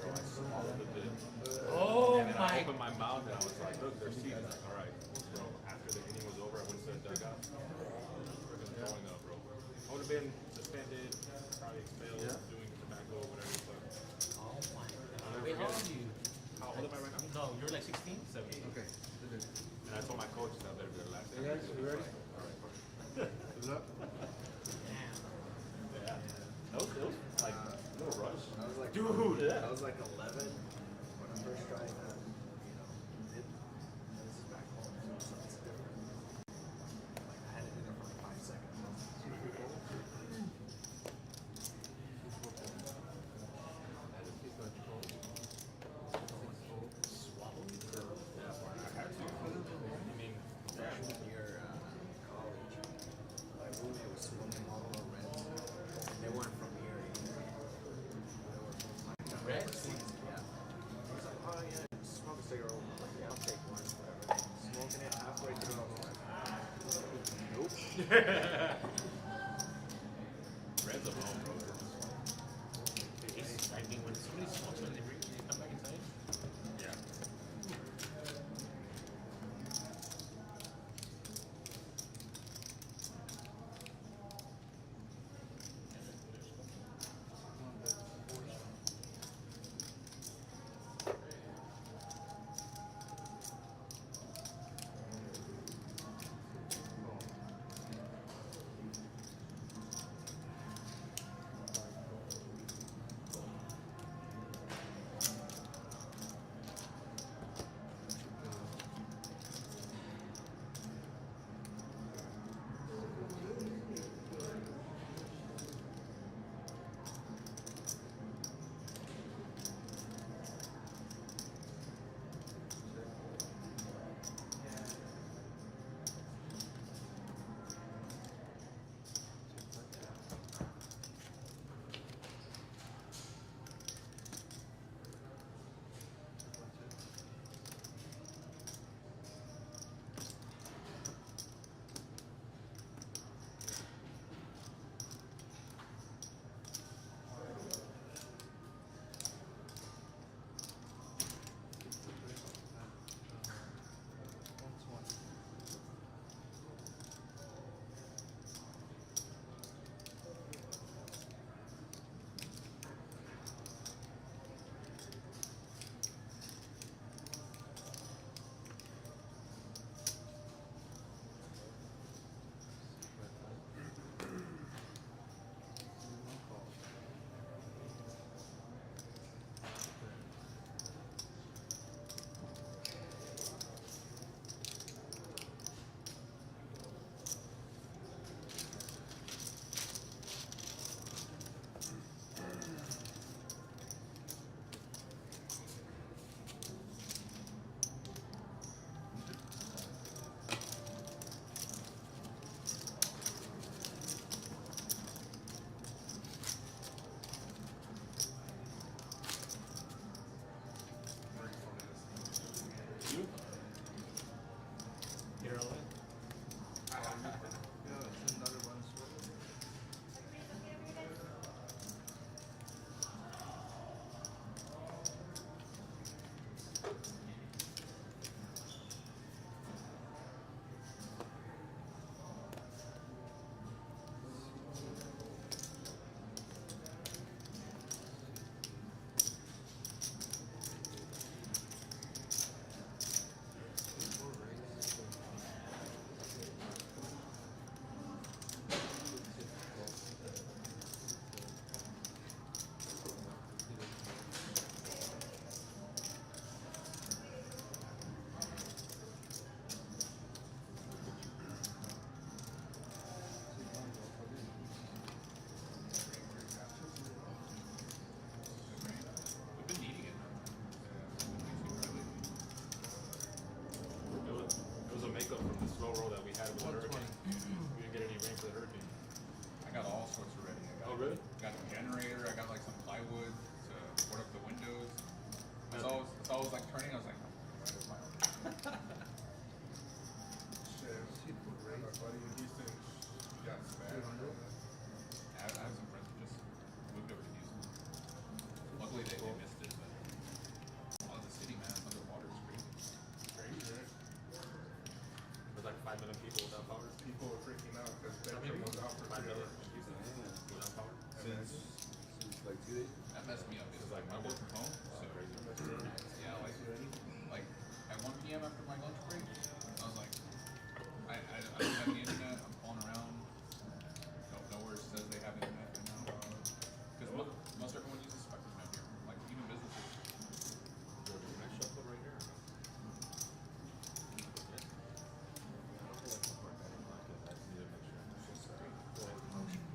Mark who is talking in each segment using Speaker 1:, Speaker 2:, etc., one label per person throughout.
Speaker 1: so I swallowed the bit.
Speaker 2: Oh
Speaker 1: And then I
Speaker 2: my!
Speaker 1: opened my mouth and I was like, look, there's seeds. Like, all right, bro. After the inning was over, I went to the dugout. Freaking throwing up, bro. I would have been suspended, probably expelled, doing tobacco, whatever. But
Speaker 2: Oh my
Speaker 1: I'll
Speaker 2: god!
Speaker 1: never
Speaker 2: Wait, how
Speaker 1: forget
Speaker 2: old
Speaker 1: it.
Speaker 2: are you?
Speaker 1: How old am I right now?
Speaker 2: No, you're like 16,
Speaker 1: 17.
Speaker 3: Okay.
Speaker 1: And I told my coach that better be the last
Speaker 3: Hey guys, you ready?
Speaker 1: All right,
Speaker 3: Good luck.
Speaker 2: Damn.
Speaker 1: yeah. It was like a little rush.
Speaker 4: I was like,
Speaker 1: Dude, yeah.
Speaker 4: I was like 11 when I first tried that. This is back home, so it's different. Like I had it in there for like 5 seconds. Freshman year college, my roommate was smoking all of the Reds. They weren't from here either. They were from like
Speaker 2: Reds?
Speaker 4: Yeah. He was like, oh yeah, smoke a cigarette. I'm like, yeah, I'll take one, whatever. Smoking it halfway through, I was like, nope.
Speaker 1: Reds of home, bro.
Speaker 2: I mean, when somebody smokes when they come back inside.
Speaker 1: Yeah. You?
Speaker 2: You're all in.
Speaker 3: Yeah, it's another one.
Speaker 1: We've been needing it. It was a makeup from the slow roll that we had with the hurricane. We didn't get any rain for the hurricane.
Speaker 5: I got all sorts of ready. I got,
Speaker 1: Oh, really?
Speaker 5: got a generator. I got like some plywood to board up the windows. As I was like turning, I was like, where is my
Speaker 3: Buddy in Houston got smashed.
Speaker 5: I have some friends who just moved over to Houston. Luckily, they missed it. But
Speaker 4: good.
Speaker 5: That messed me up. It's like I work from home, so yeah, like at 1 p.m. after my lunch break, I was like, I don't have the internet. I'm calling around. Nowhere says they have internet right now. Because most everyone uses Spectrum out here, like even businesses.
Speaker 1: Can I shuffle right here?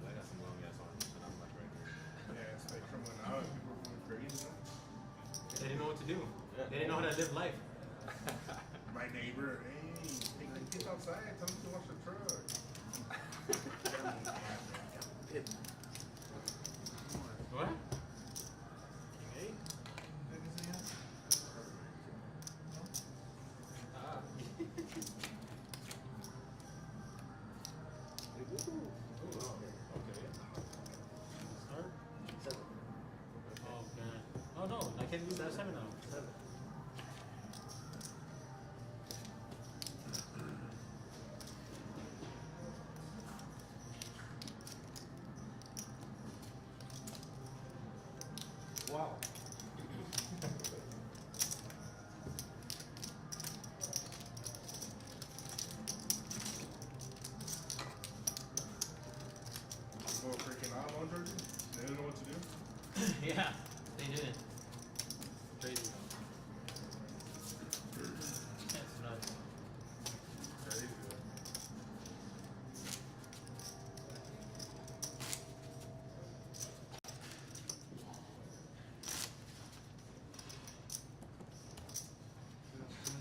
Speaker 1: I got some long ass arms, and I'm like right here.
Speaker 3: Yeah, Spectrum went out. People were going crazy.
Speaker 2: They didn't know what to do. They didn't know how to live life.
Speaker 3: My neighbor, hey, take the kids outside. Tell them to wash the truck.
Speaker 2: What? Start? Oh, God. Oh, no. I can't do that 7 now.
Speaker 1: Wow.
Speaker 3: People were freaking out on Georgia. They didn't know what to do.
Speaker 2: Yeah, they didn't. Crazy. That's nuts.
Speaker 3: Crazy.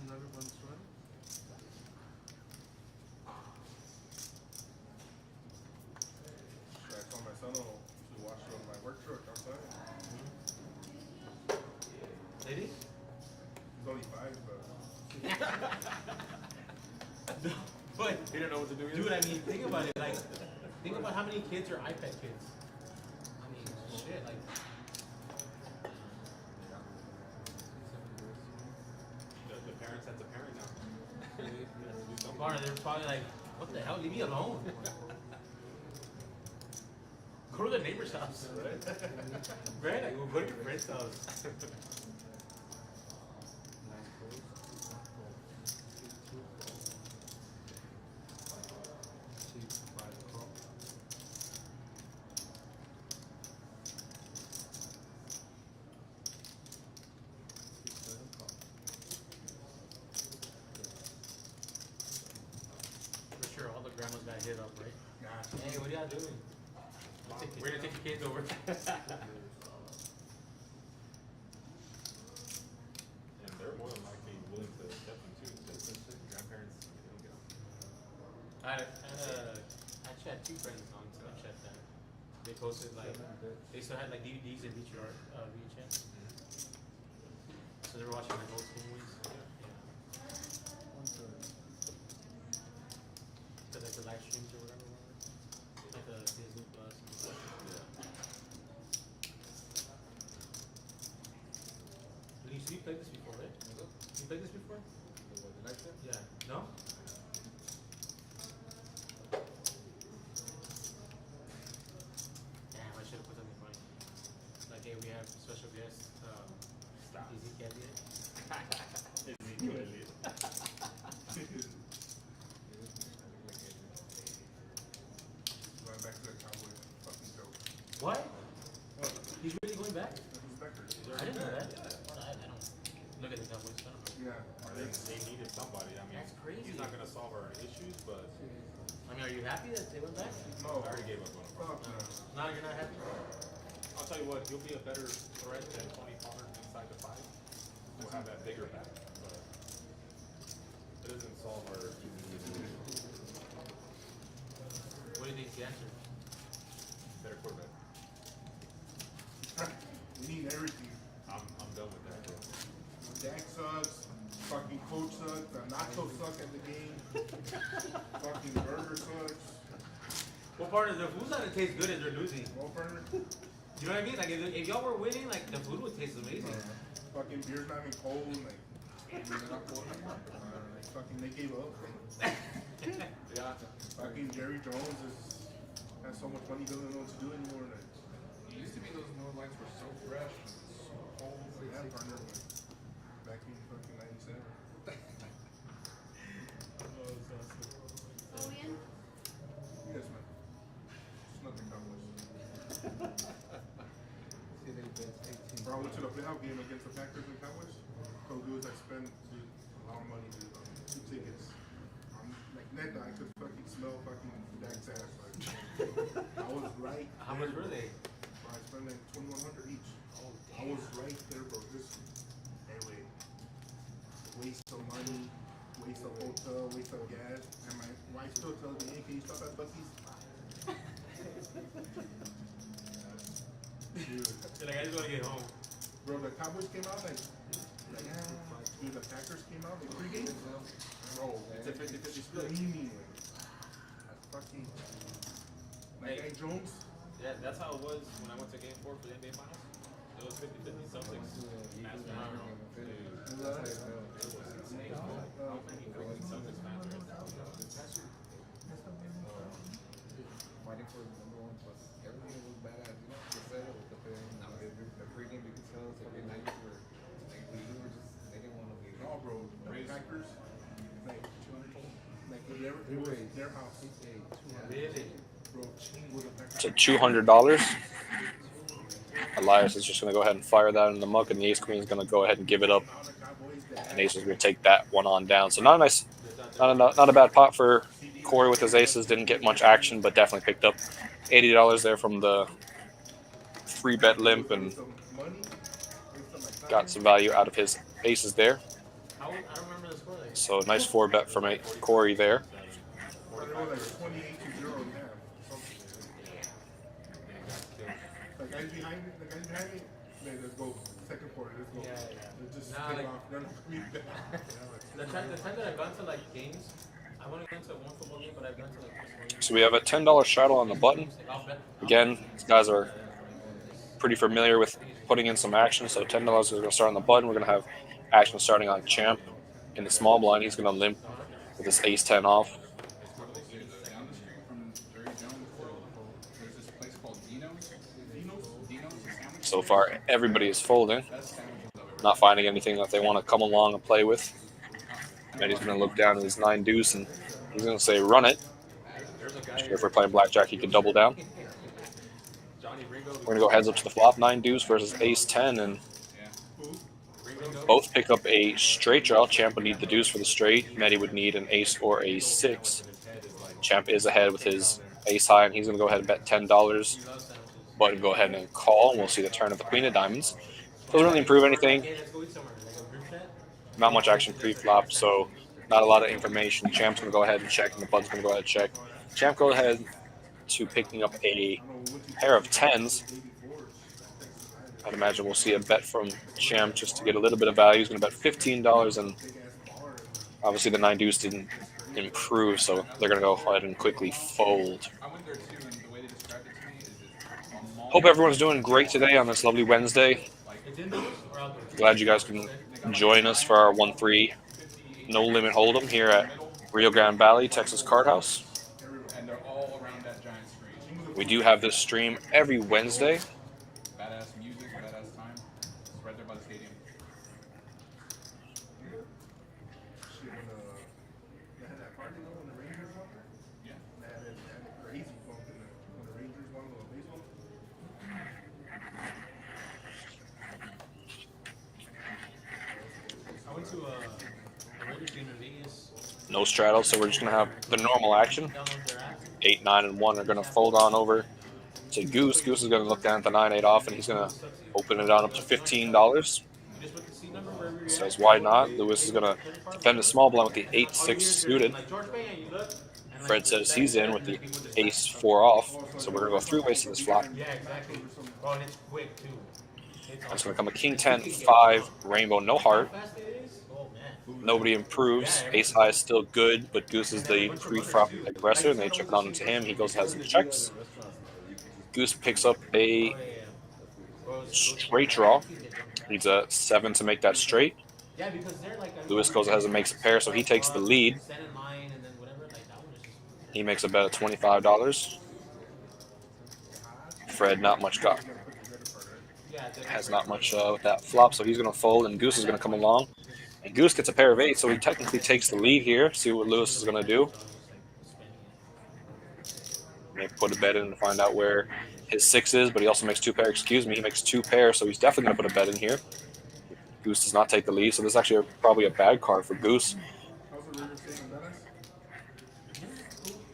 Speaker 3: Another one's running. I told my son to wash my work truck outside.
Speaker 2: Ladies?
Speaker 3: He's only 5, but
Speaker 2: But,
Speaker 1: You don't know what to do.
Speaker 2: dude, I mean, think about it. Like, think about how many kids are iPad kids. I mean, shit, like,
Speaker 1: The parents have to parent now.
Speaker 2: Garner, they're probably like, what the hell? Leave me alone. Go to the neighbor's house. Right? Like, we'll go to your friend's house. For sure, all the grandmas got hit up, right? Hey, what are y'all doing? We're gonna take your kids over.
Speaker 1: And they're more than likely willing to accept them too. Grandparents, they don't get them.
Speaker 2: I actually had 2 friends on Snapchat that they posted like they still had like DVDs and VHS. So they were watching like old school movies. Yeah. Cause like the live streams or whatever, like the Disney Plus. And stuff. You played this before, right? You played this before? Yeah. No? Damn, I should have put something funny. Like, hey, we have special guest,
Speaker 1: Stop.
Speaker 2: Ezekiel.
Speaker 1: Ezekiel Elliott.
Speaker 3: going back to the Cowboys fucking joke.
Speaker 2: What?
Speaker 3: What?
Speaker 2: He's really going back?
Speaker 3: Who's Becker?
Speaker 2: I didn't know that. Well, I don't look at the Cowboys. I don't know.
Speaker 3: Yeah.
Speaker 1: They needed somebody. I mean,
Speaker 2: That's crazy.
Speaker 1: he's not going to solve our issues, but
Speaker 2: I mean, are you happy that they went back?
Speaker 3: No.
Speaker 1: I already gave up on him.
Speaker 3: Fuck no.
Speaker 2: No, you're not happy?
Speaker 1: I'll tell you what, he'll be a better threat than Tony Pollard inside the 5. We'll have that bigger back, but it doesn't solve our issues.
Speaker 2: What do you think's the answer?
Speaker 1: Better quarterback.
Speaker 3: We need everything.
Speaker 1: I'm done with that, bro.
Speaker 3: Dak sucks. Fucking coach sucks. The nachos suck at the game. Fucking burger sucks.
Speaker 2: What part of the food's not gonna taste good if they're losing?
Speaker 3: Well, burger.
Speaker 2: You know what I mean? Like if y'all were winning, like the food would taste amazing.
Speaker 3: Fucking beer's not even cold. Like, fucking they gave up.
Speaker 1: Yeah.
Speaker 3: Fucking Jerry Jones has so much money, doesn't know what to do anymore. Like,
Speaker 5: It used to be those no lights were
Speaker 3: Bro, I went to the playoff game against the Packers and Cowboys. So dudes, I spent a lot of money, dude, on 2 tickets. Like net, I could fucking smell fucking Dak's ass. Like, I was right.
Speaker 2: How much were they?
Speaker 3: Bro, I spent like $2,100 each. I was right there, bro. Just anyway, waste of money, waste of hotel, waste of gas, and my wife still tells me, "Hey, can you stop at Bucky's?" Dude,
Speaker 2: So like, I just want to get home.
Speaker 3: bro, the Cowboys came out like dude, the Packers came out like pregame. Bro,
Speaker 1: It's a 50-50 split.
Speaker 3: screaming fucking like
Speaker 2: Hey.
Speaker 3: Guy Jones.
Speaker 1: Yeah, that's how it was when I went to Game 4 for the NBA Finals. It was 50-50 Celtics. Mavs were not wrong. Dude, it was insane. How many freaking Celtics fans are in that?
Speaker 6: Fighting for the number one plus everything was badass, you know, the setup with the film, the pregame you could tell, so the nights were like we were just they didn't want to be
Speaker 3: No, bro, the Packers like it was their house.
Speaker 2: Really?
Speaker 3: Bro, Ching was a Packers.
Speaker 7: So $200. Elias is just going to go ahead and fire that in the muck, and the ace queen is going to go ahead and give it up. And ace is going to take that one on down. So not a nice, not a bad pot for Corey with his aces. Didn't get much action, but definitely picked up $80 there from the 3-bet limp and got some value out of his aces there.
Speaker 2: I don't remember the score. Like,
Speaker 7: So nice 4-bet from Corey there.
Speaker 3: But it was like 28-0 in half. The guys behind me, man, let's go second quarter. Let's go.
Speaker 2: Yeah.
Speaker 3: Let's just
Speaker 2: Nah,
Speaker 3: take
Speaker 2: like-
Speaker 3: off. Run me back.
Speaker 2: the time that I've gone to like games, I've only gone to one football game, but I've gone to like just one game.
Speaker 7: So we have a $10 shuttle on the button.
Speaker 2: Like, I'll bet.
Speaker 7: Again, these guys are pretty familiar with putting in some action. So $10 is going to start on the button. We're going to have action starting on Champ in the small blind. He's going to limp with his ace-10 off.
Speaker 5: Down the street from Jerry Jones, there's this place called Dino's. Dino's.
Speaker 7: So far, everybody is folding,
Speaker 5: Best sandwiches I've ever
Speaker 7: not finding anything that they want to come along and play with. And he's going to look down at his 9 deuce and he's going to say, run it. Sure, if we're playing blackjack, he could double down. We're going to go heads up to the flop, 9 deuce versus ace 10, and both pick up a straight draw. Champ would need the deuce for the straight. Medi would need an ace or a 6. Champ is ahead with his ace high, and he's going to go ahead and bet $10. Button go ahead and call, and we'll see the turn of the queen of diamonds. Doesn't really improve anything.
Speaker 2: Okay, let's go eat somewhere. Like a group chat.
Speaker 7: Not much action pre-flop, so not a lot of information. Champ's going to go ahead and check, and the button's going to go ahead and check. Champ goes ahead to picking up a pair of 10s. I'd imagine we'll see a bet from Champ just to get a little bit of value. He's going to bet $15, and obviously the 9 deuce didn't improve, so they're going to go ahead and quickly fold.
Speaker 5: I went there too, and the way they described it to me is it's a mall.
Speaker 7: Hope everyone's doing great today on this lovely Wednesday.
Speaker 2: It's indoors or outdoors?
Speaker 7: Glad you guys can join us for our 1-3 no limit hold'em here at Rio Grande Valley, Texas Card House.
Speaker 5: And they're all around that giant screen.
Speaker 7: We do have this stream every Wednesday.
Speaker 5: Badass music, badass time. It's right there by the stadium.
Speaker 3: Shit, they had that party though when the Rangers won.
Speaker 5: Yeah.
Speaker 3: They had a crazy bump when the Rangers won the baseball.
Speaker 2: I went to a Raiders game in Vegas.
Speaker 7: No straddle, so we're just going to have the normal action.
Speaker 2: Download their app.
Speaker 7: 8, 9, and 1 are going to fold on over to Goose. Goose is going to look down at the 9-8 off, and he's going to open it on up to $15.
Speaker 2: You just put the seat number wherever you're
Speaker 7: Says,
Speaker 2: at.
Speaker 7: why not? Lewis is going to defend the small blind with the 8-6 suited.
Speaker 2: Like George Bay, and you look, and
Speaker 7: Fred
Speaker 2: like,
Speaker 7: says he's in with the ace-4 off, so we're going to go 3 ways to this flop.
Speaker 2: Yeah, exactly. Bro, and it's quick too.
Speaker 7: That's going to come a king 10, 5, rainbow, no heart.
Speaker 2: How fast it is? Oh man.
Speaker 7: Nobody improves. Ace high is still good, but Goose is the pre-flop aggressor, and they chip it on to him. He goes has the checks. Goose picks up a straight draw. Needs a 7 to make that straight.
Speaker 2: Yeah, because they're like.
Speaker 7: Lewis goes ahead and makes a pair, so he takes the lead.
Speaker 2: Stand in line and then whatever, like that one is just.
Speaker 7: He makes a bet of $25. Fred not much got.
Speaker 2: Yeah,
Speaker 7: Has not much with that flop, so he's going to fold, and Goose is going to come along. And Goose gets a pair of 8, so he technically takes the lead here. See what Lewis is going to do. May put a bet in to find out where his 6 is, but he also makes 2 pair. Excuse me, he makes 2 pair, so he's definitely going to put a bet in here. Goose does not take the lead, so this is actually probably a bad card for Goose.
Speaker 3: How's the river staying in Venice?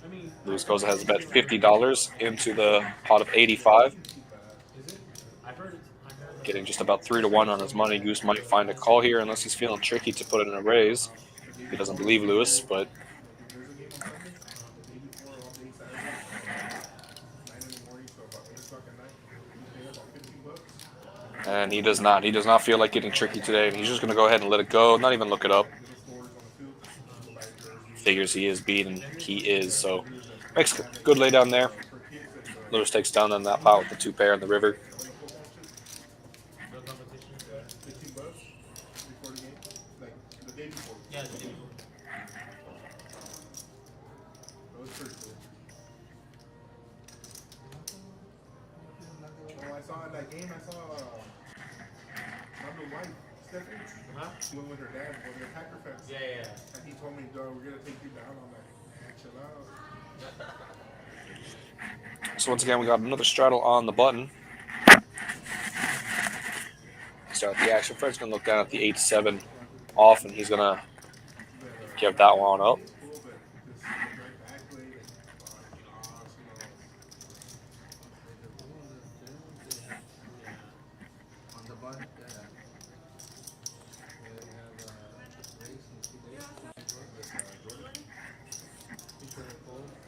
Speaker 2: I mean,
Speaker 7: Lewis goes ahead and bet $50 into the pot of 85,
Speaker 2: is it? I've heard
Speaker 7: getting just about 3 to 1 on his money. Goose might find a call here unless he's feeling tricky to put it in a raise. He doesn't believe Lewis, but
Speaker 3: There's a game on Sunday, the day before, all day Saturday, 9 in the morning, so about 8 o'clock at night. You pay about $15.
Speaker 7: and he does not. He does not feel like getting tricky today, and he's just going to go ahead and let it go, not even look it up.
Speaker 3: Little scores on the field, go buy a jersey.
Speaker 7: Figures he is beat, and he is, so makes a good lay down there. Lewis takes down on that pot with the 2 pair in the river.
Speaker 2: no competition.
Speaker 3: $15 before the game, like the day before.
Speaker 2: Yeah, the day before.
Speaker 3: That was pretty cool. Oh, I saw in that game, I saw my wife, Stephanie,
Speaker 2: Huh?
Speaker 3: she went with her dad, one of the Packer fans.
Speaker 2: Yeah.
Speaker 3: And he told me, "Dog, we're gonna take you down." I'm like, "Man, chill out."
Speaker 7: So once again, we got another straddle on the button. Start the action. Fred's going to look down at the 8-7 off, and he's going to give that one up.
Speaker 3: Cool, but just right back way, like, lost,
Speaker 6: On the button,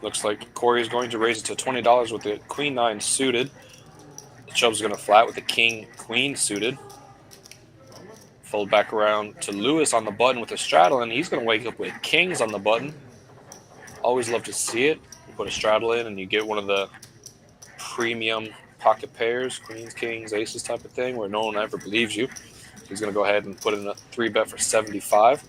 Speaker 7: Looks like Corey is going to raise it to $20 with the Queen 9 suited. Chubb's going to flat with the King Queen suited. Fold back around to Lewis on the button with a straddle, and he's going to wake up with Kings on the button. Always love to see it. You put a straddle in, and you get one of the premium pocket pairs, Queens, Kings, Aces type of thing, where no one ever believes you. He's going to go ahead and put in a 3-bet for 75.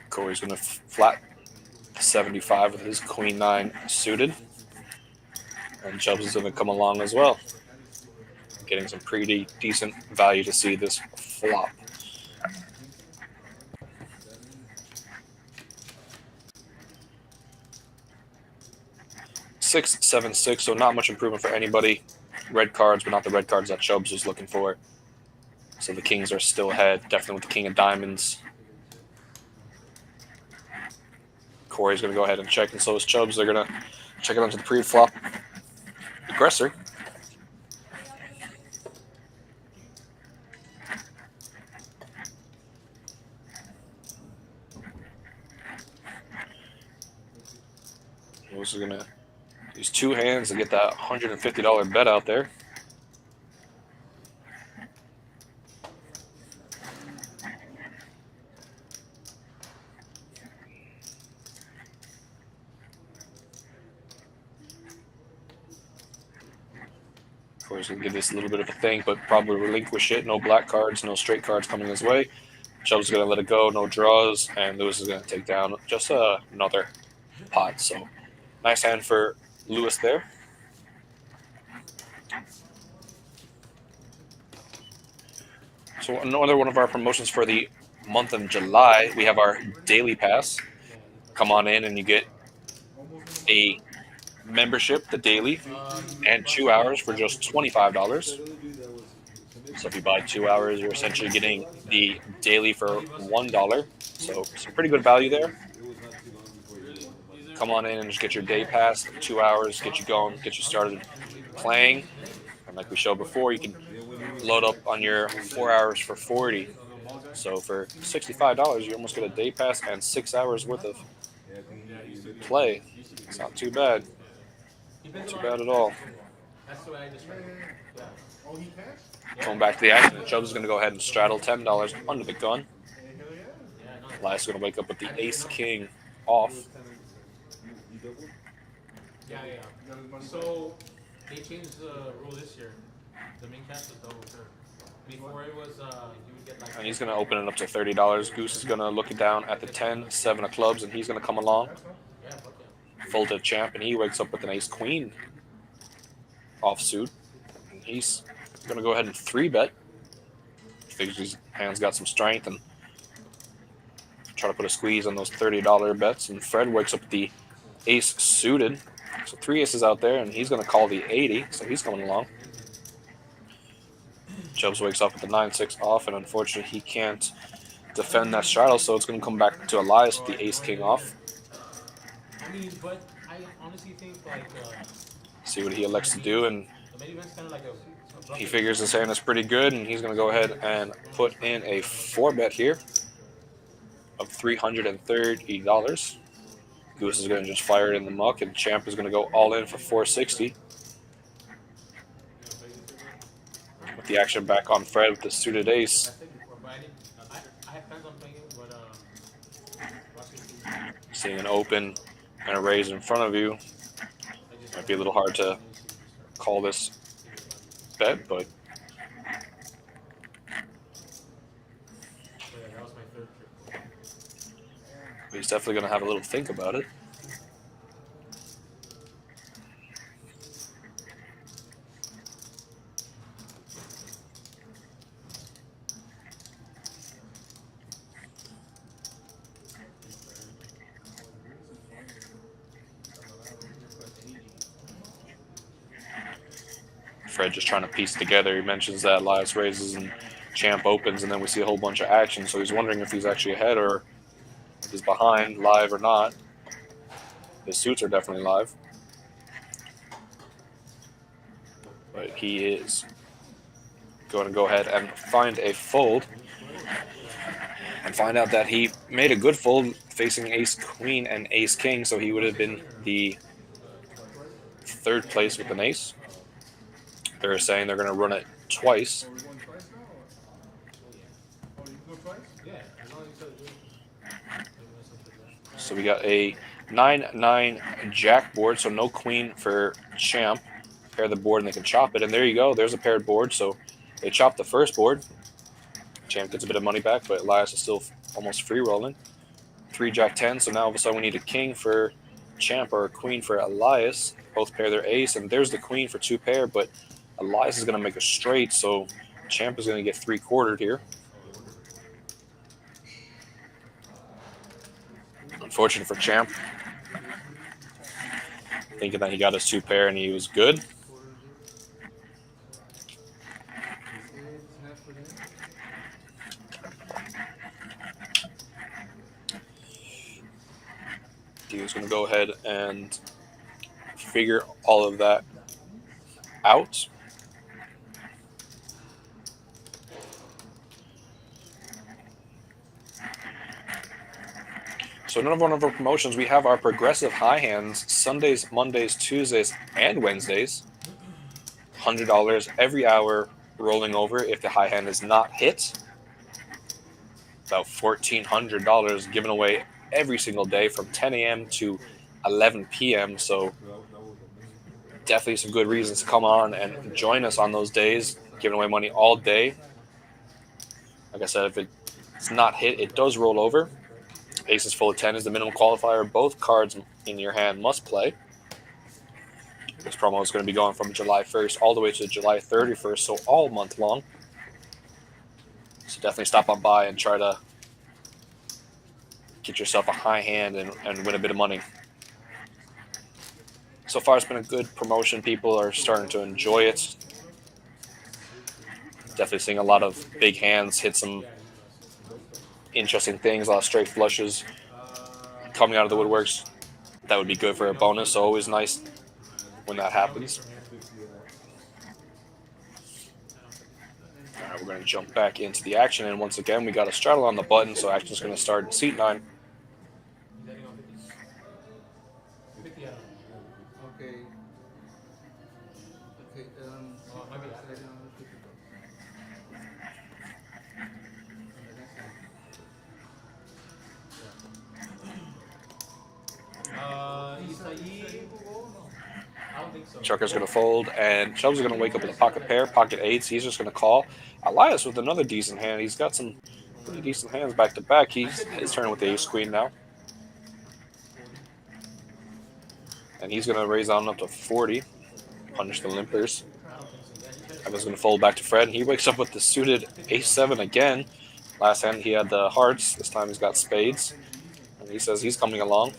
Speaker 7: Corey's going to flat 75 with his Queen 9 suited. And Chubbs is going to come along as well. Getting some pretty decent value to see this flop. Six, 7, 6, so not much improvement for anybody. Red cards, but not the red cards that Chubbs was looking for. So the Kings are still ahead, definitely with the King of Diamonds. Corey's going to go ahead and check, and so is Chubbs. They're going to check it onto the pre-flop aggressor. Lewis is going to use 2 hands to get that $150 bet out there. Corey's going to give this a little bit of a thing, but probably relinquish it. No black cards, no straight cards coming his way. Chubb's going to let it go, no draws, and Lewis is going to take down just another pot. So nice hand for Lewis there. So another one of our promotions for the month of July, we have our daily pass. Come on in and you get a membership, the daily, and 2 hours for just $25. So if you buy 2 hours, you're essentially getting the daily for $1. So some pretty good value there. Come on in and just get your day pass, 2 hours, get you going, get you started playing. And like we showed before, you can load up on your 4 hours for $40. So for $65, you almost get a day pass and 6 hours worth of play. It's not too bad. Not too bad at all.
Speaker 2: That's the way I describe it.
Speaker 3: Oh, he cashed?
Speaker 7: Going back to the action, Chubbs is going to go ahead and straddle $10 under the gun.
Speaker 3: Hey, hell yeah.
Speaker 7: Elias is going to wake up with the Ace King off.
Speaker 2: Yeah.
Speaker 3: You got his money back?
Speaker 2: So they changed the rule this year. The main cast was double turn. Before it was you would get like.
Speaker 7: And he's going to open it up to $30. Goose is going to look it down at the 10, 7 of clubs, and he's going to come along.
Speaker 2: Yeah, fuck yeah.
Speaker 7: Full to champ, and he wakes up with an Ace Queen offsuit. And he's going to go ahead and 3-bet. Figures his hand's got some strength, and try to put a squeeze on those $30 bets. And Fred wakes up with the ace suited. So 3 aces out there, and he's going to call the 80. So he's coming along. Chubbs wakes up with the 9-6 off, and unfortunately he can't defend that straddle, so it's going to come back to Elias with the ace-king off.
Speaker 2: I mean, but I honestly think like
Speaker 7: See what he elects to do, and
Speaker 2: the main event's kind of like a
Speaker 7: he figures his hand is pretty good, and he's going to go ahead and put in a 4-bet here of $330. Goose is going to just fire it in the muck, and Champ is going to go all in for $460. With the action back on Fred with the suited ace.
Speaker 2: I have plans on playing it, but
Speaker 7: Seeing an open and a raise in front of you, might be a little hard to call this bet, but he's definitely going to have a little think about it. Fred just trying to piece together. He mentions that Elias raises and Champ opens, and then we see a whole bunch of action. So he's wondering if he's actually ahead or if he's behind, live or not. His suits are definitely live. But he is going to go ahead and find a fold. And find out that he made a good fold facing ace-queen and ace-king. So he would have been the 3rd place with an ace. They're saying they're going to run it twice.
Speaker 3: Are we going twice now? Or? Oh, you can go twice?
Speaker 2: yeah.
Speaker 7: So we got a 9-9 jack board, so no queen for Champ. Pair the board and they can chop it, and there you go. There's a paired board. So they chop the first board. Champ gets a bit of money back, but Elias is still almost free rolling. 3 jack 10. So now all of a sudden we need a king for Champ or a queen for Elias. Both pair their ace, and there's the queen for 2 pair, but Elias is going to make a straight, so Champ is going to get 3/4 here. Unfortunate for Champ. Thinking that he got his 2 pair and he was good. He was going to go ahead and figure all of that out. So none of one of our promotions, we have our progressive high hands Sundays, Mondays, Tuesdays, and Wednesdays. $100 every hour rolling over if the high hand is not hit. About $1,400 given away every single day from 10 a.m. to 11 p.m. So definitely some good reasons to come on and join us on those days, giving away money all day. Like I said, if it's not hit, it does roll over. Aces full of 10 is the minimum qualifier. Both cards in your hand must play. This promo is going to be going from July 1st all the way to July 31st, so all month long. So definitely stop on by and try to get yourself a high hand and win a bit of money. So far, it's been a good promotion. People are starting to enjoy it. Definitely seeing a lot of big hands hit some interesting things, a lot of straight flushes coming out of the woodworks. That would be good for a bonus, so always nice when that happens. All right, we're going to jump back into the action, and once again, we got a straddle on the button, so action is going to start in seat 9.
Speaker 6: Okay.
Speaker 7: Chucker's going to fold, and Chubbs is going to wake up with a pocket pair, pocket 8s. He's just going to call. Elias with another decent hand. He's got some pretty decent hands back to back. He's his turn with the ace queen now. And he's going to raise on up to 40, punish the limpers. Evan's going to fold back to Fred, and he wakes up with the suited ace 7 again. Last hand he had the hearts. This time he's got spades. And he says he's coming along.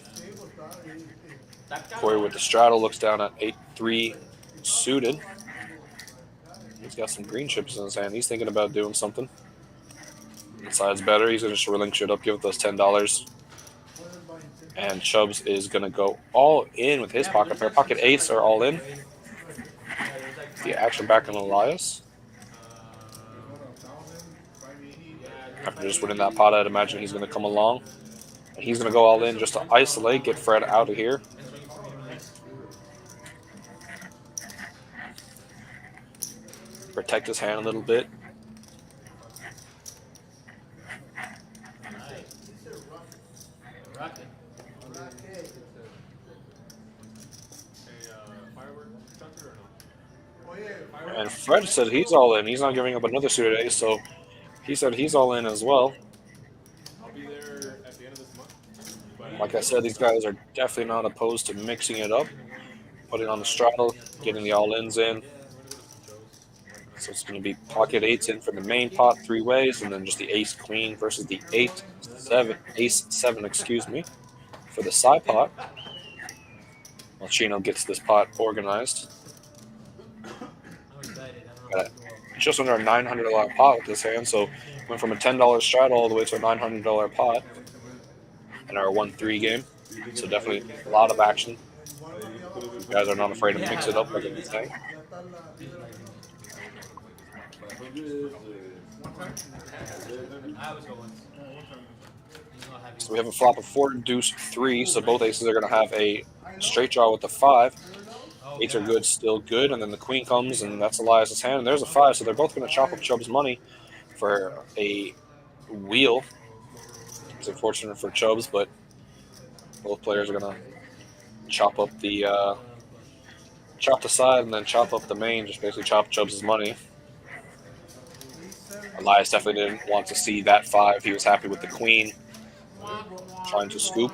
Speaker 7: Corey with the straddle looks down at 8-3 suited. He's got some green chips in his hand. He's thinking about doing something. Decides better. He's going to just relinquish it up, give it those $10. And Chubbs is going to go all in with his pocket pair. Pocket eights are all in. The action back on Elias. After just winning that pot, I'd imagine he's going to come along. And he's going to go all in just to isolate, get Fred out of here. Protect his hand a little bit. And Fred said he's all in. He's not giving up another suited ace, so he said he's all in as well.
Speaker 1: I'll be there at the end of this month.
Speaker 7: Like I said, these guys are definitely not opposed to mixing it up, putting on the straddle, getting the all-ins in. So it's going to be pocket eights in for the main pot 3 ways, and then just the ace queen versus the ace seven, excuse me, for the side pot. While Chino gets this pot organized. Got just under a $900 pot with this hand, so went from a $10 straddle all the way to a $900 pot in our 1-3 game. So definitely a lot of action. You guys are not afraid to mix it up like anything. So we have a flop of 4 deuce 3, so both aces are going to have a straight draw with the 5. Eights are good, still good, and then the queen comes, and that's Elias' hand, and there's a 5, so they're both going to chop up Chubb's money for a wheel. It's unfortunate for Chubbs, but both players are going to chop up the side and then chop up the main, just basically chop Chubbs' money. Elias definitely didn't want to see that 5. He was happy with the queen, trying to scoop.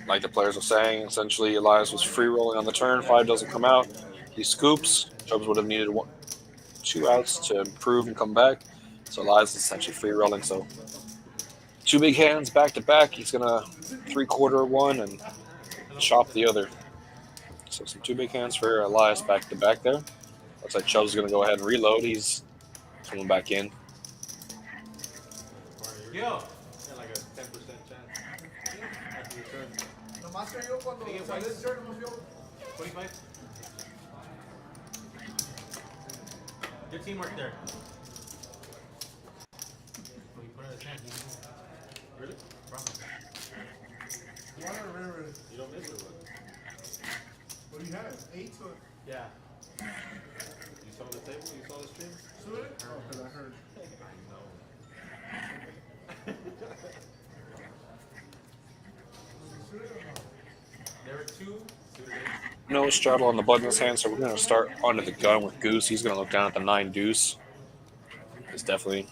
Speaker 7: Like the players were saying, essentially Elias was free rolling on the turn. 5 doesn't come out. He scoops. Chubbs would have needed 2 outs to improve and come back. So Elias is essentially free rolling. So 2 big hands back to back. He's gonna 3/4 one and chop the other. So some 2 big hands for Elias back to back there. Looks like Chubbs is gonna go ahead and reload. He's coming back in.
Speaker 1: Yeah, like a 10% chance. After your turn. 25.
Speaker 2: Good teamwork there. We put it at 10.
Speaker 1: Really?
Speaker 2: Promise.
Speaker 1: You don't miss or what?
Speaker 3: What do you have? 8 or?
Speaker 2: Yeah.
Speaker 1: You saw the table? You saw the stream?
Speaker 3: Oh, because I heard.
Speaker 2: There were 2.
Speaker 7: No straddle on the button in his hand, so we're going to start onto the gun with Goose. He's going to look down at the 9 deuce. He's definitely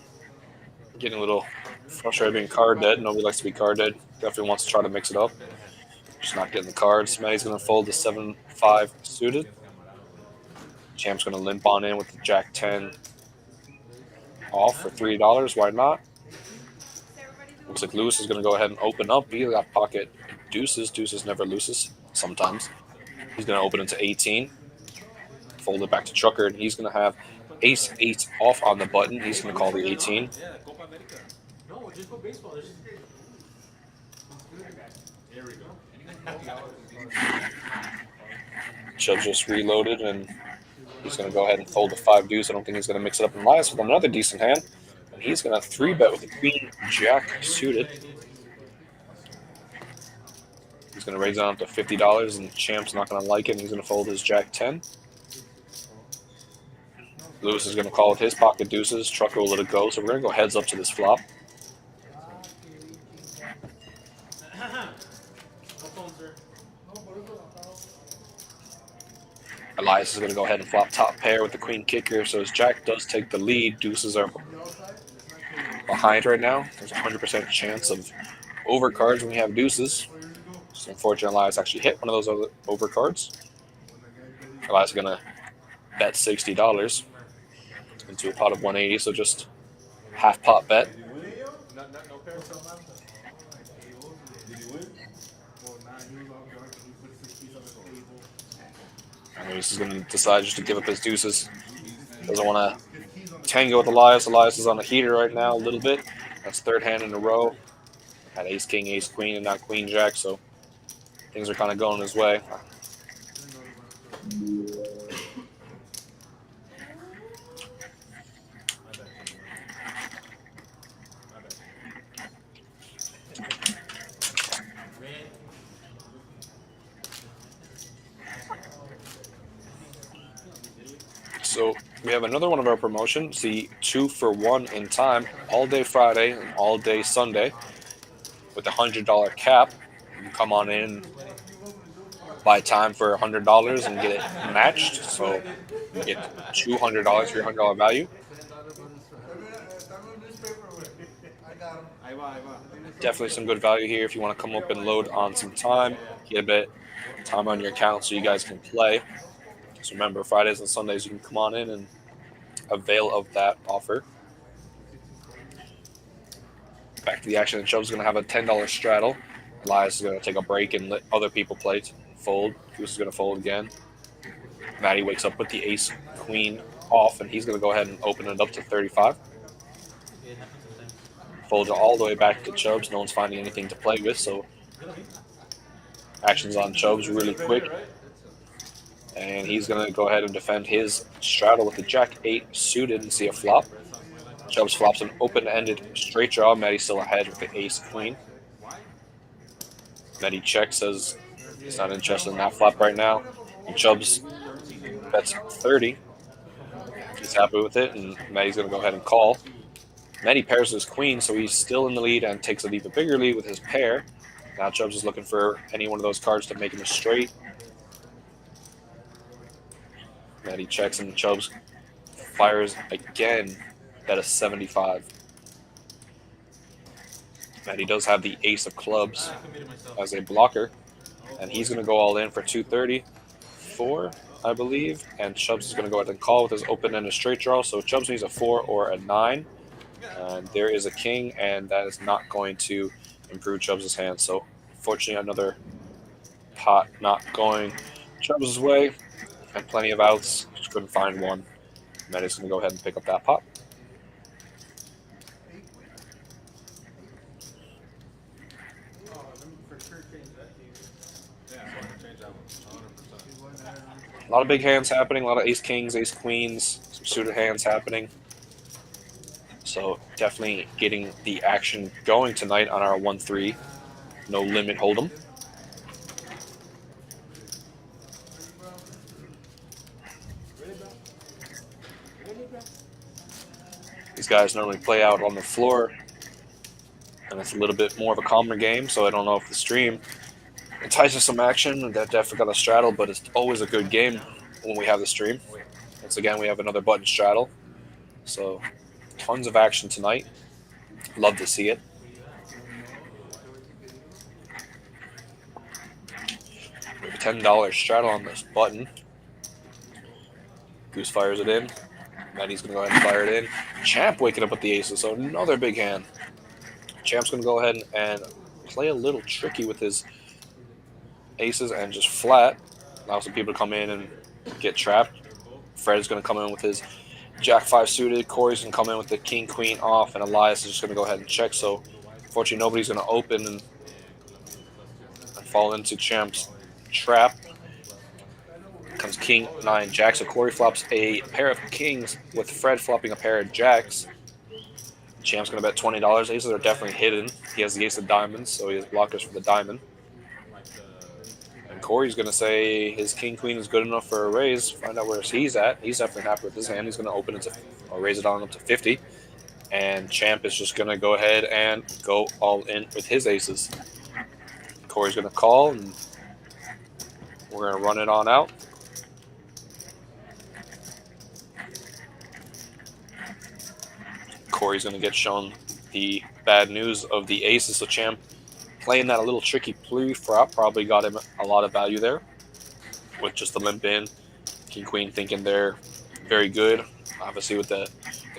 Speaker 7: getting a little frustrated being card dead. Nobody likes to be card dead. Definitely wants to try to mix it up. Just not getting the cards. Matty's going to fold the 7-5 suited. Champ's going to limp on in with the Jack 10 off for $3. Why not? Looks like Lewis is going to go ahead and open up. He got pocket deuces. Deuces never loses. Sometimes. He's going to open into 18. Fold it back to Trucker, and he's going to have ace 8 off on the button. He's going to call the 18.
Speaker 2: No, just go baseball.
Speaker 1: Here we go.
Speaker 7: Chubbs just reloaded, and he's going to go ahead and fold the 5 deuce. I don't think he's going to mix it up in Elias with another decent hand. And he's going to 3-bet with the queen jack suited. He's going to raise it up to $50, and Champ's not going to like it, and he's going to fold his Jack 10. Lewis is going to call with his pocket deuces. Trucker will let it go, so we're going to go heads up to this flop. Elias is going to go ahead and flop top pair with the queen kicker, so his Jack does take the lead. Deuces are behind right now. There's a 100% chance of overcards when we have deuces. So unfortunately, Elias actually hit one of those overcards. Elias is gonna bet $60 into a pot of 180, so just half pot bet.
Speaker 1: No pair. Did he win?
Speaker 3: Well, nah, he was all drunk and he put 6 keys on the table.
Speaker 7: And he's gonna decide just to give up his deuces. Doesn't want to tango with Elias. Elias is on the heater right now a little bit. That's third hand in a row. Had ace king, ace queen, and not queen jack, so things are kind of going his way. So we have another one of our promotions, the 2-for-1 in time, all day Friday and all day Sunday, with a $100 cap. You can come on in, buy time for $100 and get it matched. So you get $200, $300 value. Definitely some good value here if you want to come up and load on some time, get a bit of time on your account so you guys can play. So remember, Fridays and Sundays you can come on in and avail of that offer. Back to the action. And Chubb's going to have a $10 straddle. Elias is going to take a break and let other people play. Fold. Goose is going to fold again. Matty wakes up with the ace queen off, and he's going to go ahead and open it up to 35. Folds all the way back to Chubbs. No one's finding anything to play with, so action's on Chubbs really quick. And he's going to go ahead and defend his straddle with the jack-8 suited and see a flop. Chubbs flops an open-ended straight draw. Matty's still ahead with the ace-queen. Matty checks, says he's not interested in that flop right now. And Chubbs bets 30. He's happy with it, and Matty's going to go ahead and call. Matty pairs his queen, so he's still in the lead and takes an even bigger lead with his pair. Now Chubbs is looking for any one of those cards to make him a straight. Matty checks and Chubbs fires again at a 75. Matty does have the ace of clubs as a blocker, and he's going to go all in for 234, I believe. And Chubbs is going to go ahead and call with his open and a straight draw. So Chubbs needs a 4 or a 9, and there is a king, and that is not going to improve Chubbs' hand. So fortunately, another pot not going Chubbs' way. Had plenty of outs, just couldn't find one. Matty's going to go ahead and pick up that pot. A lot of big hands happening, a lot of ace kings, ace queens, some suited hands happening. So definitely getting the action going tonight on our 1-3 no limit hold'em. These guys normally play out on the floor, and it's a little bit more of a calmer game, so I don't know if the stream entices some action. That definitely got a straddle, but it's always a good game when we have the stream. Once again, we have another button straddle, so tons of action tonight. Love to see it. We have a $10 straddle on this button. Goose fires it in. Matty's going to go ahead and fire it in. Champ waking up with the aces, so another big hand. Champ's going to go ahead and play a little tricky with his aces and just flat. Allow some people to come in and get trapped. Fred's going to come in with his jack-5 suited. Corey's going to come in with the king-queen off, and Elias is just going to go ahead and check. So, unfortunately, nobody's going to open and fall into Champ's trap. Comes king, 9, jack. So Corey flops a pair of kings with Fred flopping a pair of jacks. Champ's going to bet $20. Aces are definitely hidden. He has the ace of diamonds, so he has blockers for the diamond. And Corey's going to say his king-queen is good enough for a raise. Find out where he's at. He's definitely happy with his hand. He's going to open it to, or raise it on up to 50. And Champ is just going to go ahead and go all in with his aces. Corey's going to call, and we're going to run it on out. Corey's going to get shown the bad news of the aces. So Champ playing that a little tricky pre-flop probably got him a lot of value there with just the limp in King Queen thinking they're very good. Obviously, with the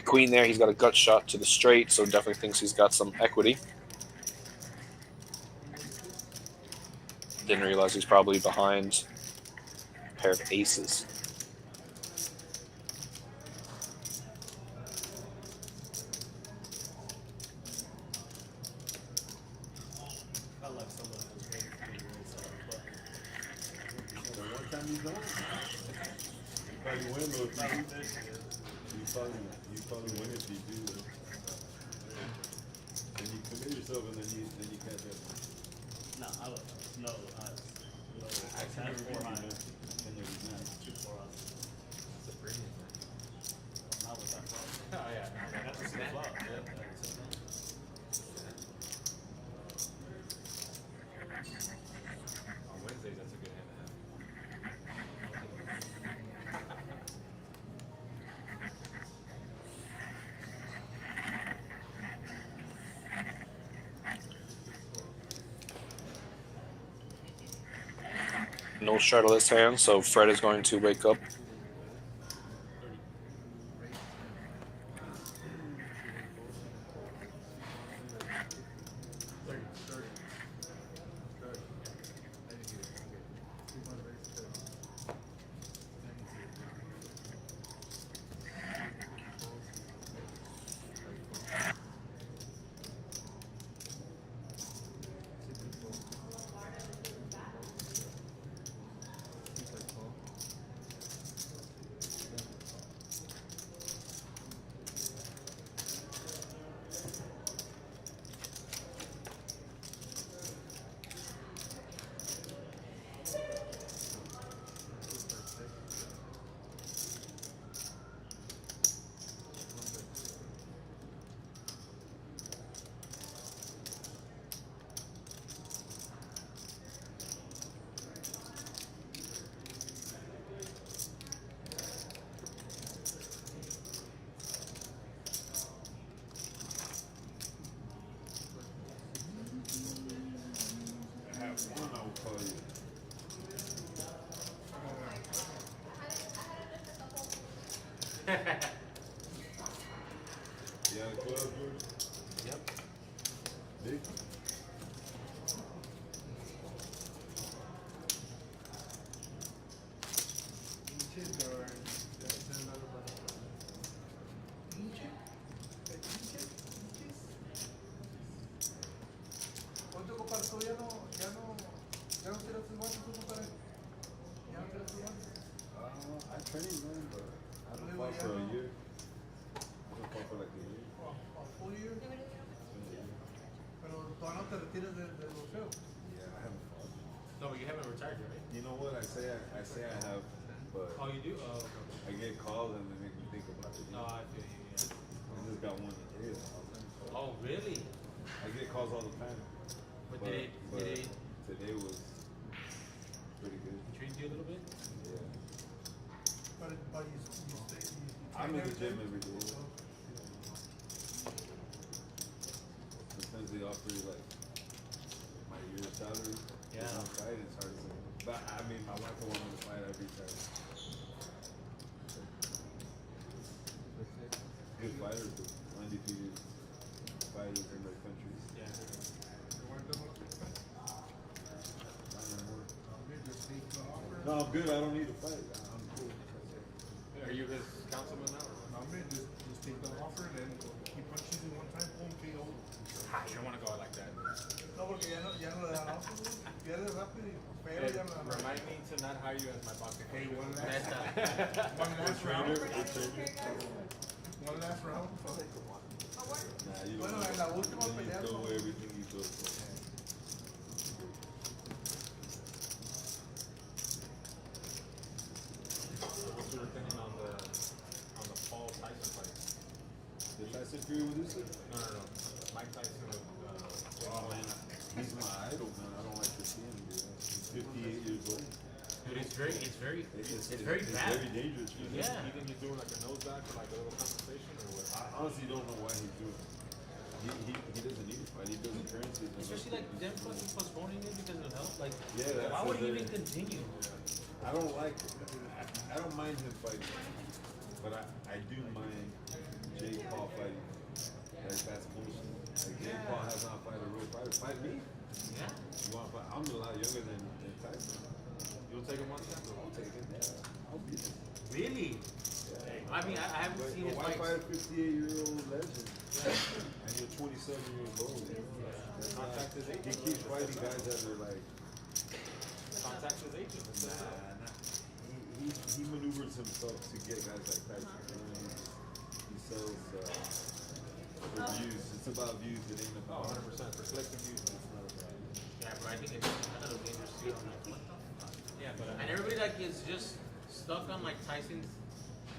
Speaker 7: Queen there, he's got a gut shot to the straight, so definitely thinks he's got some equity. Didn't realize he's probably behind a pair of aces.
Speaker 2: Felt like someone was waiting for me inside the button.
Speaker 8: The one time you don't, you probably win, but if you do, you probably win if you do. Then you commit yourself and then you catch up.
Speaker 9: No, I would. No, I had 4 high.
Speaker 8: Then you're not.
Speaker 9: 2-4 off.
Speaker 1: It's a premium.
Speaker 9: Not with that flop.
Speaker 2: Oh yeah,
Speaker 9: That's a good flop. Yeah, that's a
Speaker 1: On Wednesdays, that's a good hand to have.
Speaker 7: No shuttleless hand, so Fred is going to wake up.
Speaker 8: I have one, I will call you. Yeah, the club, George?
Speaker 1: Yep.
Speaker 8: Big?
Speaker 3: ¿Cuánto comparas tú? Ya no tiras tus guantes, tú comparas. Ya no tiras tus guantes.
Speaker 8: I trained, man, but I haven't fought for a year. I haven't fought for like a year.
Speaker 3: A full year. Pero todavía no te retiras del boxeo.
Speaker 8: Yeah, I haven't fought.
Speaker 2: No, but you haven't retired yet, right?
Speaker 8: You know what? I say I have, but
Speaker 2: Oh, you do? Oh, okay.
Speaker 8: I get calls and they make me think about it.
Speaker 2: No, I feel you. Yeah.
Speaker 8: I just got one today.
Speaker 2: Oh, really?
Speaker 8: I get calls all the time.
Speaker 2: But
Speaker 8: But
Speaker 2: did it
Speaker 8: today was pretty good.
Speaker 2: treat you a little bit?
Speaker 8: Yeah.
Speaker 3: But you stay.
Speaker 8: I'm in the gym every day. Sometimes they offer you like my year's salary.
Speaker 2: Yeah.
Speaker 8: One fight, it's hard to say. But I mean, my wife will want me to fight every time. Good fighters, but undefeated fighters in their countries.
Speaker 2: Yeah.
Speaker 8: Not no more. No, I'm good. I don't need to fight. I'm cool.
Speaker 1: Are you his councilman now?
Speaker 3: No, man, just take the offer and then keep on choosing one time, boom, KO.
Speaker 1: You don't want to go out like that.
Speaker 3: No, porque ya no le dan offer, güey. Pierde rápido y pero ya no le dan offer.
Speaker 1: Remind me to not hire you as my pocket.
Speaker 3: Hey, one
Speaker 2: Neta.
Speaker 3: last round. One last round.
Speaker 8: Nah, you
Speaker 3: Bueno,
Speaker 8: don't
Speaker 3: en la última pelea.
Speaker 8: throw away everything you do.
Speaker 1: What's your opinion on the Paul Tyson fight?
Speaker 8: Did Tyson Fury reduce it?
Speaker 1: No. Mike Tyson with
Speaker 8: Oh, man. He's my idol, man. I don't like to see him, dude. He's 58 years old.
Speaker 2: Dude, it's very
Speaker 8: It's
Speaker 2: very bad.
Speaker 8: very dangerous. Man.
Speaker 2: Yeah.
Speaker 1: You think he's doing like a nose back for like a little compensation or what?
Speaker 8: I honestly don't know why he's doing it. He doesn't need to fight. He does appearances.
Speaker 2: Especially like them fucking postponing it because of health. Like,
Speaker 8: Yeah, that's
Speaker 2: why would he
Speaker 8: what
Speaker 2: even continue?
Speaker 8: I don't like it. I I don't mind him fighting, but I do mind Jake Paul fighting. Like that's bullshit. Like Jake Paul has not fight a real fighter. Fight me.
Speaker 2: Yeah.
Speaker 8: You want to fight? I'm a lot younger than Tyson.
Speaker 1: You'll take him one time?
Speaker 8: I'll take it. Yeah. I'll beat him.
Speaker 2: Really? I mean, I haven't
Speaker 8: But
Speaker 2: seen his
Speaker 8: why
Speaker 2: fights.
Speaker 8: fight a 58-year-old legend? And you're 27 years old. You know? That's
Speaker 1: Contact his
Speaker 8: he
Speaker 1: agent.
Speaker 8: keeps fighting guys that are like,
Speaker 1: Contact his agent.
Speaker 8: nah. He maneuvers himself to get guys like Tyson. You know? He sells for views. It's about views. It ain't
Speaker 1: Oh,
Speaker 8: about.
Speaker 1: 100%. For selective views, it's not about.
Speaker 2: Yeah, bro, I think it's another dangerous field. I'm like, what the fuck?
Speaker 1: Yeah, but
Speaker 2: And everybody like is just stuck on like Tyson's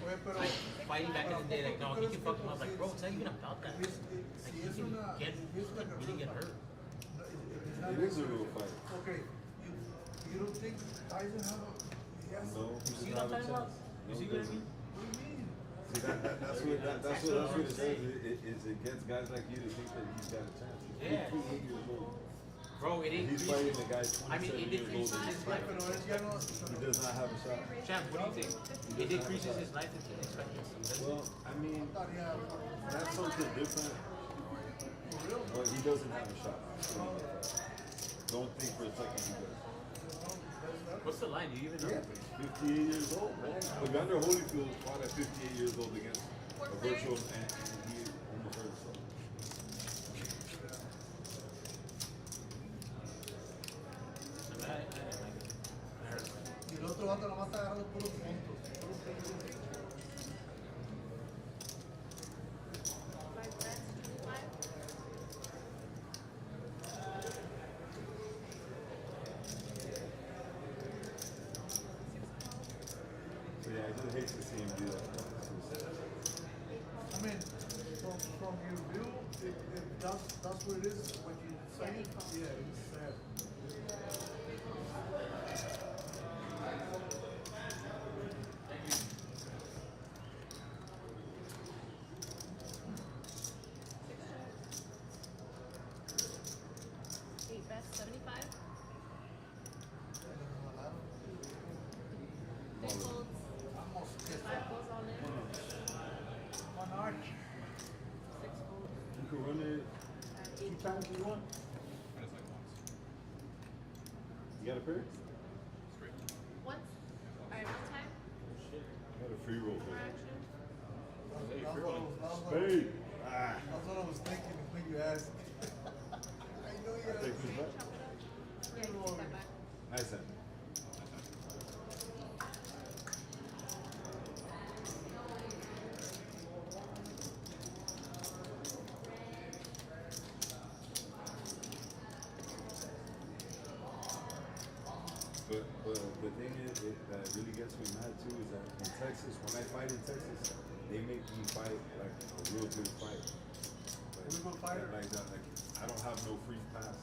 Speaker 2: like fighting back in the day. Like, no, he can fuck him up. Like, bro, it's not even about that. Like, he can get like really get hurt.
Speaker 8: It is a real fight.
Speaker 3: Okay, you don't think Tyson he has
Speaker 8: No,
Speaker 2: You see
Speaker 8: he
Speaker 2: what I'm
Speaker 8: doesn't
Speaker 2: talking
Speaker 8: have a
Speaker 2: about?
Speaker 8: chance.
Speaker 2: You
Speaker 8: No,
Speaker 2: see
Speaker 8: he
Speaker 2: what I
Speaker 8: doesn't.
Speaker 2: mean?
Speaker 3: What do you mean?
Speaker 8: See that's what it says. It gets guys like you to think that he's got a chance. He's
Speaker 2: Yeah.
Speaker 8: 58 years old.
Speaker 2: Bro, it
Speaker 8: He's fighting
Speaker 2: increases.
Speaker 8: a guy
Speaker 2: I mean,
Speaker 8: 27
Speaker 2: it
Speaker 8: years old.
Speaker 2: decreases his
Speaker 3: Pero
Speaker 2: life.
Speaker 3: él ya no.
Speaker 8: He does not have a shot.
Speaker 2: Champ, what do you think? It decreases his life expectancy. doesn't
Speaker 8: Well,
Speaker 2: it?
Speaker 8: I mean,
Speaker 3: Thought he had.
Speaker 8: that's something different.
Speaker 3: For real?
Speaker 8: But he doesn't have a shot. Don't think for a second he does.
Speaker 2: What's the line? Do you even know?
Speaker 8: Yeah, 58 years old, man. Evander Holyfield fought at 58 years old against a virtual, and he almost hurt himself.
Speaker 2: I like it. I heard it.
Speaker 3: Y el otro vato nomás está agarrando puros puntos. Puros puntos.
Speaker 8: So yeah, I just hate to see him do that.
Speaker 3: I mean, from your view, if that's what it is, what you say, yeah, it's sad.
Speaker 10: Eight best, 75. Big folds,
Speaker 3: Almost just
Speaker 10: 5 goes all in,
Speaker 3: one arch.
Speaker 10: 6 folds,
Speaker 8: You can run it 2 times if you want.
Speaker 5: And it's like once.
Speaker 8: You got a pair?
Speaker 5: Straight.
Speaker 10: once. Alright, one time,
Speaker 8: I got a free roll for
Speaker 10: more
Speaker 8: you.
Speaker 10: action.
Speaker 8: Spade! Ah!
Speaker 3: That's what I was thinking when you asked. I know you
Speaker 8: Take
Speaker 3: asked.
Speaker 8: this back.
Speaker 10: Yeah, you take that back.
Speaker 8: Nice hand. But the thing is, that really gets me mad too is that in Texas, when I fight in Texas, they make me fight like a real good fight.
Speaker 3: Real good fighter?
Speaker 8: Like that, like I don't have no free pass.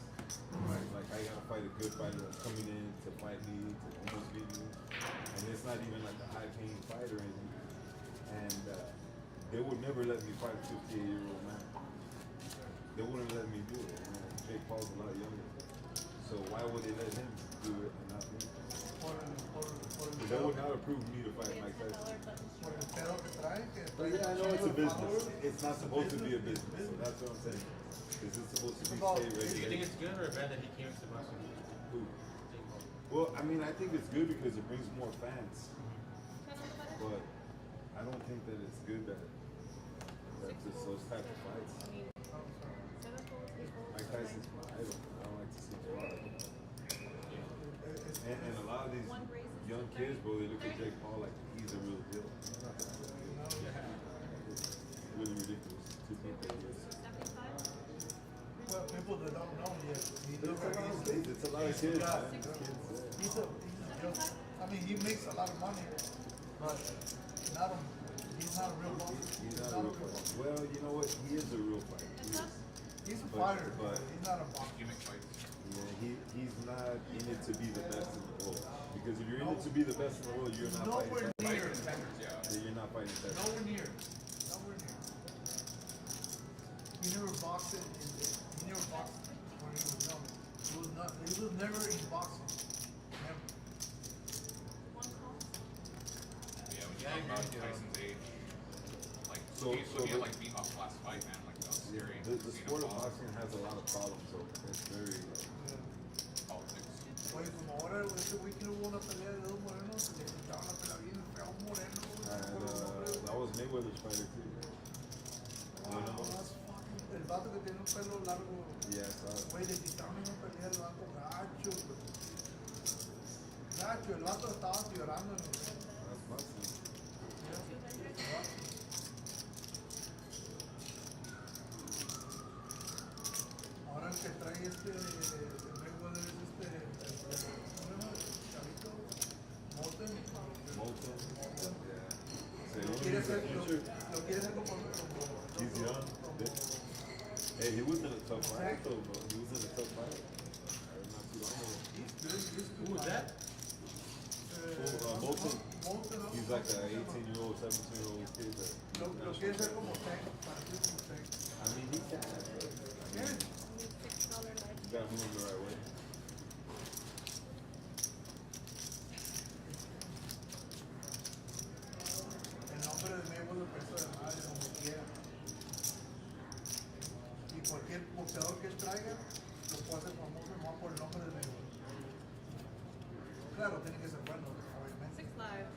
Speaker 8: Right? Like I gotta fight a good fighter that's coming in to fight me, to almost beat me, and it's not even like a high-paying fighter or anything. And they would never let me fight a 58-year-old man. They wouldn't let me do it. You know? Jake Paul's a lot younger. So why would they let him do it and not me? Because that would not approve me to fight Mike
Speaker 10: $10
Speaker 8: Tyson.
Speaker 10: button.
Speaker 3: Por el pedo que trae, que
Speaker 8: But yeah, I know it's a business. It's not supposed to be a business. So that's what I'm saying. Because it's supposed to be
Speaker 3: About-
Speaker 8: state
Speaker 2: Do you think
Speaker 8: regulated.
Speaker 2: it's good or bad that he came to boxing?
Speaker 8: Who?
Speaker 2: Jake Paul.
Speaker 8: Well, I mean, I think it's good because it brings more fans.
Speaker 10: 10 on the button.
Speaker 8: But I don't think that it's good that just those type of fights.
Speaker 10: I mean, 7 folds, 8 folds.
Speaker 8: Mike Tyson's my idol. I don't like to see him fight. And a lot of these
Speaker 10: One raises
Speaker 8: young
Speaker 10: to
Speaker 8: kids,
Speaker 10: 30.
Speaker 8: bro, they look at Jake Paul like he's a real deal. He's not that real deal. It's really ridiculous to think that he is.
Speaker 10: 75.
Speaker 3: Well, people that don't know yet, he
Speaker 8: There's
Speaker 3: looks
Speaker 8: a
Speaker 3: like
Speaker 8: lot of
Speaker 3: he's,
Speaker 8: kids. It's a lot of kids,
Speaker 3: got-
Speaker 8: man. Kids, yeah.
Speaker 3: he's I mean, he makes a lot of money, but he's not a real boxer.
Speaker 8: He's not a real fighter. Well, you know what? He is a real fighter. He is.
Speaker 3: He's a
Speaker 8: But-
Speaker 3: fighter,
Speaker 8: but-
Speaker 3: he's not a boxer.
Speaker 5: Gimmick fights.
Speaker 8: Yeah, he's not in it to be the best in the world. Because if you're in it to be the best in the world, you're not
Speaker 3: Nowhere
Speaker 8: fighting.
Speaker 3: near.
Speaker 5: Yeah.
Speaker 8: You're not fighting that.
Speaker 3: Nowhere near. Nowhere near. He never boxed he never boxed when he was young. He was never in boxing. Never.
Speaker 10: One call.
Speaker 5: saying about Tyson's age. Like,
Speaker 8: So-
Speaker 5: he's
Speaker 8: so
Speaker 5: looking at
Speaker 8: the-
Speaker 5: like being off the last fight, man. Like, that was scary.
Speaker 8: The
Speaker 5: Seeing him
Speaker 8: sport of
Speaker 5: fall.
Speaker 8: boxing has a lot of problems, so it's very.
Speaker 5: Politics.
Speaker 11: Oye, como ahora ese güey que hubo una pelea de dos morenos, le quitaron la pelea bien feo a un moreno, güey.
Speaker 8: That was Mayweather's fighter too.
Speaker 11: El vato que tiene un pelo largo,
Speaker 8: Yeah, I saw it.
Speaker 11: güey, le quitaron una pelea al vato gacho, güey. Gacho, el vato estaba llorando en el ring.
Speaker 8: That's boxing.
Speaker 11: Ahora el que trae Mayweather es ¿cómo se llama? Chavito, Moulton.
Speaker 8: Moulton. Yeah. So
Speaker 11: Lo
Speaker 8: he's
Speaker 11: quiere
Speaker 8: a
Speaker 11: hacer,
Speaker 8: future.
Speaker 11: lo quiere hacer como
Speaker 8: He's young. Hey, he was in a tough fight though, bro. He was in a tough fight. Not too long ago.
Speaker 11: He's good, he's good.
Speaker 2: Who was that?
Speaker 8: Moulton.
Speaker 11: Moulton, ¿no?
Speaker 8: He's like an 18-year-old, 17-year-old kid that.
Speaker 11: Lo quiere hacer como Tank, parecido como Tank.
Speaker 8: I mean, he can, bro. I mean,
Speaker 10: $6 life.
Speaker 8: you gotta move him the right way.
Speaker 11: El nombre de Mayweather pesa de madre donde quiera. Y cualquier boxeador que él traiga lo puede hacer famoso nomás por el nombre de Mayweather. Claro, tiene que ser bueno, obviamente.
Speaker 10: 6 live.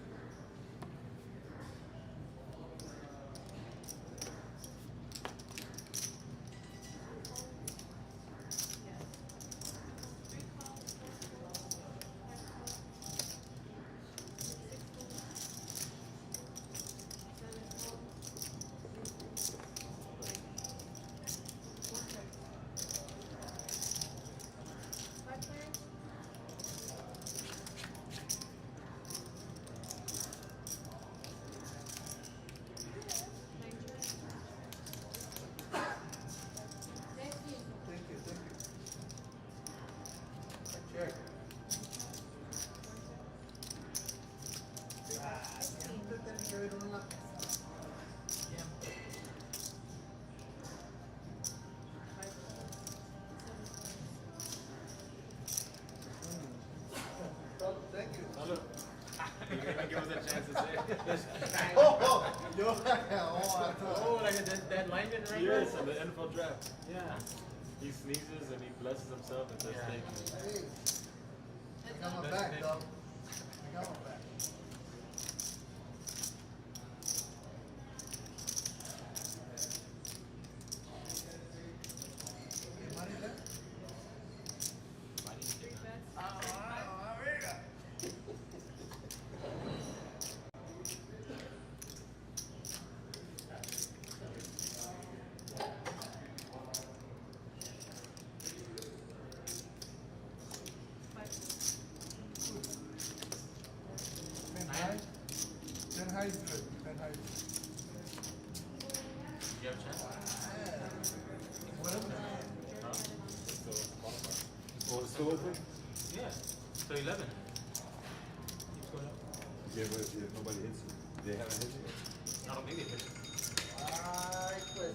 Speaker 11: Thank you, thank you. Check. Siempre tiene que haber uno en la mesa. Siempre. Thank you.
Speaker 1: You didn't give us a chance to say it.
Speaker 11: Yo, I thought.
Speaker 2: Oh, like that lineman right
Speaker 1: Yes,
Speaker 2: there?
Speaker 1: in the NFL draft.
Speaker 2: Yeah.
Speaker 1: He sneezes and he blesses himself and says
Speaker 2: Yeah.
Speaker 1: thank you.
Speaker 11: Hey, I got my back, dog. I got my back. ¿Qué money left?
Speaker 10: Three bets.
Speaker 11: Ah, venga. Ben High. Ben High is good. Ben High is good.
Speaker 2: You have a chance?
Speaker 11: Whatever.
Speaker 8: Oh, it's still open?
Speaker 2: Yeah. So 11. Keeps going up.
Speaker 8: Yeah, but if nobody hits you, they haven't hit you.
Speaker 2: I don't think they hit it.
Speaker 11: Ay, pues.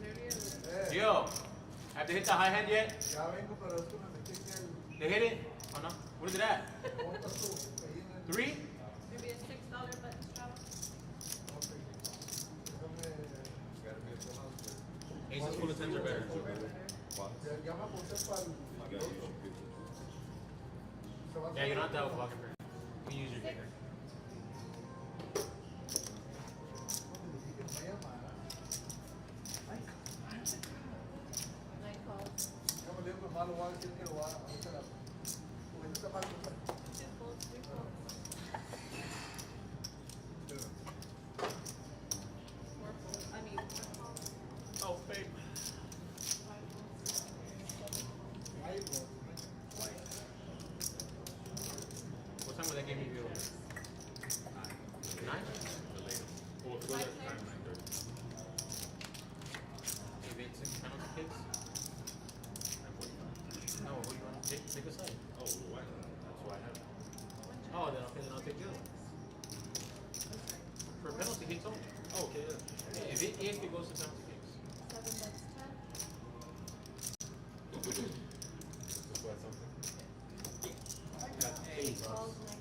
Speaker 11: Eh,
Speaker 2: Yo, have they hit the high hand yet?
Speaker 11: ya vengo, pero es que me metí aquí al.
Speaker 2: They hit it? Oh no? What is it at?
Speaker 11: ¿Cómo estás tú? Ahí en el.
Speaker 2: 3?
Speaker 10: Maybe a $6 bet travel.
Speaker 11: Ok. Déjame.
Speaker 2: Aces full of 10s are better.
Speaker 11: Ya me apunté para el.
Speaker 8: You got you should
Speaker 11: Se va a
Speaker 2: Yeah, you don't have
Speaker 11: hacer-
Speaker 2: to have a pocket pair. You can use your kicker.
Speaker 11: Me llamará.
Speaker 10: Nine calls.
Speaker 11: Ya me digo que más lo voy a decir que lo va a hacer. Porque este está mal.
Speaker 10: Two folds, 3 folds. 4 folds. I mean, 4 calls.
Speaker 2: Oh, babe.
Speaker 10: 5 folds.
Speaker 11: Ahí, bro.
Speaker 2: What time would that game be over? 9?
Speaker 1: Well, if it goes at 9:30.
Speaker 2: Maybe 6 penalty kicks? No, what do you want to take? Take a side.
Speaker 1: Oh, why? That's why I have it.
Speaker 2: Oh, then I'll take the other one. For penalty kicks only.
Speaker 1: Oh, okay, yeah.
Speaker 2: Yeah, if it goes to penalty kicks.
Speaker 10: 7 bets 10.
Speaker 1: That's why something.
Speaker 10: 8 calls, 9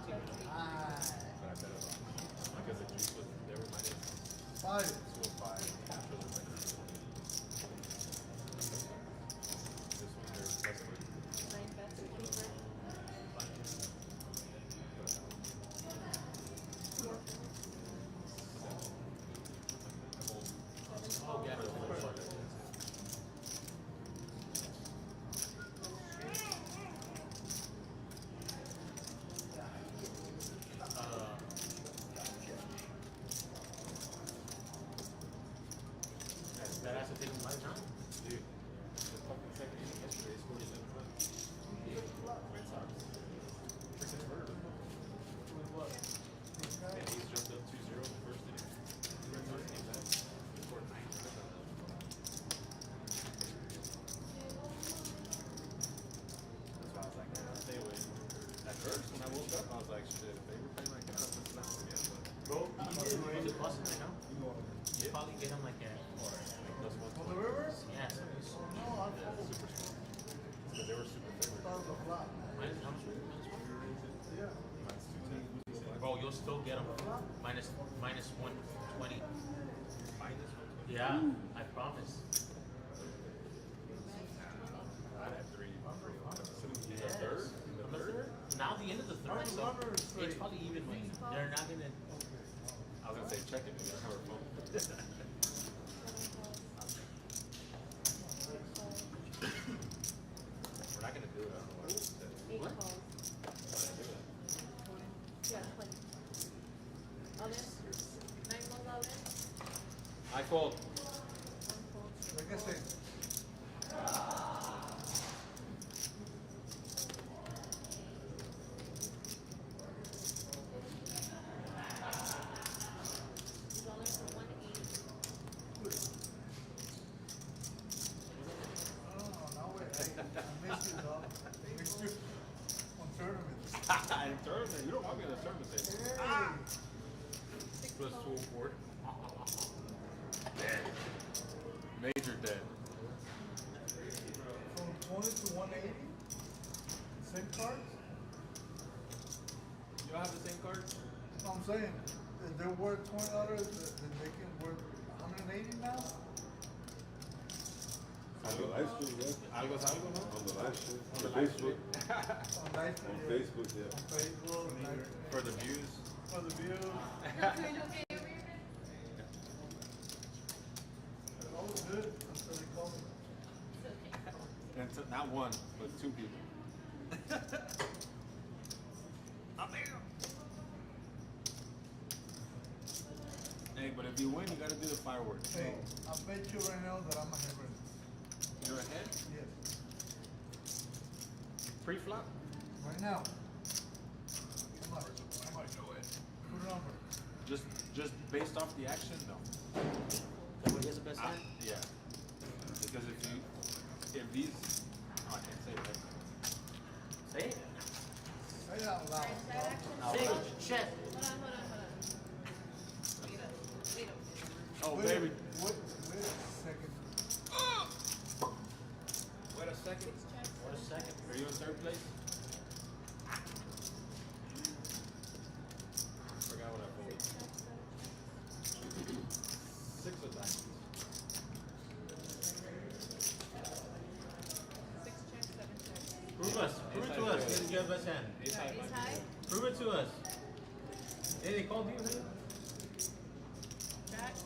Speaker 2: 14.
Speaker 1: But I bet it all. Because the juice was, they were minus
Speaker 11: 5.
Speaker 1: 205. After the minus 20. This one, they're plus 1.
Speaker 10: 9 bets or keeper.
Speaker 2: Oh, yeah. That has to take him live now?
Speaker 1: Dude, the fucking second inning yesterday scored 7 runs. Red Sox. Freaking murder. And he's jumped up 2-0 in the first inning. The Red Sox came back. They scored 9 runs on them. That's why I was like, nah, I'll stay away. At first, when I woke up, I was like, shit, if they were playing like that, I'm gonna slap them again. But
Speaker 2: Was it Boston right now? You probably get him like at, or,
Speaker 1: plus
Speaker 11: On the
Speaker 1: 120.
Speaker 11: river?
Speaker 2: yeah, something so
Speaker 11: No, I
Speaker 1: Yeah,
Speaker 11: fold.
Speaker 1: super small. Because they were super favored.
Speaker 11: Thought it was a flop.
Speaker 2: minus how much? Minus one?
Speaker 11: Yeah.
Speaker 1: Minus 210.
Speaker 2: Bro, you'll still get him minus 120.
Speaker 1: Minus 120.
Speaker 2: Yeah, I promise.
Speaker 1: I'd have 3. In the
Speaker 2: Yes.
Speaker 1: third? In the third?
Speaker 2: Now the end of the third,
Speaker 11: How many
Speaker 2: so
Speaker 11: runners
Speaker 2: it's
Speaker 11: straight?
Speaker 2: probably even money. They're not gonna.
Speaker 1: I was gonna say check it, but that's how we're phone. We're not gonna do it. I don't know why we said it.
Speaker 10: 8
Speaker 2: What?
Speaker 10: calls.
Speaker 1: We're not gonna do it.
Speaker 10: Yeah, 20. All in? 9 balls all in?
Speaker 1: I fold.
Speaker 10: 1 fold.
Speaker 11: Like I said,
Speaker 10: He's all in for 180.
Speaker 11: no, wait, I missed you, dog. Missed you on tournaments.
Speaker 1: In tournament, you don't want me in the tournament table.
Speaker 11: Hey,
Speaker 10: 6
Speaker 1: Plus
Speaker 10: calls.
Speaker 1: 204. Dead. Major dead.
Speaker 11: from 20 to 180? Same cards?
Speaker 1: You don't have the same card?
Speaker 11: No, I'm saying, if they're worth $20, then they can worth 180 now?
Speaker 8: On the live stream, yeah.
Speaker 1: Algo es algo, no?
Speaker 8: On the live stream.
Speaker 1: On the
Speaker 8: On
Speaker 1: live
Speaker 8: Facebook.
Speaker 11: On live,
Speaker 8: On
Speaker 11: yeah.
Speaker 8: Facebook, yeah.
Speaker 11: On Facebook, live,
Speaker 1: For the views.
Speaker 11: for the views.
Speaker 10: You're doing okay over here?
Speaker 11: It's always good until they call me.
Speaker 10: It's okay.
Speaker 1: And not one, but 2 people. Hey, but if you win, you gotta do the fireworks.
Speaker 11: Hey, I bet you right now that I'm ahead right now.
Speaker 1: You're ahead?
Speaker 11: Yes.
Speaker 1: Pre-flop?
Speaker 11: Right now. Come on.
Speaker 1: I might know it.
Speaker 11: Put a number.
Speaker 1: Just based off the action, no.
Speaker 2: Somebody has the best hand?
Speaker 1: Yeah. Because if these, oh, I can't say that.
Speaker 2: Say it.
Speaker 11: Say it out loud.
Speaker 10: Alright, that action.
Speaker 2: Say it. Shit.
Speaker 10: Hold on. Wait up. Wait up.
Speaker 1: Oh,
Speaker 11: Wait,
Speaker 1: baby.
Speaker 11: Wait a second.
Speaker 1: Wait a second.
Speaker 10: 6 checks.
Speaker 2: What a second.
Speaker 1: Are you in third place? Forgot what I pulled.
Speaker 10: 6 checks.
Speaker 1: 6 of diamonds.
Speaker 10: 6 checks, 7 checks.
Speaker 2: Prove us. Prove it to us. Get your best hand.
Speaker 1: Ace high,
Speaker 10: Ace
Speaker 1: might be
Speaker 10: high?
Speaker 1: good.
Speaker 2: Prove it to us. Hey, they called you, huh?
Speaker 10: Jacks.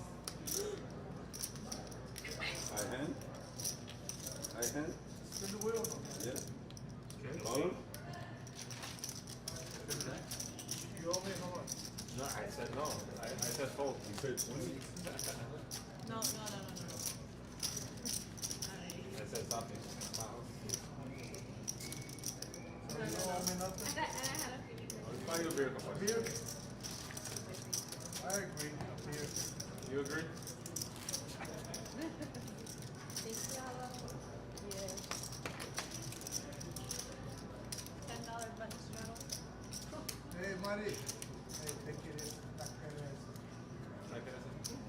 Speaker 8: I hand.
Speaker 11: Spin the wheel.
Speaker 8: Yeah.
Speaker 2: Okay.
Speaker 8: Call him.
Speaker 11: You owe me how much?
Speaker 1: No, I said no. I said fold.
Speaker 8: You said 20.
Speaker 10: No.
Speaker 1: I said something.
Speaker 11: So you owe me nothing?
Speaker 10: And I had a feeling.
Speaker 1: Let's buy you a beer, compadre.
Speaker 11: Beer? I agree. Beer.
Speaker 1: You agree?
Speaker 10: Thank you, Hala. Yes. $10 button straddle.
Speaker 11: Hey, Mari. Hey, take it in. Not kind of.
Speaker 1: Like I said.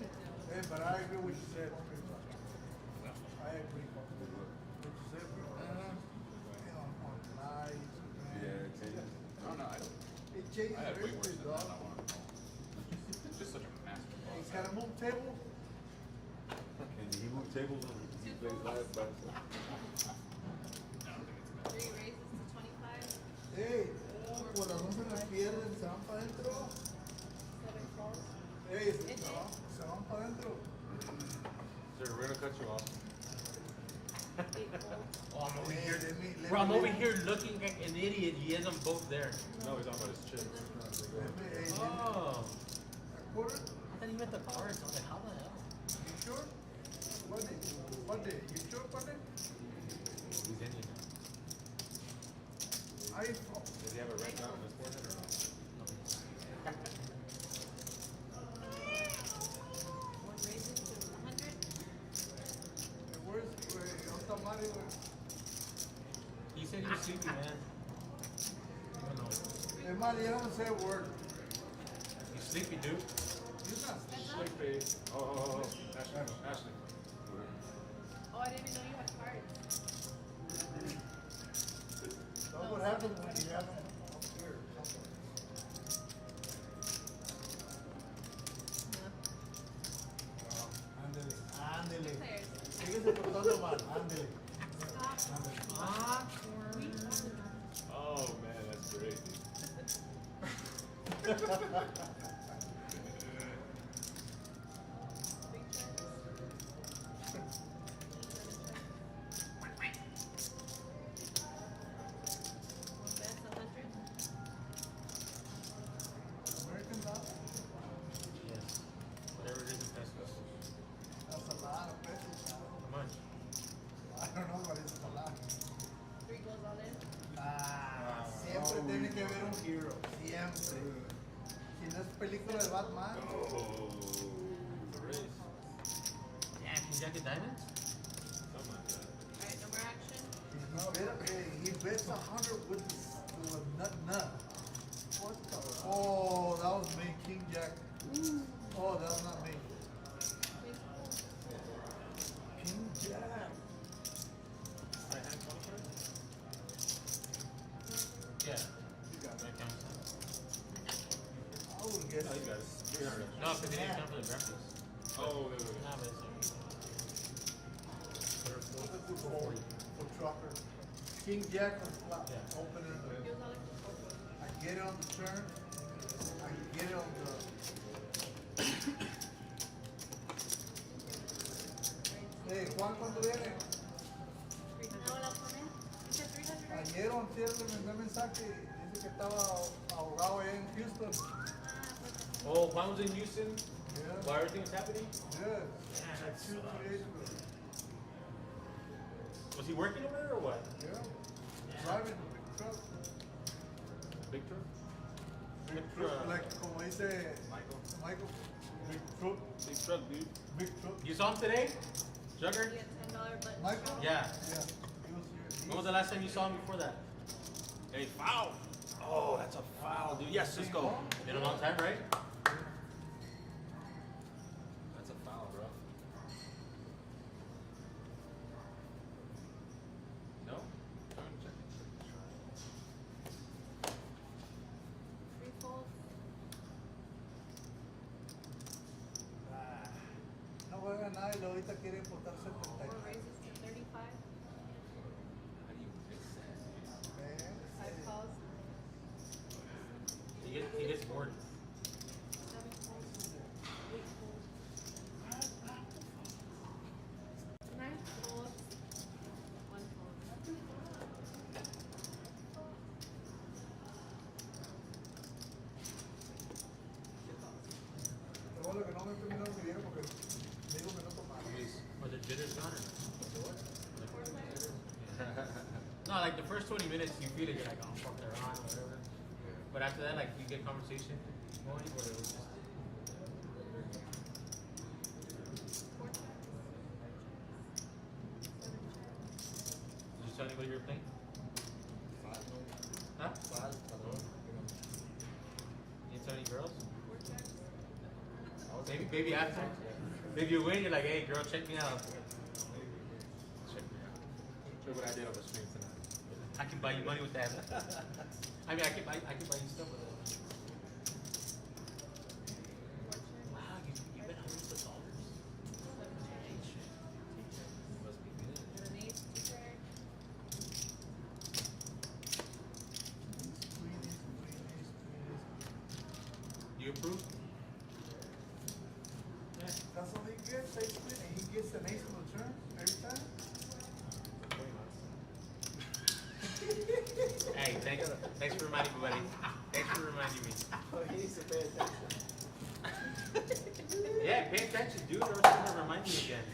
Speaker 11: Hey, but I agree with what you said. I agree. What you said, bro. On lies.
Speaker 8: Yeah, change.
Speaker 5: No, I don't.
Speaker 11: changes
Speaker 5: I had way worse
Speaker 11: everything,
Speaker 5: than that.
Speaker 11: dog.
Speaker 5: I want to know. It's just such a masterful.
Speaker 11: He's got a move table.
Speaker 8: Can he move tables when he plays live by himself?
Speaker 10: 3 raises to 25.
Speaker 11: Ey, por las no se me pierden, se van para adentro.
Speaker 10: 7 calls.
Speaker 11: Ey, se van para adentro.
Speaker 1: Sir, we're gonna cut you off.
Speaker 10: 8 calls.
Speaker 2: Oh, I'm over
Speaker 11: Hey,
Speaker 2: here.
Speaker 11: let
Speaker 2: Bro, I'm
Speaker 11: me-
Speaker 2: over here looking like an idiot. He has them both there.
Speaker 1: No, he's talking about his chips.
Speaker 11: Hey,
Speaker 2: Oh,
Speaker 11: a quarter?
Speaker 2: I thought he meant the cards. I was like, how the hell?
Speaker 11: You sure? What day? What day? You sure, what day?
Speaker 2: He's Indian.
Speaker 11: iPhone.
Speaker 1: Does he have a red dot on his forehead or not?
Speaker 10: One raises to 100.
Speaker 11: Where's, where's somebody?
Speaker 2: He said he was sleepy, man. I don't know.
Speaker 11: Es más, ya no sé word.
Speaker 2: He's sleepy, dude.
Speaker 11: He's not.
Speaker 1: Sleepy. Oh. Ashley.
Speaker 10: Oh, I didn't even know you had cards.
Speaker 11: That's what happens when you have them up here. Ándele, ándele.
Speaker 10: Players.
Speaker 11: Síguese portando mal, ándele.
Speaker 1: Oh man, that's crazy.
Speaker 10: One bet, 100.
Speaker 11: American dollar?
Speaker 2: Yes. Whatever it is in pesos.
Speaker 11: That's a lot of pesos.
Speaker 2: How much?
Speaker 11: I don't know, but it's a lot.
Speaker 10: 3 goes all in.
Speaker 11: Ah, siempre tiene que haber un hero. Siempre. Si no es película de Batman.
Speaker 2: Damn, can you jacket diamonds?
Speaker 1: Something like that.
Speaker 10: Alright, no more action.
Speaker 11: He bets 100 with nut. What the? Oh, that was me, King Jack. Oh, that was not me. King Jack.
Speaker 1: Right hand qualifier?
Speaker 2: Yeah.
Speaker 11: You got
Speaker 2: That
Speaker 11: it.
Speaker 2: counts.
Speaker 11: I would guess.
Speaker 1: No, you got it. 300.
Speaker 2: No, because they didn't count for the graphics.
Speaker 1: Oh, wait.
Speaker 2: Nah, but it's
Speaker 11: For trucker. King Jack on flop.
Speaker 2: Yeah.
Speaker 11: Open it.
Speaker 10: He was all like,
Speaker 11: I get it on the turn. I get it on the. Hey, Juan, ¿cuánto viene?
Speaker 10: 300. No, no, come in. You said 300, right?
Speaker 11: Ayer o antier le mandé mensaje. Dice que estaba ahogado allá en Houston.
Speaker 2: Oh, Juan was in Houston
Speaker 11: Yeah.
Speaker 2: while everything was happening?
Speaker 11: Yeah.
Speaker 2: Yeah,
Speaker 11: Like 2-3 days ago.
Speaker 2: Was he working over there or what?
Speaker 11: Yeah. Driving the big truck.
Speaker 1: Big truck?
Speaker 11: Big truck. Like, como dice Michael. Big truck.
Speaker 1: Big truck, dude.
Speaker 11: Big truck.
Speaker 2: You saw him today? Jugger?
Speaker 10: You get $10 button.
Speaker 11: Michael?
Speaker 2: Yeah.
Speaker 11: Yeah. He was here.
Speaker 2: When was the last time you saw him before that?
Speaker 1: Hey, foul! Oh, that's a foul, dude. Yes, let's go.
Speaker 2: Been a long time, right?
Speaker 1: That's a foul, bro. No? Trying to check it.
Speaker 10: 3 folds.
Speaker 11: No juega nada y ahorita quiere importar
Speaker 10: 4
Speaker 11: 70.
Speaker 10: raises to 35.
Speaker 5: How do you miss that?
Speaker 10: 5 calls.
Speaker 2: He gets bored.
Speaker 10: 7 calls. 8 calls. 9 calls. 1 call.
Speaker 11: Lo bueno que no me terminó mi dinero porque me dijo que no tomara.
Speaker 2: Or the jitters gone or not? No, like the first 20 minutes you feel it, you're like, oh fuck, they're on, whatever. But after that, like you get conversation going, or it was just
Speaker 10: 4 checks. 7 checks.
Speaker 2: did you tell anybody you were playing? Huh? You didn't tell any girls?
Speaker 10: 4 checks.
Speaker 2: Maybe after. Maybe you win, you're like, hey girl, check me out.
Speaker 1: Check me out. Look what I did on the stream tonight.
Speaker 2: I can buy you money with that. I mean, I can buy you stuff with it. You approve? Yeah.
Speaker 11: That's all he gets, basically, and he gets an ace on the turn every time.
Speaker 2: Hey, thanks for reminding me, buddy. Thanks for reminding me.
Speaker 4: Oh, he needs to pay attention.
Speaker 2: Yeah, pay attention, dude, or else you're gonna remind me again.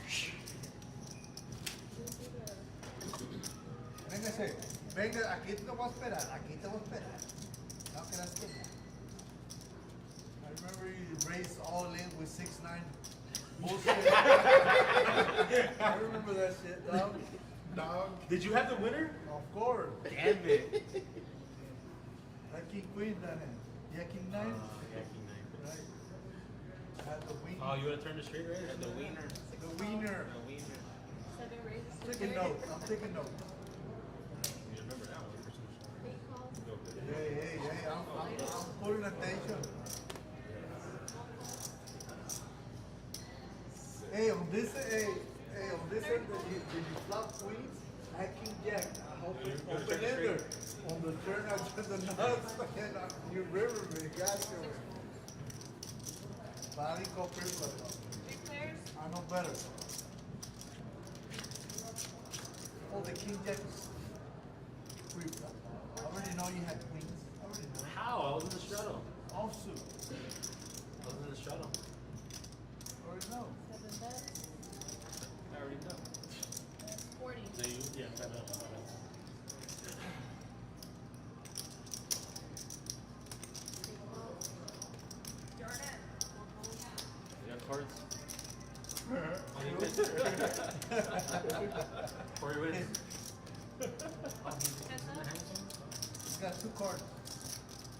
Speaker 11: Venga, venga, aquí te voy a esperar, aquí te voy a esperar. No quieras que no. I remember you raced all in with 6'9" bullshit. I remember that shit, dog. Dog.
Speaker 2: Did you have the winner?
Speaker 11: Of course.
Speaker 2: Damn it.
Speaker 11: That king queen, that hand. Yeah, king 9.
Speaker 2: Yeah, king 9.
Speaker 11: Right. Had the wing.
Speaker 2: Oh, you wanna turn the straight right?
Speaker 4: The wiener.
Speaker 11: The wiener.
Speaker 2: The wiener.
Speaker 10: 7 raises.
Speaker 11: I'm taking notes. I'm taking notes.
Speaker 1: You remember that one?
Speaker 10: Eight calls.
Speaker 11: Hey, I'm putting attention. Hey, on this end, did you flop queens? I king jack. I hope it's open ender. On the turn, I turn the nuts, and you river me. Gotcha. But I didn't go first, but
Speaker 10: 3 players.
Speaker 11: I know better. Oh, the king jack is free flop. I already know you had queens. I already know.
Speaker 2: How? I was in the straddle.
Speaker 11: Offsuit.
Speaker 2: I was in the straddle.
Speaker 11: I already know.
Speaker 10: 7 bets.
Speaker 2: I already know.
Speaker 10: 40.
Speaker 9: So you, yeah, 7 up.
Speaker 10: Jordan.
Speaker 2: You got cards? Or you win?
Speaker 11: He's got 2 cards.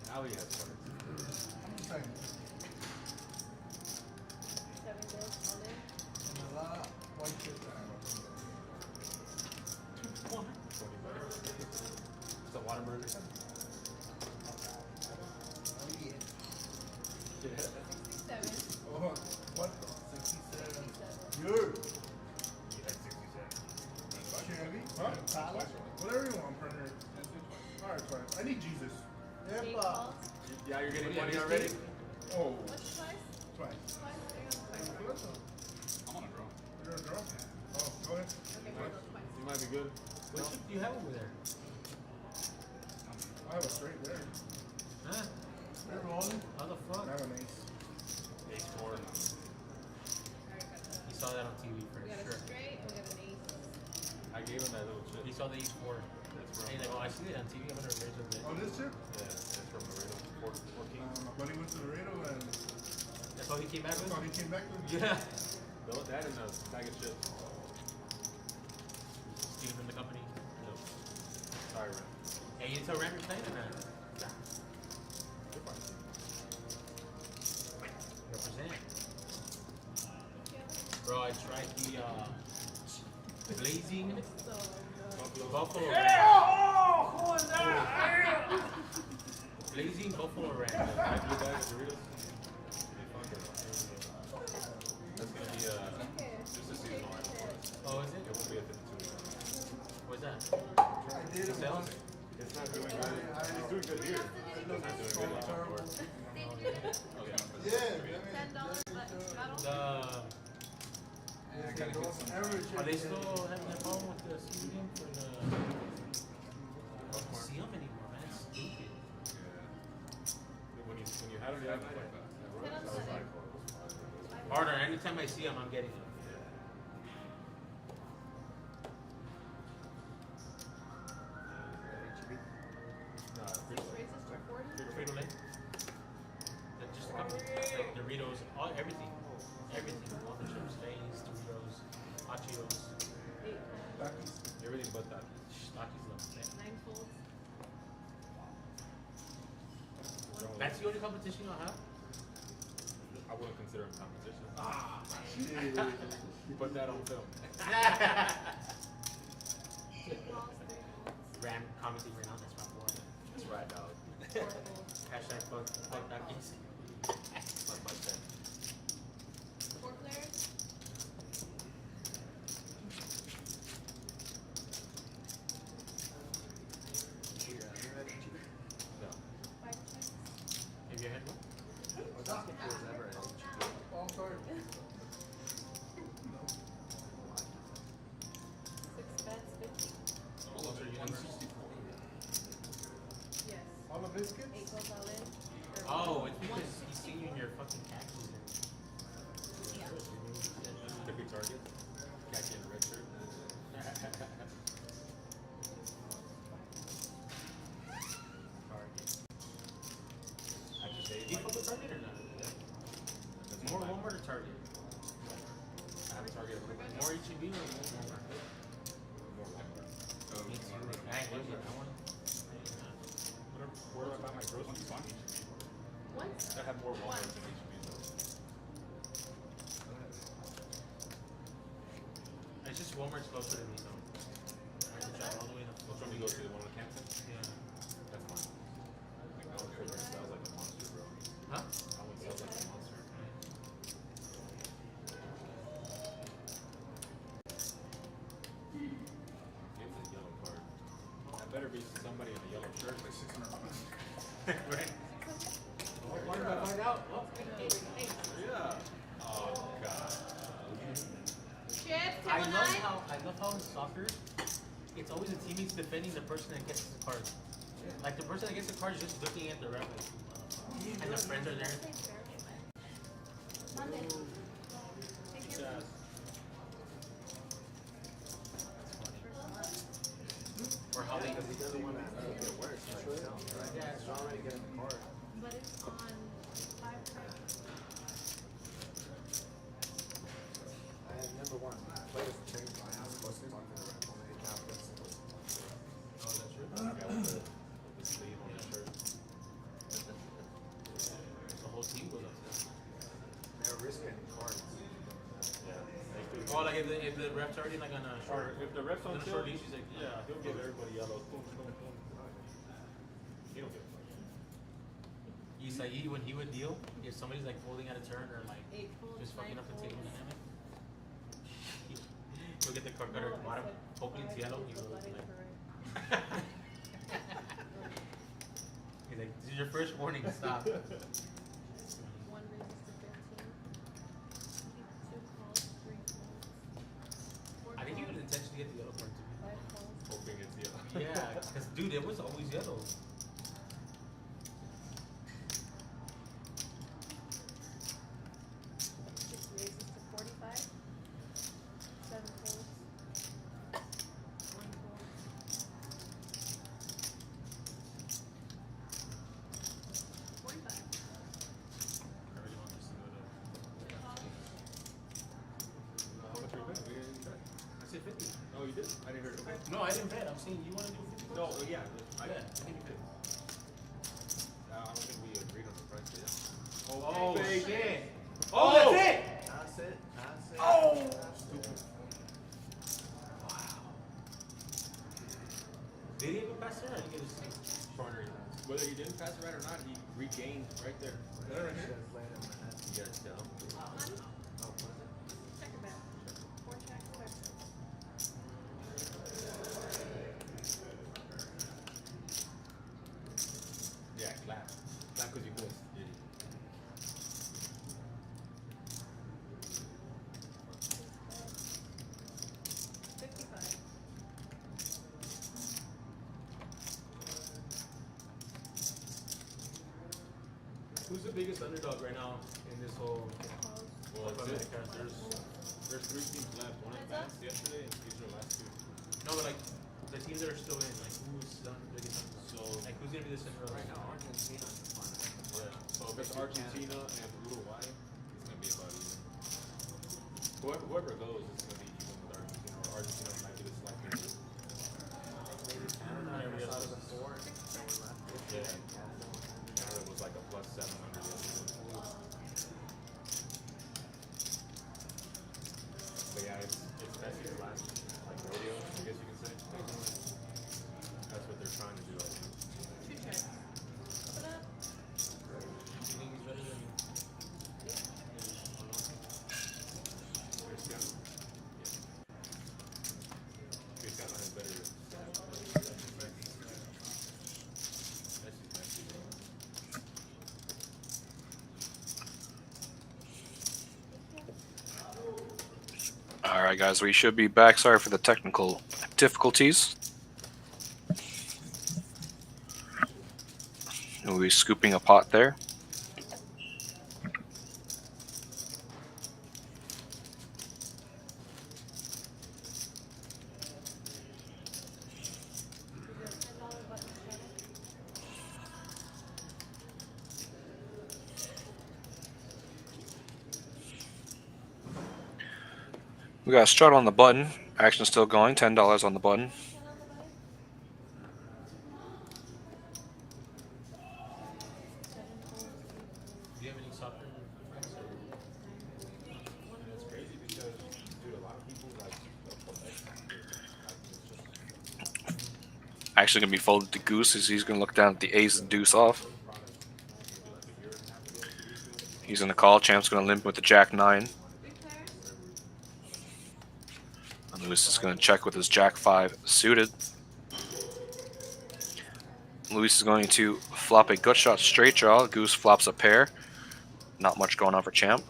Speaker 1: Now he has cards.
Speaker 11: I'm saying.
Speaker 10: 7 bets. All in.
Speaker 11: And a lot of white shit.
Speaker 1: 20 bucks. It's a water burger.
Speaker 11: Oh, yeah.
Speaker 10: 67.
Speaker 11: Oh, what? 67.
Speaker 10: 67.
Speaker 11: You're
Speaker 1: You had 67.
Speaker 11: Chevy?
Speaker 3: Huh?
Speaker 11: Palace?
Speaker 3: Whatever you want, partner. Alright, fine. I need Jesus.
Speaker 10: 8
Speaker 11: Epa.
Speaker 10: calls.
Speaker 1: Yeah, you're getting
Speaker 2: Yeah,
Speaker 1: money
Speaker 2: this
Speaker 1: already?
Speaker 3: Oh,
Speaker 10: What's twice?
Speaker 3: twice.
Speaker 10: Twice?
Speaker 3: I'm
Speaker 5: I'm on a draw.
Speaker 3: You're a girl? Oh, go ahead.
Speaker 10: Okay, we'll go twice.
Speaker 1: You might be good.
Speaker 2: What chip do you have over there?
Speaker 3: I have a straight there.
Speaker 2: Huh?
Speaker 11: They're rolling.
Speaker 2: How the fuck?
Speaker 3: I have an ace.
Speaker 1: Ace 4.
Speaker 10: Alright, got
Speaker 2: He saw that on TV for
Speaker 10: We got a
Speaker 2: sure.
Speaker 10: straight and we got an ace.
Speaker 1: I gave him that little chip.
Speaker 2: He saw the E4.
Speaker 1: That's
Speaker 2: And he's like, oh, I see it on TV. I'm gonna raise it a bit.
Speaker 3: Oh, this chip?
Speaker 1: Yeah, it's from Laredo. 14.
Speaker 3: My buddy went to Laredo and
Speaker 2: That's all he came back with?
Speaker 3: oh, he came back with
Speaker 2: Yeah.
Speaker 1: Bill, that and a bag of chips.
Speaker 2: Steam from the company.
Speaker 1: No. Sorry, Ren.
Speaker 2: Hey, you tell Ram you're playing or not?
Speaker 1: You're fine.
Speaker 2: Represent. Bro, I tried the blazing buffalo ram. Blazing buffalo ram.
Speaker 1: My blue bag of Doritos. That's gonna be
Speaker 10: Okay.
Speaker 1: just a seasonal item for us.
Speaker 2: Oh, is
Speaker 1: It
Speaker 2: it?
Speaker 1: won't be a 52 week.
Speaker 2: What's that?
Speaker 11: I did it
Speaker 2: Sell?
Speaker 11: once.
Speaker 1: It's not doing good. It's doing good here. It's not doing good in
Speaker 11: Terrible.
Speaker 1: North. Okay.
Speaker 10: $10, but battle.
Speaker 2: The
Speaker 6: I gotta get some.
Speaker 2: are they still having that problem with the season game for the? I don't see them anymore, man. It's stupid.
Speaker 1: When you had them the other night, I was like,
Speaker 2: Harder. Anytime I see them, I'm getting them.
Speaker 10: Six raises for 40.
Speaker 2: Frito Lay. That just like Doritos, all everything, all the chips, Lay's, Doritos, hot Cheetos,
Speaker 10: 8 calls.
Speaker 1: everything but that.
Speaker 2: Takis love that.
Speaker 10: 9 folds.
Speaker 2: That's the only competition you'll have.
Speaker 1: I wouldn't consider them competition.
Speaker 2: Ah,
Speaker 1: You put that on film.
Speaker 10: 8 calls, 3 folds.
Speaker 2: Ram commenting right now. That's my boy.
Speaker 1: That's right, dog.
Speaker 10: 4 folds.
Speaker 2: Hashtag fuck Takis.
Speaker 1: Like my 10.
Speaker 10: 4 players.
Speaker 1: No.
Speaker 10: 5 checks.
Speaker 2: Have you had one?
Speaker 4: Basketball is ever at HGV.
Speaker 11: Oh, I'm sorry.
Speaker 10: 6 bets, 50.
Speaker 2: How much are you number?
Speaker 5: 164.
Speaker 10: Yes.
Speaker 11: All the biscuits?
Speaker 10: 8 goes all in.
Speaker 2: Oh, it's because he's seen you in your fucking taxes.
Speaker 10: Yeah.
Speaker 1: Could be Target. Khaki and red shirt.
Speaker 2: Target.
Speaker 1: I just hate
Speaker 2: Do you
Speaker 1: like,
Speaker 2: fuck with Target or not?
Speaker 1: that's
Speaker 2: More
Speaker 1: my-
Speaker 2: Walmart or Target?
Speaker 1: I have Target a little bit
Speaker 2: More HEB or more Walmart?
Speaker 1: more Walmart.
Speaker 5: Oh,
Speaker 2: Me too. I hate it. I want.
Speaker 1: Where do I buy my groceries?
Speaker 10: What?
Speaker 1: I have more Walmart than HEB though.
Speaker 2: It's just Walmart's closer to me though. I have to drive all the way to.
Speaker 1: Which one do you go to? The one on Campton?
Speaker 2: Yeah.
Speaker 1: That's fine. Like, that one sells like a monster, bro.
Speaker 2: Huh?
Speaker 1: That one sells like a monster. Give the yellow card. That better be somebody in a yellow shirt.
Speaker 5: Like 600 bucks.
Speaker 2: Right.
Speaker 11: Why did I find out? Oh.
Speaker 1: Yeah. Oh god.
Speaker 10: Chip,
Speaker 2: I love
Speaker 10: 7-9.
Speaker 2: how in soccer, it's always the teammates defending the person that gets the card. Like the person that gets the card is just looking at the ref, like, and the friends are there.
Speaker 10: Monday. Thank you.
Speaker 1: Yes.
Speaker 2: Or how they.
Speaker 4: Because he doesn't want to make it worse for himself, right?
Speaker 2: Yeah.
Speaker 4: He's already getting the card.
Speaker 10: But it's on 5 credits.
Speaker 4: I never want players to change my house. Supposed to talk to the ref on any conference.
Speaker 1: Oh, that's true. The guy with the sleeve on his shirt.
Speaker 2: The whole team goes upstairs.
Speaker 4: They're risking cards.
Speaker 1: Yeah.
Speaker 2: Oh, like if the ref's already like on a short,
Speaker 1: If the ref's on
Speaker 2: on a short
Speaker 1: chill,
Speaker 2: leash, he's like,
Speaker 1: yeah, he'll give everybody yellow. Boom, boom, boom. He don't give a fuck.
Speaker 2: he's like, when he would deal, if somebody's like holding out a turn or like
Speaker 10: 8 folds,
Speaker 2: just fucking
Speaker 10: 9
Speaker 2: up the table
Speaker 10: folds.
Speaker 2: dynamic, he'll get the card cutter at the bottom, hopefully it's yellow, he will like. He's like, this is your first warning, stop.
Speaker 10: 1 raises to 15. 2 calls, 3 folds. 4
Speaker 2: I think he would
Speaker 10: calls,
Speaker 2: intentionally get the yellow card too.
Speaker 10: 5 calls.
Speaker 1: Hoping it's yellow.
Speaker 2: Yeah, because dude, it was always yellow.
Speaker 10: 6 raises to 45. 7 folds. 1 fold. 45.
Speaker 2: I really want this to go to.
Speaker 1: How much are you betting? We didn't bet.
Speaker 2: I said 50.
Speaker 1: Oh, you did? I didn't hear it. Okay.
Speaker 2: No, I didn't bet. I'm saying you want to do 50
Speaker 1: No,
Speaker 2: bucks?
Speaker 1: yeah. I
Speaker 2: think you did.
Speaker 1: don't think we agreed on the price yet.
Speaker 2: Oh, shit.
Speaker 1: Oh!
Speaker 2: That's it!
Speaker 4: That's it. That's it.
Speaker 2: Oh!
Speaker 4: Stupid.
Speaker 2: Did he even pass it? I think it was corner.
Speaker 1: Whether he didn't pass it right or not, he regained right there.
Speaker 4: Should have played him, man.
Speaker 1: You guys tell.
Speaker 10: Money?
Speaker 4: Oh, was it?
Speaker 10: Check your bet. 4 checks, 5 cents.
Speaker 1: Yeah, clap. Clap because you missed. Idiot.
Speaker 2: Who's the biggest underdog right now in this whole
Speaker 1: Well,
Speaker 2: Copa
Speaker 1: that's it.
Speaker 2: America?
Speaker 1: There's 3 teams left. One advanced yesterday, and these are the last 2.
Speaker 2: No, but like the teams that are still in, like who's the biggest underdog?
Speaker 1: So,
Speaker 2: Like who's gonna be the Cinderella?
Speaker 4: Right now, Argentina is the final.
Speaker 1: yeah. So if it's Argentina and Uruguay, it's gonna be about even. Whoever goes, it's gonna be even with Argentina, or Argentina might be the slight favorite.
Speaker 4: Maybe Canada is out of the 4 that were left.
Speaker 1: Yeah. Canada was like a plus 700 yesterday. But yeah, it's Messi's last like rodeo, I guess you can say. That's what they're trying to do, I think.
Speaker 10: 2 checks. Open up.
Speaker 2: You think he's better than
Speaker 1: Cristiano? Yeah. Cristiano has better stats. Messi's Messi, bro.
Speaker 7: Alright guys, we should be back. Sorry for the technical difficulties. We'll be scooping a pot there. We got a strut on the button. Action still going. $10 on the button.
Speaker 2: Do you have any soccer friends?
Speaker 1: It's crazy because, dude, a lot of people like
Speaker 7: Actually gonna be folded to goose as he's gonna look down at the ace and deuce off. He's gonna call. Champ's gonna limp with the jack 9. And Luis is gonna check with his jack 5 suited. Luis is going to flop a gut shot straight draw. Goose flops a pair. Not much going on for Champ.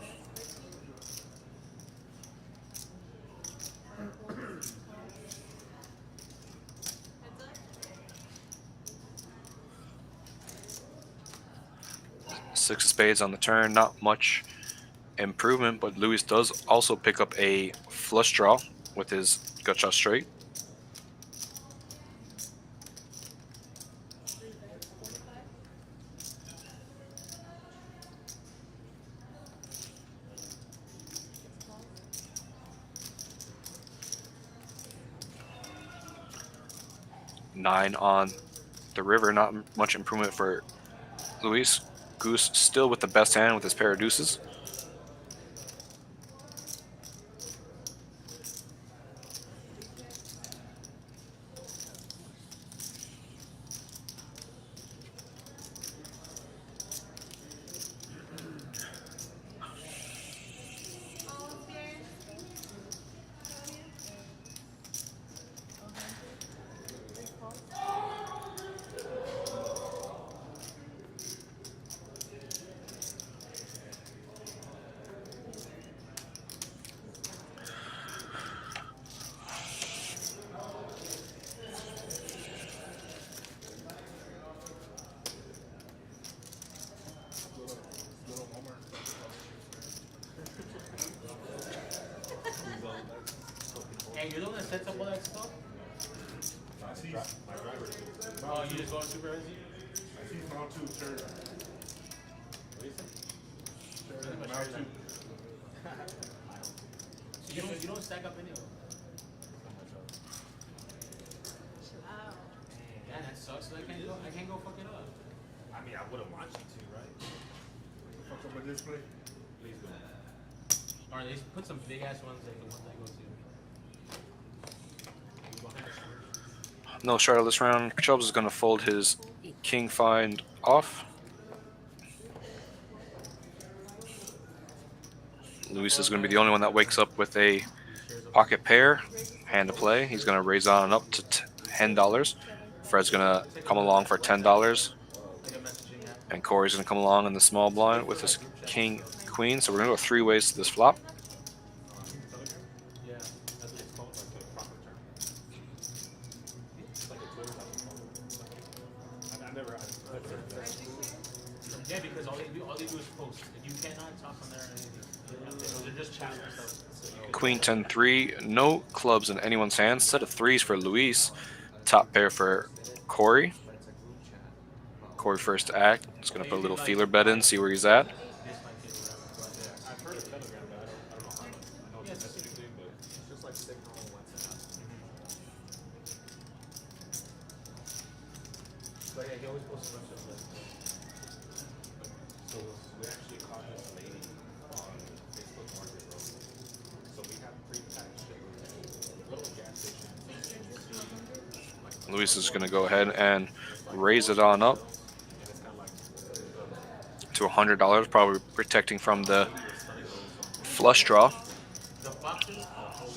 Speaker 7: Six of spades on the turn, not much improvement, but Luis does also pick up a flush draw with his gut shot straight. Nine on the river, not much improvement for Luis. Goose still with the best hand with his pair of deuces.
Speaker 2: Hey, you're the one that sets up all that stuff?
Speaker 1: my driver.
Speaker 2: Oh, you just go on super easy?
Speaker 3: I see round 2, third. Round 2.
Speaker 2: So you don't stack up anyway. Yeah, that sucks. I can't go fuck it up.
Speaker 1: I mean, I wouldn't want you to, right?
Speaker 3: Fuck up a display.
Speaker 1: Please don't.
Speaker 2: Or they put some big ass ones like the ones I go to.
Speaker 7: No shard this round. Chubbs is going to fold his king find off. Luis is going to be the only one that wakes up with a pocket pair. Hand to play. He's going to raise on up to $10. Fred's going to come along for $10. And Corey's going to come along in the small blind with his king queen. So we're going to go 3 ways to this flop.
Speaker 2: Yeah, that's what it's called, like the proper term.
Speaker 1: It's like a Twitter I never.
Speaker 2: Yeah, because all they do is post. You cannot talk on there or anything. They're just chatting and stuff.
Speaker 7: Queen 10-3. No clubs in anyone's hands. Set of 3s for Luis. Top pair for Corey. Corey first to act. Just going to put a little feeler bet in, see where he's at.
Speaker 1: I've heard of Telegram, but I don't know how. I know it's a messaging thing, but
Speaker 4: It's just like Signal and WhatsApp.
Speaker 2: But yeah, he always posts a bunch of like.
Speaker 1: so we actually caught this lady on Facebook Market, bro. So we have pre-packaged little gas station.
Speaker 7: Luis is going to go ahead and raise it on up to $100, probably protecting from the flush draw.
Speaker 2: The foxes,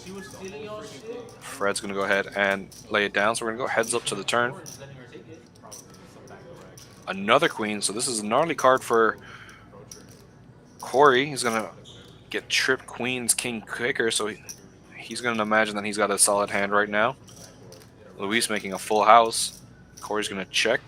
Speaker 2: she was stealing your shit.
Speaker 7: Fred's going to go ahead and lay it down, so we're going to go heads up to the turn.
Speaker 2: Or just letting her take it.
Speaker 7: Another queen, so this is a gnarly card for Corey. He's going to get tripped queens king kicker, so he's going to imagine that he's got a solid hand right now. Luis making a full house. Corey's going to check.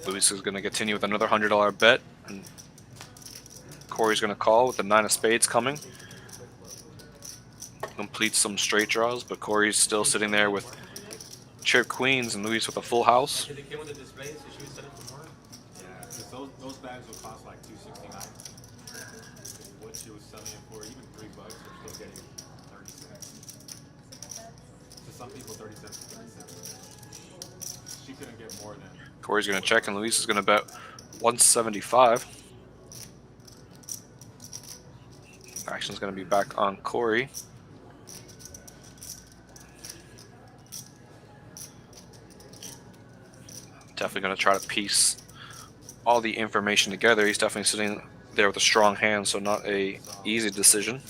Speaker 7: Luis is going to continue with another $100 bet. And Corey's going to call with the 9 of spades coming. Completes some straight draws, but Corey's still sitting there with chip queens and Luis with a full house.
Speaker 2: Did they came with a display, so she was selling for more?
Speaker 1: Yeah, because those bags will cost like $2.69. What she was selling it for, even $3, they're still getting 30 cents. To some people, 30 cents is 30 cents. She couldn't get more than.
Speaker 7: Corey's going to check, and Luis is going to bet 175. Action's going to be back on Corey. Definitely going to try to piece all the information together. He's definitely sitting there with a strong hand, so not a easy decision.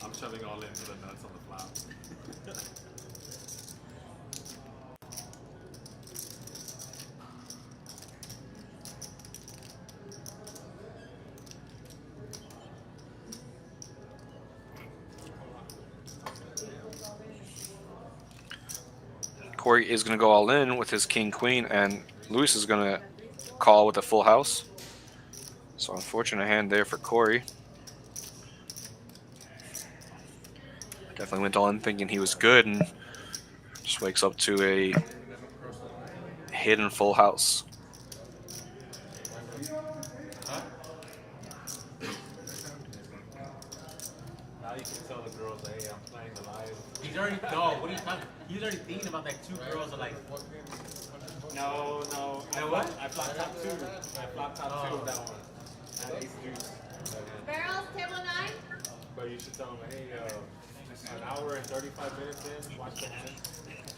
Speaker 1: I'm shoving all into the nuts on the flop.
Speaker 7: Corey is going to go all in with his king queen, and Luis is going to call with a full house. So unfortunate hand there for Corey. Definitely went all in thinking he was good, and just wakes up to a hidden full house.
Speaker 1: Now you can tell the girls, hey, I'm playing the live.
Speaker 2: He's already, no, what are you talking? He's already thinking about that 2 girls are like.
Speaker 1: No.
Speaker 2: Know what?
Speaker 1: I flopped top 2. I flopped top 2 of that one. I had ace deuce.
Speaker 10: Barrels, table 9.
Speaker 1: But you should tell them, hey, an hour and 35 minutes in, watch the hand.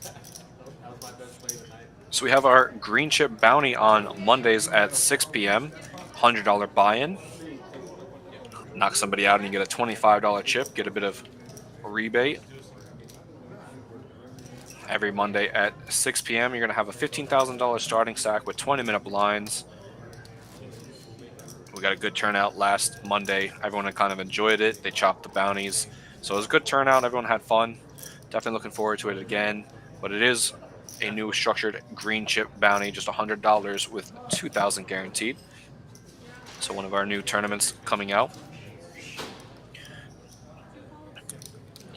Speaker 1: That was my best play tonight.
Speaker 7: So we have our green chip bounty on Mondays at 6 p.m. $100 buy-in. Knock somebody out and you get a $25 chip, get a bit of rebate. Every Monday at 6 p.m. you're going to have a $15,000 starting stack with 20-minute blinds. We got a good turnout last Monday. Everyone kind of enjoyed it. They chopped the bounties. So it was a good turnout. Everyone had fun. Definitely looking forward to it again. But it is a new structured green chip bounty, just $100 with $2,000 guaranteed. So one of our new tournaments coming out.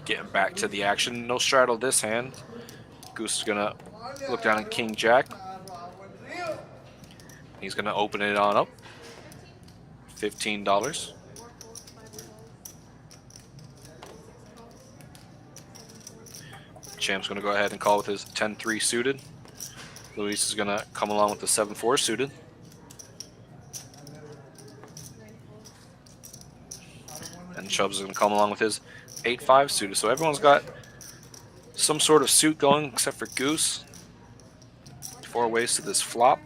Speaker 7: Getting back to the action. No straddle this hand. Goose is going to look down at King Jack. He's going to open it on up. $15. Champ's going to go ahead and call with his 10-3 suited. Luis is going to come along with the 7-4 suited. And Chubbs is going to come along with his 8-5 suited. So everyone's got some sort of suit going except for Goose. 4 ways to this flop.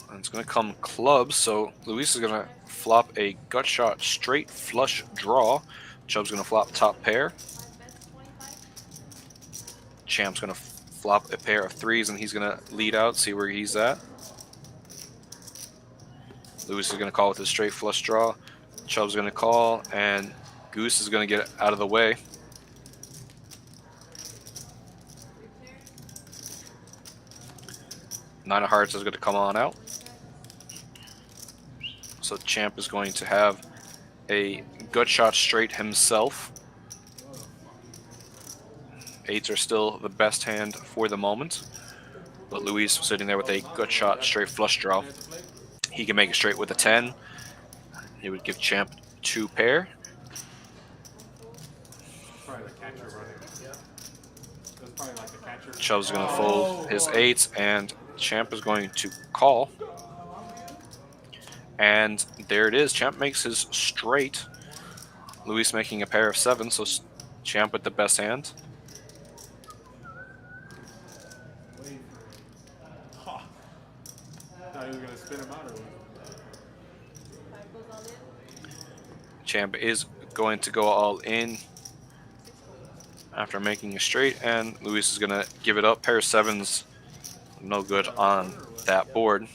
Speaker 7: And it's going to come clubs, so Luis is going to flop a gut shot straight flush draw. Chubb's going to flop top pair. Champ's going to flop a pair of 3s, and he's going to lead out, see where he's at. Luis is going to call with a straight flush draw. Chubb's going to call, and Goose is going to get out of the way. Nine of hearts is going to come on out. So Champ is going to have a gut shot straight himself. 8s are still the best hand for the moment. But Luis sitting there with a gut shot straight flush draw. He can make it straight with a 10. He would give Champ 2 pair. Chubb's going to fold his 8s, and Champ is going to call. And there it is. Champ makes his straight. Luis making a pair of 7, so Champ with the best hand.
Speaker 1: Ha! Thought he was gonna spin him out or what?
Speaker 7: Champ is going to go all in after making a straight, and Luis is going to give it up. Pair of 7s, no good on that board.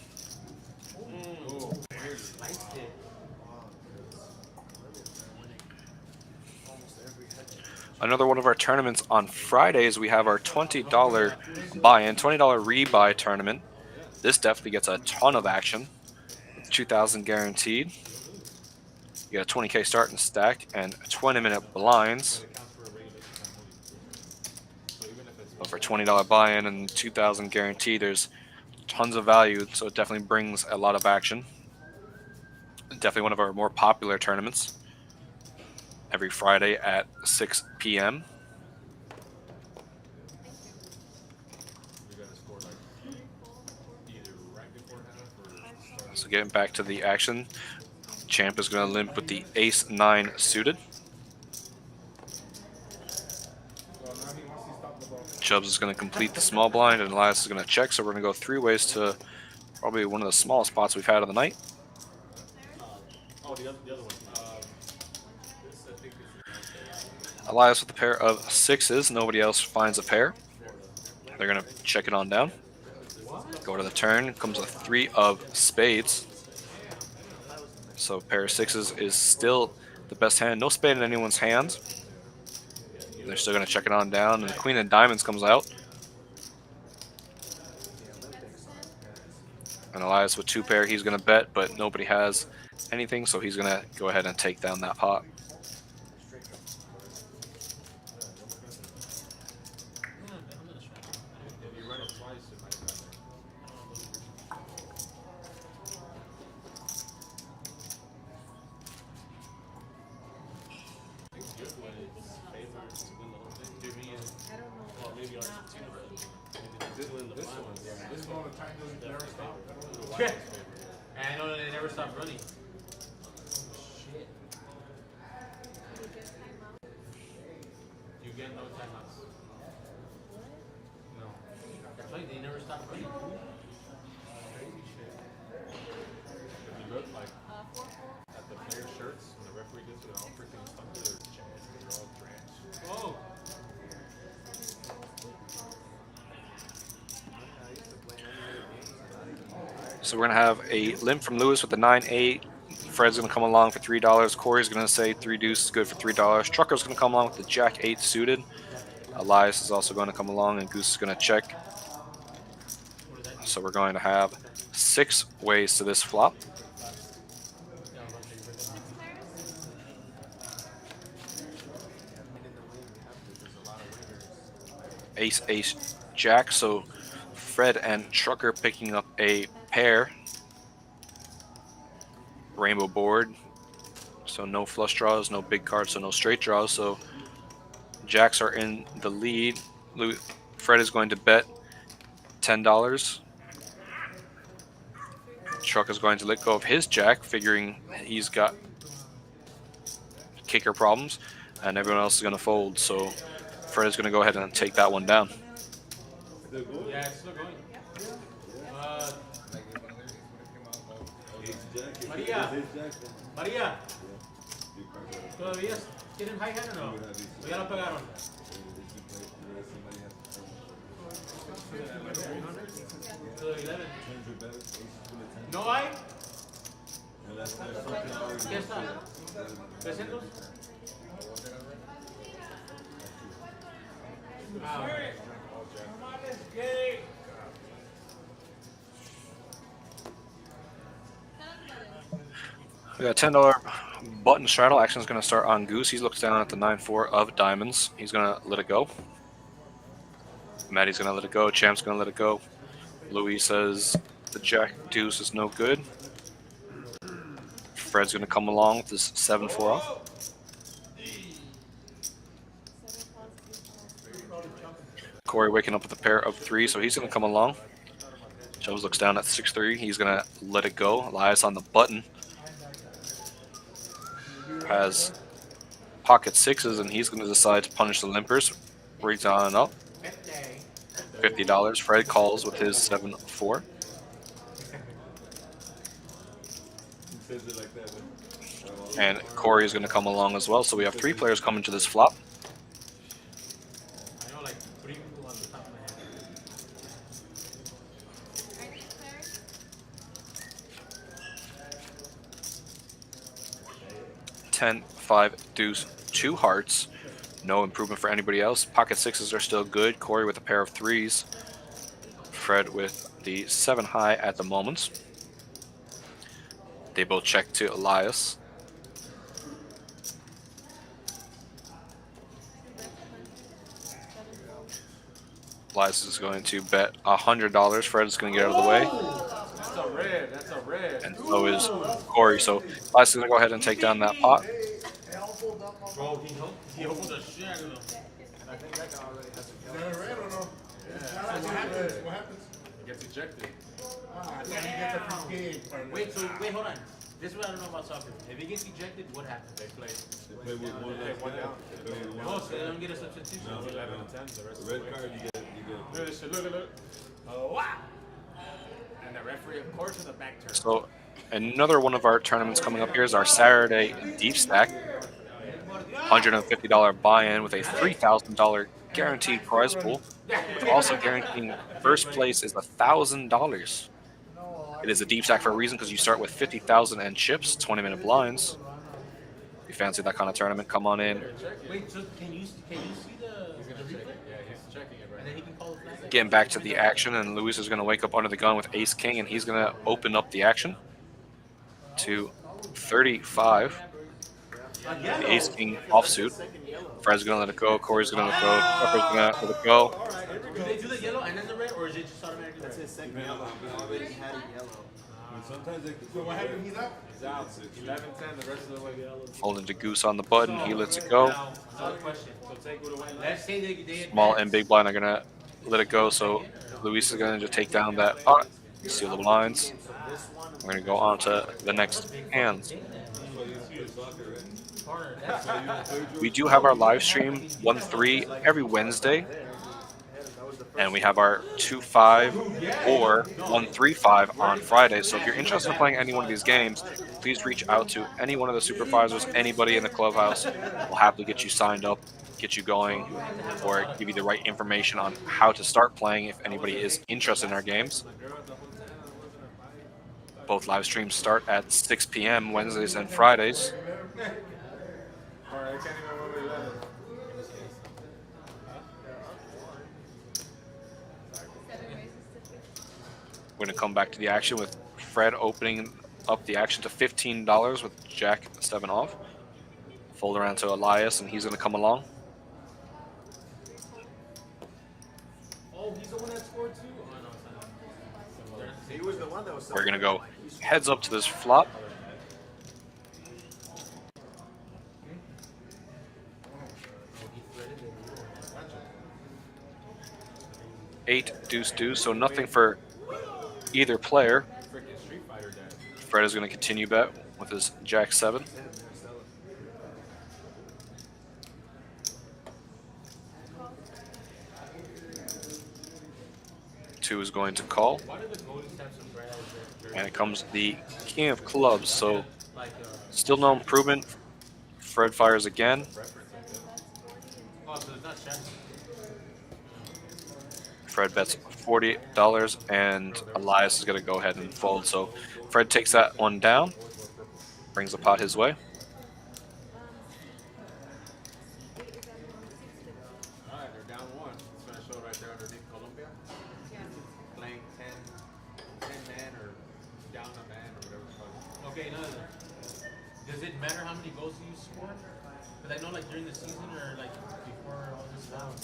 Speaker 7: Another one of our tournaments on Fridays, we have our $20 buy-in, $20 rebuy tournament. This definitely gets a ton of action. 2,000 guaranteed. You got a 20K start and stack and 20-minute blinds. But for $20 buy-in and 2,000 guaranteed, there's tons of value, so it definitely brings a lot of action. Definitely one of our more popular tournaments. Every Friday at 6 p.m. So getting back to the action, Champ is going to limp with the ace-9 suited. Chubbs is going to complete the small blind, and Elias is going to check, so we're going to go 3 ways to probably one of the smallest spots we've had of the night.
Speaker 1: Oh, the other one.
Speaker 7: Elias with a pair of 6s. Nobody else finds a pair. They're going to check it on down. Go to the turn. Comes a 3 of spades. So pair of 6s is still the best hand. No spade in anyone's hand. They're still going to check it on down. And the queen of diamonds comes out. And Elias with 2 pair. He's going to bet, but nobody has anything. So he's going to go ahead and take down that pot.
Speaker 2: Yeah. And I know they never stop running. Shit. You get no timeouts. No. That's why they never stop running. Crazy shit.
Speaker 1: If you look like at the player shirts, when the referee gets it all freaking stuck to their chest, they're all drenched.
Speaker 2: Oh.
Speaker 7: So we're going to have a limp from Lewis with the 9-8. Fred's going to come along for $3. Corey's going to say 3 deuce is good for $3. Trucker's going to come along with the Jack-8 suited. Elias is also going to come along, and Goose is going to check. So we're going to have 6 ways to this flop. Ace, ace, jack. So Fred and Trucker picking up a pair. Rainbow board. So no flush draws, no big cards, so no straight draws. So jacks are in the lead. Fred is going to bet $10. Truck is going to let go of his jack, figuring he's got kicker problems, and everyone else is going to fold. So Fred is going to go ahead and take that one down.
Speaker 2: Yeah, it's still going. María. María. ¿Todavía tienen high hand o no? ¿O ya lo pegaron? ¿No hay? ¿Qué está? ¿300? Ah,
Speaker 7: we got $10 button straddle. Action is going to start on Goose. He looks down at the 9-4 of diamonds. He's going to let it go. Maddie's going to let it go. Champ's going to let it go. Louis says the Jack deuce is no good. Fred's going to come along with this 7-4 off. Corey waking up with a pair of 3, so he's going to come along. Jones looks down at 6-3. He's going to let it go. Elias on the button. Has pocket sixes, and he's going to decide to punish the limpers. Reads on up. $50. Fred calls with his 7-4.
Speaker 8: Says it like that, but
Speaker 7: And Corey is going to come along as well. So we have 3 players coming to this flop.
Speaker 2: I know like 3 people on the top of my head.
Speaker 10: Are these players?
Speaker 7: 10, 5, deuce, 2 hearts. No improvement for anybody else. Pocket sixes are still good. Corey with a pair of 3s. Fred with the 7 high at the moment. They both check to Elias. Elias is going to bet $100. Fred is going to get out of the way.
Speaker 1: That's a red. That's a red.
Speaker 7: And so is Corey. So Elias is going to go ahead and take down that pot.
Speaker 2: Bro, he opened the shit out of them.
Speaker 4: I think that guy already has a
Speaker 3: Is that a red or no? So what happens? What happens?
Speaker 1: It gets ejected.
Speaker 3: Ah, then he gets a free game. partner.
Speaker 2: Wait, hold on. This is what I don't know about soccer. If he gets ejected, what happens?
Speaker 1: They play.
Speaker 8: they play with one
Speaker 1: They
Speaker 8: less
Speaker 1: one
Speaker 8: guy.
Speaker 1: down.
Speaker 8: They play with
Speaker 2: Oh,
Speaker 8: one
Speaker 2: so they don't get a substitution.
Speaker 8: No.
Speaker 1: 11 and 10. The rest
Speaker 8: The red
Speaker 1: is
Speaker 8: card, you get.
Speaker 1: Look at this shit. Look. Oh, wow. And the referee, of course, with a back turn.
Speaker 7: So another one of our tournaments coming up here is our Saturday Deep Stack. $150 buy-in with a $3,000 guaranteed prize pool. With also guaranteeing first place is $1,000. It is a deep stack for a reason because you start with 50,000 and chips, 20-minute blinds. If you fancy that kind of tournament, come on in.
Speaker 2: Wait, so can you see the replay?
Speaker 1: Yeah, he's checking it right
Speaker 2: And then he can call the flag?
Speaker 7: Getting back to the action, and Luis is going to wake up under the gun with Ace King, and he's going to open up the action to 35. The Ace King offsuit. Fred's going to let it go. Corey's going to let it go. Pepper's going to let it go.
Speaker 2: Do they do the yellow and then the red, or is it just automatically
Speaker 4: That's
Speaker 2: red?
Speaker 4: his second yellow. He already had a yellow.
Speaker 8: Sometimes they
Speaker 3: So what happened? He's up?
Speaker 1: He's out. 11, 10. The rest of the way.
Speaker 7: Folding to Goose on the button. He lets it go.
Speaker 2: Now, another question.
Speaker 1: So take what away.
Speaker 2: Let's say they
Speaker 7: Small and big blind are going to let it go. So Luis is going to just take down that pot, seal the blinds. We're going to go on to the next hands. We do have our live stream 1-3 every Wednesday, and we have our 2-5 or 1-3-5 on Friday. So if you're interested in playing any one of these games, please reach out to any one of the supervisors, anybody in the clubhouse. We'll happily get you signed up, get you going, or give you the right information on how to start playing if anybody is interested in our games. Both live streams start at 6 p.m. Wednesdays and Fridays.
Speaker 1: Alright, I can't even remember 11.
Speaker 7: We're going to come back to the action with Fred opening up the action to $15 with Jack 7 off. Fold around to Elias, and he's going to come along.
Speaker 2: Oh, he's the one that scored too? Oh, no, it's not.
Speaker 4: He was the one that was.
Speaker 7: We're going to go heads up to this flop. Eight, deuce, deuce, so nothing for either player.
Speaker 1: Freaking Street Fighter dad.
Speaker 7: Fred is going to continue bet with his Jack 7. Two is going to call.
Speaker 2: Why did the Goldies have some brand
Speaker 7: And it comes the King of Clubs, so
Speaker 2: like
Speaker 7: still no improvement. Fred fires again.
Speaker 2: oh, so it's not Shannon.
Speaker 7: Fred bets $40, and Elias is going to go ahead and fold. So Fred takes that one down, brings the pot his way.
Speaker 1: Alright, they're down 1. It's going to show right there underneath Colombia. Playing 10 man or down a man or whatever it's called.
Speaker 2: Okay, no. Does it matter how many goals you score? Because I know like during the season or like before all this stuff.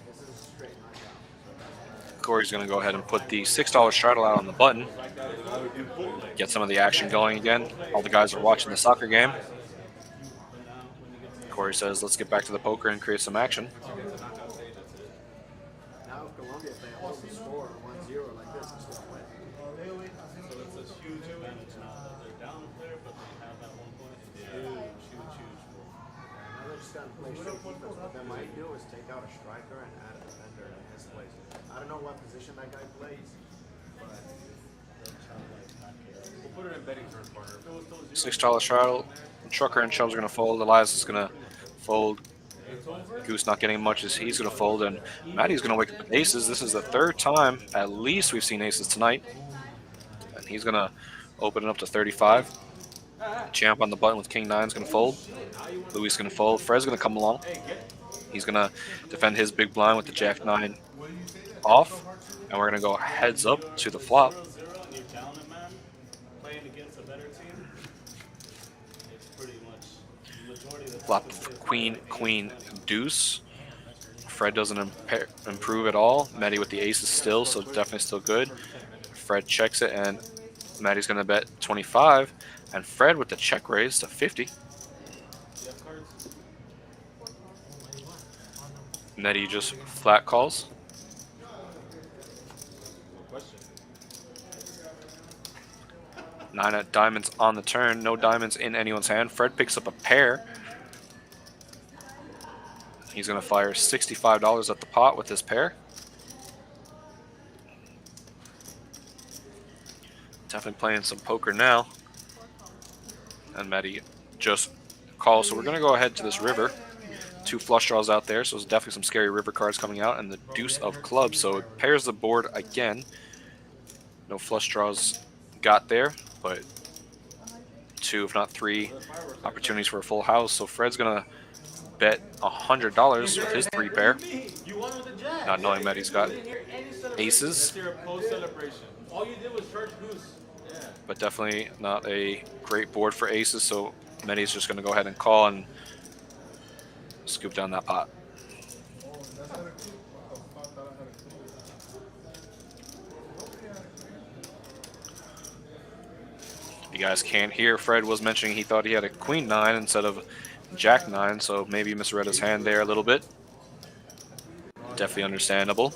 Speaker 4: This is a straight knockout.
Speaker 7: Corey's going to go ahead and put the $6 straddle out on the button. Get some of the action going again. All the guys are watching the soccer game. Corey says, let's get back to the poker and create some action.
Speaker 4: Now if Colombia maybe if they hold the score 1-0 like this, it's gonna win.
Speaker 9: So it's a huge advantage now that they're down there, but they have that 1 point. Huge, huge, huge.
Speaker 4: Now they're just gonna play straight defense. What they might do is take out a striker and add a defender in his place. I don't know what position that guy plays, but
Speaker 1: We'll put it in betting terms, partner. If it was still
Speaker 7: $6 shot. Trucker and Chubb's going to fold. Elias is going to fold. Goose not getting much as he's going to fold. And Matty's going to wake up with aces. This is the third time at least we've seen aces tonight. And he's going to open it up to 35. Champ on the button with King 9 is going to fold. Louis is going to fold. Fred's going to come along. He's going to defend his big blind with the Jack 9 off. And we're going to go heads up to the flop.
Speaker 9: 0-0 and you're down a man, playing against a better team, it's pretty much majority of the
Speaker 7: Flop queen, queen, deuce. Fred doesn't improve at all. Matty with the aces still, so definitely still good. Fred checks it, and Matty's going to bet 25. And Fred with the check raise to 50. Nettie just flat calls. Nine of diamonds on the turn. No diamonds in anyone's hand. Fred picks up a pair. He's going to fire $65 at the pot with this pair. Definitely playing some poker now. And Matty just calls. So we're going to go ahead to this river. 2 flush draws out there, so there's definitely some scary river cards coming out. And the deuce of clubs. So it pairs the board again. No flush draws got there, but 2, if not 3, opportunities for a full house. So Fred's going to bet $100 with his 3 pair. Not knowing that he's got aces. But definitely not a great board for aces, so Matty's just going to go ahead and call and scoop down that pot. You guys can't hear, Fred was mentioning he thought he had a queen 9 instead of jack 9, so maybe misread his hand there a little bit. Definitely understandable.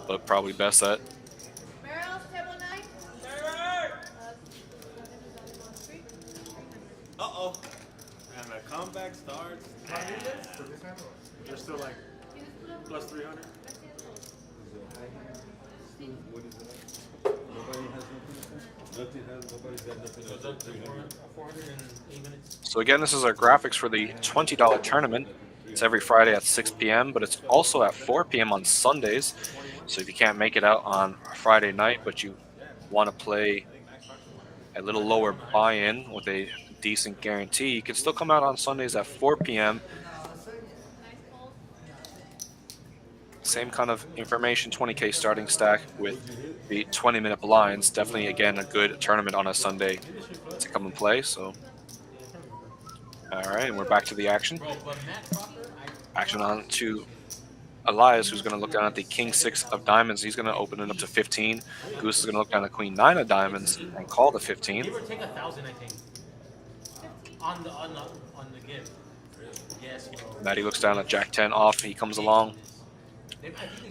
Speaker 7: But probably best that.
Speaker 9: Uh-oh. And the comeback starts. They're still like plus 300.
Speaker 8: What is it? Nobody has nothing. Nobody's got nothing.
Speaker 2: 408 minutes.
Speaker 7: So again, this is our graphics for the $20 tournament. It's every Friday at 6 p.m., but it's also at 4 p.m. on Sundays. So if you can't make it out on Friday night, but you want to play a little lower buy-in with a decent guarantee, you can still come out on Sundays at 4 p.m. Same kind of information, 20K starting stack with the 20-minute blinds. Definitely, again, a good tournament on a Sunday to come and play. So, all right, and we're back to the action. Action on to Elias, who's going to look down at the King 6 of diamonds. He's going to open it up to 15. Goose is going to look down at Queen 9 of diamonds and call the 15.
Speaker 2: Give or take 1,000, I think. On the give. Yes, bro.
Speaker 7: Matty looks down at Jack 10 off. He comes along.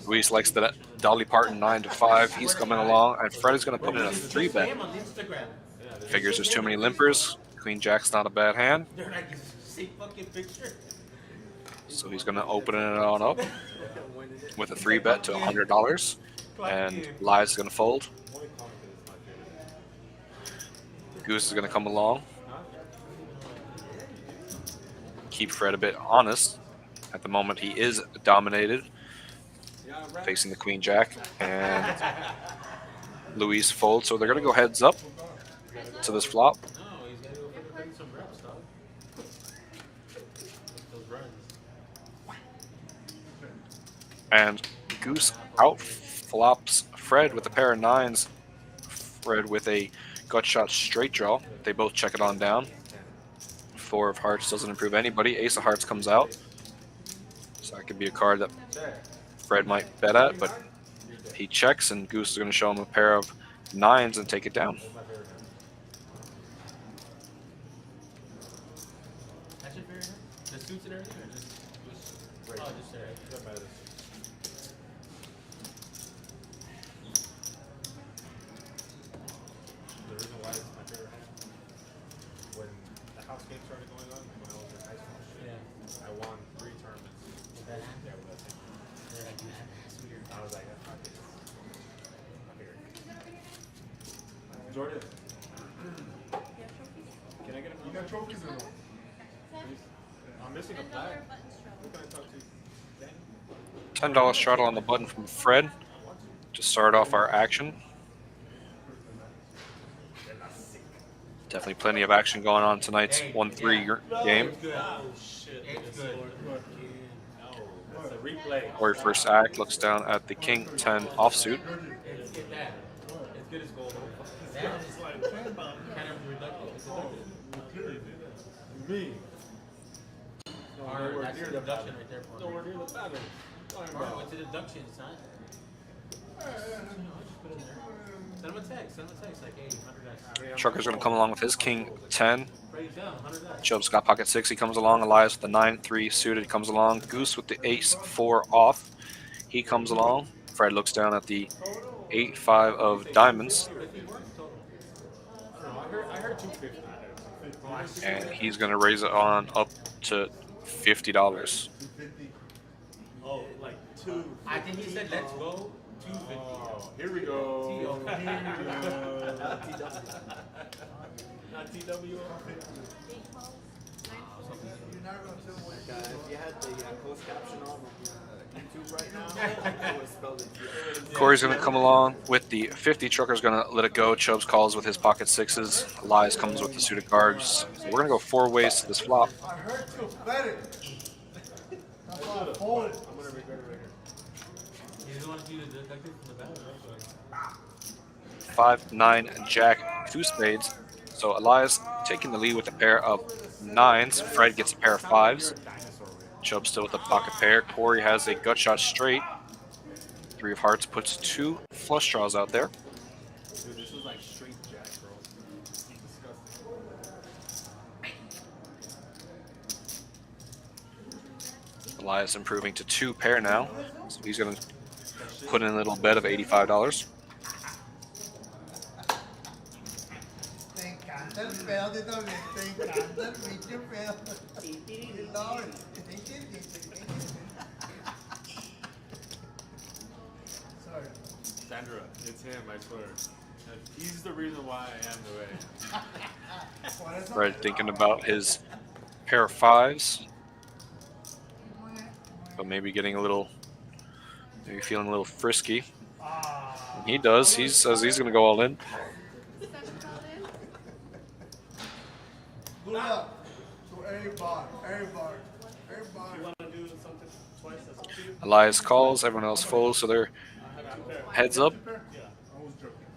Speaker 7: Luis likes the Dolly Parton 9 to 5. He's coming along, and Fred is going to put in a 3-bet. Figures there's too many limpers. Queen Jack's not a bad hand. So he's going to open it on up with a 3-bet to $100. And Lies is going to fold. Goose is going to come along. Keep Fred a bit honest. At the moment, he is dominated, facing the Queen Jack. And Luis folds, so they're going to go heads up to this flop. And Goose out flops Fred with a pair of 9s. Fred with a gut shot straight draw. They both check it on down. 4 of hearts doesn't improve anybody. Ace of hearts comes out. So that could be a card that Fred might bet at, but he checks, and Goose is going to show him a pair of 9s and take it down.
Speaker 1: great.
Speaker 2: Oh, just there.
Speaker 1: Doesn't matter. The reason why it's my favorite hand, when the house game started going on, when I was in high school, shit,
Speaker 2: Yeah.
Speaker 1: I won 3 tournaments.
Speaker 2: With that hand?
Speaker 1: Yeah, with that thing.
Speaker 2: They're like, man, that's weird.
Speaker 1: I was like, that's my favorite. My favorite. Jordan, can I get a
Speaker 3: You got trophies or no?
Speaker 1: I'm missing a flag. Who can I talk to? Danny?
Speaker 7: $10 shuttle on the button from Fred to start off our action. Definitely plenty of action going on tonight's 1-3 game.
Speaker 2: It's good. Oh, shit. It's good.
Speaker 1: That's a replay.
Speaker 7: Warrior first act looks down at the King 10 offsuit.
Speaker 2: It's get that. It's good as gold. That is like kind of reductive. It's reductive.
Speaker 1: Me.
Speaker 2: Or that's a deduction right there for me.
Speaker 1: Nowhere near the pattern.
Speaker 2: Bro, it's a deduction, son. Send him a text. Send him a text like, hey, 100 X.
Speaker 7: Trucker's going to come along with his King 10.
Speaker 2: Break it down, 100 X.
Speaker 7: Chubb's got pocket 6. He comes along. Elias with the 9-3 suited comes along. Goose with the ace-4 off. He comes along. Fred looks down at the 8-5 of diamonds.
Speaker 1: I heard 250.
Speaker 7: And he's going to raise it on up to $50.
Speaker 1: Oh, like 2.
Speaker 2: I think he said, let's go 250.
Speaker 1: Oh, here we go. Not TW.
Speaker 11: You're not gonna tell what
Speaker 4: If you had the closed caption on YouTube right now, I would have spelled it.
Speaker 7: Corey's going to come along with the 50. Trucker's going to let it go. Chubbs calls with his pocket 6s. Elias comes with the suited cards. So we're going to go 4 ways to this flop.
Speaker 11: I heard you better. That's why I folded.
Speaker 1: I'm gonna regret it right here.
Speaker 2: You just want to do the deductive from the battle, right?
Speaker 7: 5, 9, Jack, 2 spades. So Elias taking the lead with a pair of 9s. Fred gets a pair of 5s. Chubb still with a pocket pair. Corey has a gut shot straight. 3 of hearts puts 2 flush draws out there.
Speaker 1: Dude, this is like straight jack, bro. Disgusting.
Speaker 7: Elias improving to 2 pair now. So he's going to put in a little bet of $85.
Speaker 11: Te encanta el pedo de también. Te encanta el pinche pedo. No, sorry.
Speaker 1: Sandra, it's him, I swear. He's the reason why I am the way.
Speaker 7: Fred thinking about his pair of 5s. But maybe getting a little, maybe feeling a little frisky. And he does. He says he's going to go all in.
Speaker 11: Good luck to everybody. Everybody. Everybody.
Speaker 9: You want to do something twice? That's up to you.
Speaker 7: Elias calls. Everyone else folds. So they're heads up.
Speaker 3: I was joking.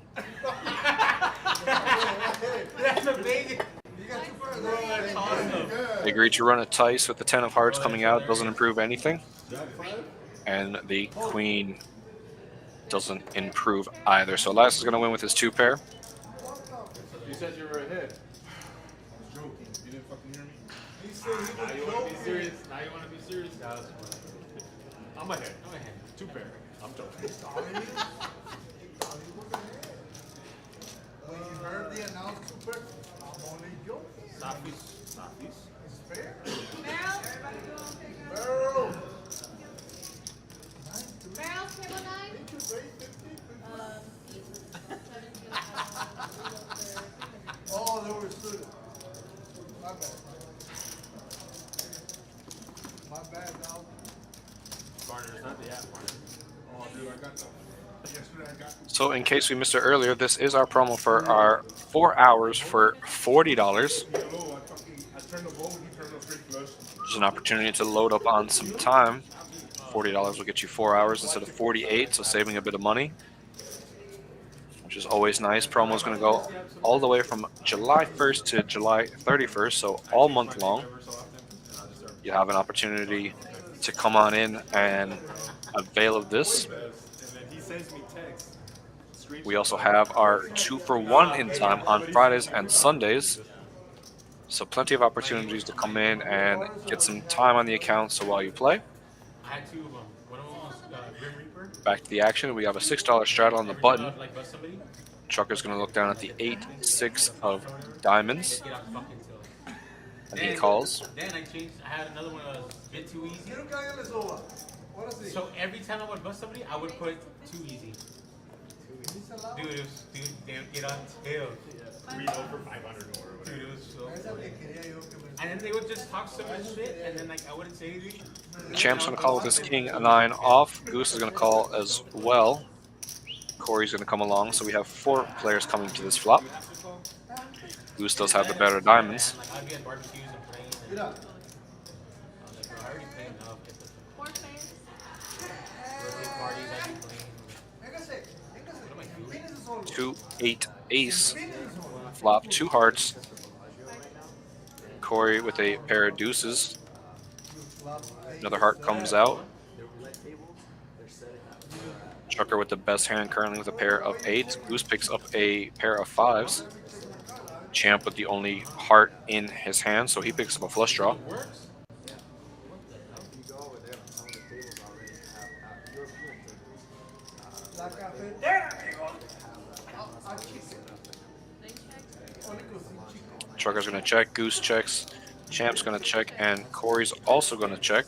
Speaker 2: That's amazing.
Speaker 11: You got 2 pairs.
Speaker 7: They agree to run a Tice with the 10 of hearts coming out. Doesn't improve anything. And the Queen doesn't improve either. So Elias is going to win with his 2 pair.
Speaker 1: You said you were ahead.
Speaker 3: I was joking. You didn't fucking hear me?
Speaker 11: He said he
Speaker 1: Now you
Speaker 11: was
Speaker 1: want to be
Speaker 11: joking.
Speaker 1: serious? Now you want to be serious? I'm ahead. 2 pair. I'm joking.
Speaker 11: When you heard the announcement, super, I'm only joking.
Speaker 1: Softies.
Speaker 11: It's fair.
Speaker 10: Barrel,
Speaker 11: Barrel.
Speaker 10: barrel, table 9.
Speaker 11: Did you raise 50? Oh, they were students. My bad. My bad, dog.
Speaker 1: Garner is not the app, Garner.
Speaker 3: Oh, dude, I got that. Yesterday I got.
Speaker 7: So in case we missed it earlier, this is our promo for our 4 hours for $40.
Speaker 3: Hello, I turned the bowl, he turned the straight flush.
Speaker 7: There's an opportunity to load up on some time. $40 will get you 4 hours instead of 48, so saving a bit of money, which is always nice. Promo is going to go all the way from July 1st to July 31st, so all month long. You have an opportunity to come on in and avail of this.
Speaker 1: And then he sends me text.
Speaker 7: We also have our 2-for-1 in time on Fridays and Sundays. So plenty of opportunities to come in and get some time on the account so while you play.
Speaker 2: I had two of them. One of them was Grim Reaper.
Speaker 7: Back to the action. We have a $6 straddle on the
Speaker 2: Every time I
Speaker 7: button.
Speaker 2: would like bust somebody,
Speaker 7: Trucker's going to look down at the
Speaker 2: like
Speaker 7: 8-6
Speaker 2: like
Speaker 7: of
Speaker 2: or whatever,
Speaker 7: diamonds,
Speaker 2: they'd get out fucking tilt.
Speaker 7: and he calls.
Speaker 2: Then I changed. I had another one that was a bit too easy.
Speaker 11: Quiero que hagan eso. Ahora sí.
Speaker 2: So every time I would bust somebody, I would put too easy. Dude, it was, dude, they would get on tilt.
Speaker 1: 3 over 500 or whatever.
Speaker 2: Dude, it was so
Speaker 11: Esa
Speaker 2: funny.
Speaker 11: que quería yo que me.
Speaker 2: And then they would just talk so much shit, and then like I wouldn't say anything.
Speaker 7: Champ's going to call with his king a 9 off. Goose is going to call as well. Corey's going to come along. So we have 4 players coming to this flop. Goose does have the better diamonds.
Speaker 2: Like I'd be at barbecues and playing. And
Speaker 11: Mira.
Speaker 2: I was like, bro, I already played enough. Get the
Speaker 10: Four players.
Speaker 2: birthday parties I'd be playing.
Speaker 11: Véngase. Véngase.
Speaker 2: What am I doing?
Speaker 11: Empínese solo.
Speaker 7: 2, 8, ace.
Speaker 11: Empínese solo.
Speaker 7: Flop 2 hearts. Corey with a pair of deuces. Another heart comes out. Trucker with the best hand currently with a pair of 8s. Goose picks up a pair of 5s. Champ with the only heart in his hand, so he picks up a flush draw.
Speaker 2: Works.
Speaker 11: La cafetera, amigo. Ah, chico.
Speaker 10: They check.
Speaker 11: Único sin chico.
Speaker 7: Trucker's going to check. Goose checks. Champ's going to check. And Corey's also going to check.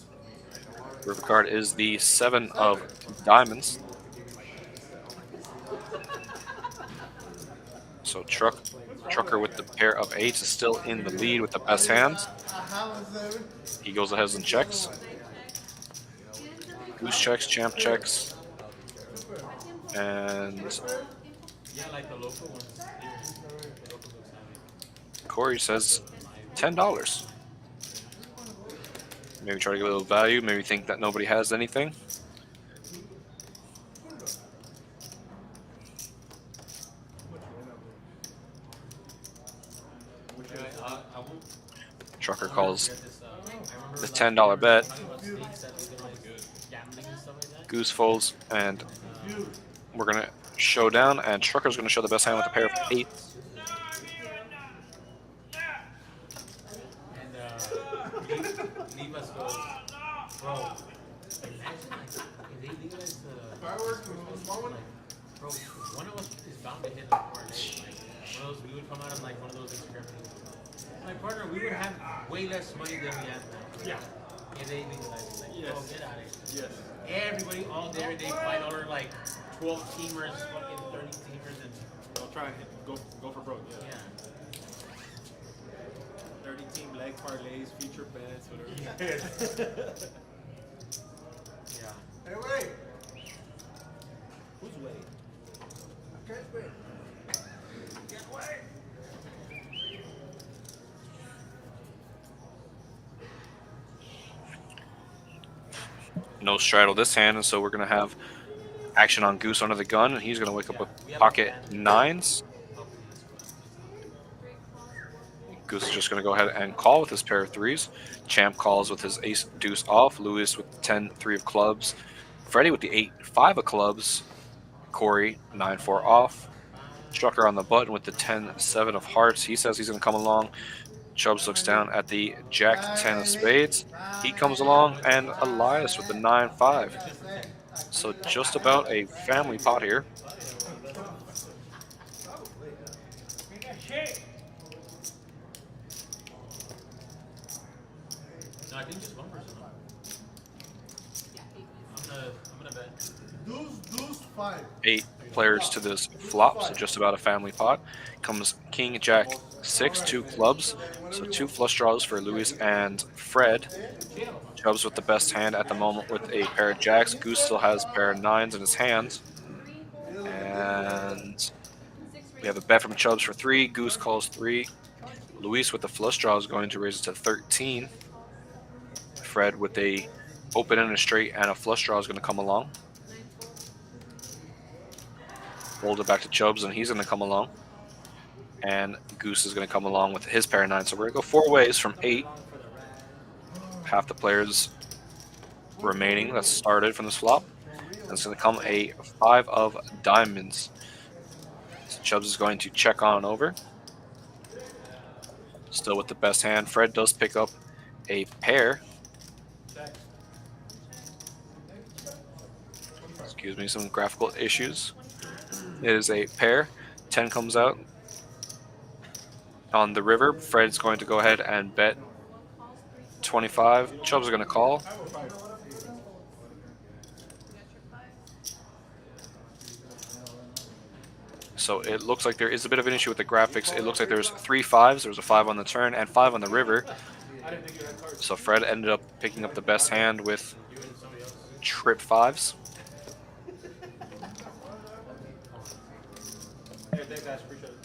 Speaker 7: River card is the 7 of diamonds. So Trucker with the pair of 8s is still in the lead with the best hands.
Speaker 11: I have a 7.
Speaker 7: He goes ahead and checks. Goose checks, Champ checks. And
Speaker 2: Yeah, like the local ones. Here, the local books have it.
Speaker 7: Corey says $10. Maybe try to get a little value. Maybe think that nobody has anything.
Speaker 2: I won't
Speaker 7: Trucker calls
Speaker 2: get this. I remember
Speaker 7: the
Speaker 2: like,
Speaker 7: $10 bet.
Speaker 2: talking about states that legalize gambling and stuff like that.
Speaker 7: Goose folds, and we're gonna show down. And Trucker's gonna show the best hand with a pair of 8s.
Speaker 2: And leave us goes, bro. Imagine like, if they legalize the
Speaker 11: Fireworks, small one.
Speaker 2: like, bro, one of us is bound to hit the parlay. Like one of those, we would come out of like one of those Instagram things. My partner, we would have way less money than we have now.
Speaker 1: Yeah.
Speaker 2: If they legalize it, like,
Speaker 1: Yes.
Speaker 2: bro, get out of here.
Speaker 1: Yes.
Speaker 2: Everybody all day, they fight all their like 12 teamers, fucking 30 teamers, and
Speaker 1: I'll try and go for broke. Yeah.
Speaker 2: yeah.
Speaker 1: 30 team leg parlays, future bets, whatever.
Speaker 2: Yeah.
Speaker 11: Hey, wait.
Speaker 1: Who's way?
Speaker 11: I can't wait. Get away.
Speaker 7: No straddle this hand, and so we're gonna have action on Goose under the gun, and he's gonna wake up with pocket 9s. Goose is just gonna go ahead and call with his pair of 3s. Champ calls with his ace deuce off. Lewis with the 10-3 of clubs. Freddie with the 8-5 of clubs. Corey 9-4 off. Trucker on the button with the 10-7 of hearts. He says he's gonna come along. Chubbs looks down at the Jack 10 of spades. He comes along, and Elias with the 9-5. So just about a family pot here.
Speaker 2: No, I think just one person. I'm gonna bet.
Speaker 11: Deuce 5.
Speaker 7: 8 players to this flop, so just about a family pot. Comes King, Jack, 6, 2 clubs. So 2 flush draws for Luis and Fred. Chubbs with the best hand at the moment with a pair of jacks. Goose still has a pair of 9s in his hands. And we have a bet from Chubbs for 3. Goose calls 3. Luis with the flush draw is going to raise it to 13. Fred with a open and a straight and a flush draw is going to come along. Fold it back to Chubbs, and he's going to come along. And Goose is going to come along with his pair of 9. So we're going to go 4 ways from 8. Half the players remaining that started from this flop. And it's going to come a 5 of diamonds. So Chubbs is going to check on over. Still with the best hand. Fred does pick up a pair. Excuse me, some graphical issues. It is a pair. 10 comes out. On the river, Fred's going to go ahead and bet 25. Chubb's are going to call. So it looks like there is a bit of an issue with the graphics. It looks like there's 3 5s. There was a 5 on the turn and 5 on the river. So Fred ended up picking up the best hand with trip 5s.
Speaker 2: Hey, thanks guys, appreciate it.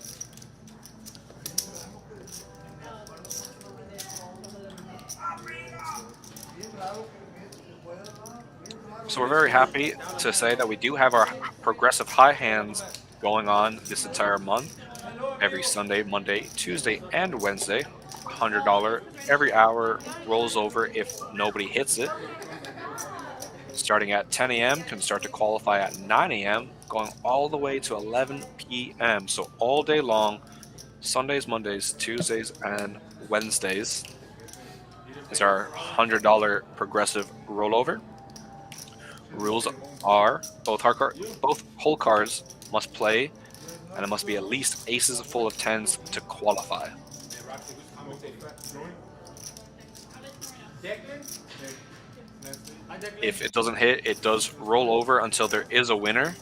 Speaker 7: So we're very happy to say that we do have our progressive high hands going on this entire month. Every Sunday, Monday, Tuesday, and Wednesday. $100 every hour rolls over if nobody hits it. Starting at 10 a.m. can start to qualify at 9 a.m. going all the way to 11 p.m. So all day long, Sundays, Mondays, Tuesdays, and Wednesdays is our $100 progressive rollover. Rules are both whole cards must play, and it must be at least aces full of 10s to qualify. If it doesn't hit, it does roll over until there is a winner.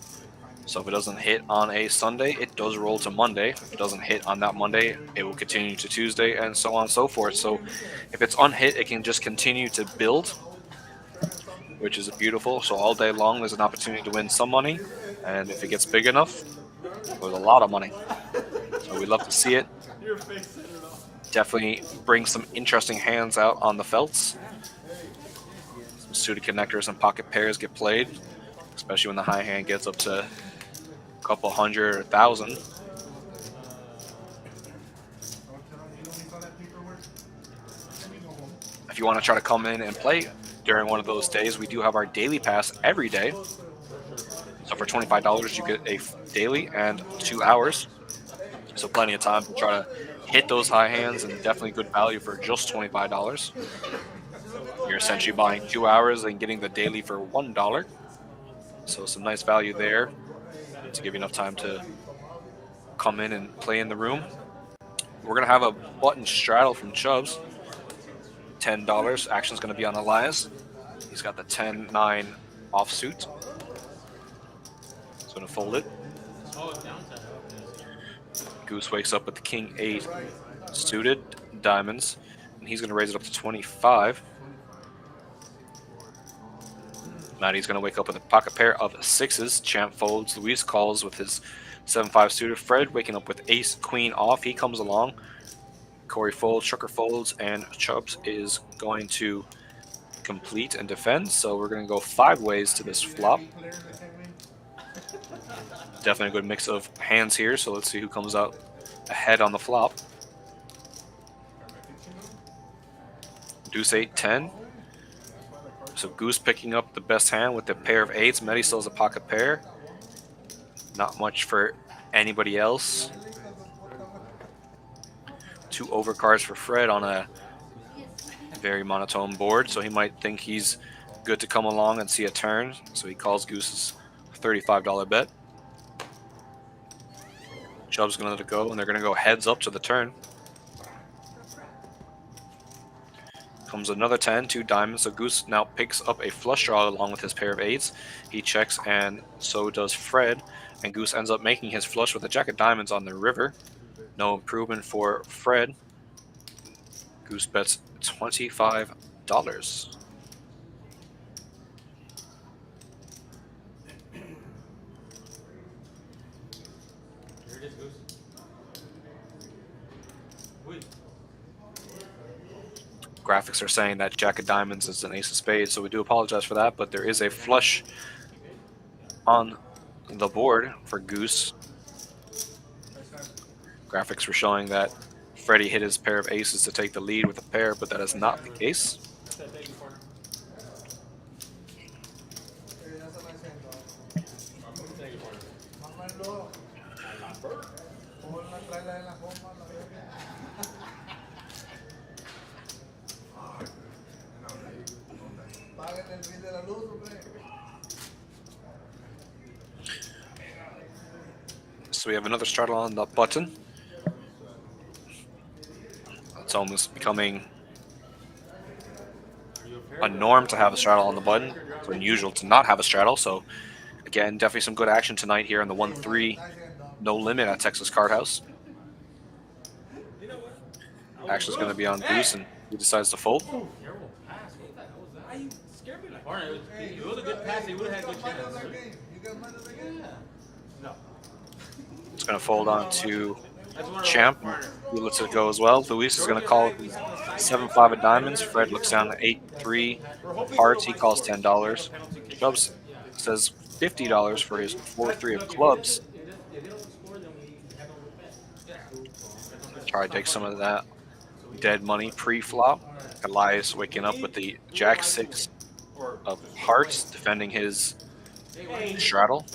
Speaker 7: So if it doesn't hit on a Sunday, it does roll to Monday. If it doesn't hit on that Monday, it will continue to Tuesday, and so on and so forth. So if it's unhit, it can just continue to build, which is beautiful. So all day long, there's an opportunity to win some money, and if it gets big enough, there's a lot of money. So we love to see it. Definitely bring some interesting hands out on the felts. Some suited connectors and pocket pairs get played, especially when the high hand gets up to a couple hundred or thousand. If you want to try to come in and play during one of those days, we do have our daily pass every day. So for $25, you get a daily and 2 hours. So plenty of time to try to hit those high hands, and definitely good value for just $25. You're essentially buying 2 hours and getting the daily for $1. So some nice value there to give you enough time to come in and play in the room. We're going to have a button straddle from Chubbs. $10. Action's going to be on Elias. He's got the 10-9 offsuit. He's going to fold it. Goose wakes up with the King-8 suited diamonds, and he's going to raise it up to 25. Matty's going to wake up with a pocket pair of 6s. Champ folds. Luis calls with his 7-5 suited. Fred waking up with ace queen off. He comes along. Corey folds, Trucker folds, and Chubbs is going to complete and defend. So we're going to go 5 ways to this flop. Definitely a good mix of hands here. So let's see who comes out ahead on the flop. Deuce 8-10. So Goose picking up the best hand with the pair of 8s. Medi still has a pocket pair. Not much for anybody else. 2 overcards for Fred on a very monotone board. So he might think he's good to come along and see a turn. So he calls Goose's $35 bet. Chubb's going to let it go, and they're going to go heads up to the turn. Comes another 10, 2 diamonds. So Goose now picks up a flush draw along with his pair of 8s. He checks, and so does Fred. And Goose ends up making his flush with a jack of diamonds on the river. No improvement for Fred. Goose bets $25.
Speaker 2: Here it is, Goose. Wait.
Speaker 7: Graphics are saying that jack of diamonds is an ace of spades, so we do apologize for that, but there is a flush on the board for Goose. Graphics were showing that Freddie hit his pair of aces to take the lead with a pair, but that is not the case. So we have another straddle on the button. It's almost becoming a norm to have a straddle on the button. It's unusual to not have a straddle. So again, definitely some good action tonight here in the 1-3 no limit at Texas Card House. Action's going to be on Goose, and he decides to fold.
Speaker 2: Terrible pass. What the hell was that? Why you scared me like that? It was a good pass. He would have had good chance. Yeah. No.
Speaker 7: It's going to fold on to Champ. He lets it go as well. Luis is going to call 7-5 of diamonds. Fred looks down at 8-3 of hearts. He calls $10. Chubbs says $50 for his 4-3 of clubs. Try to take some of that dead money pre-flop. Elias waking up with the Jack-6 of hearts, defending his straddle.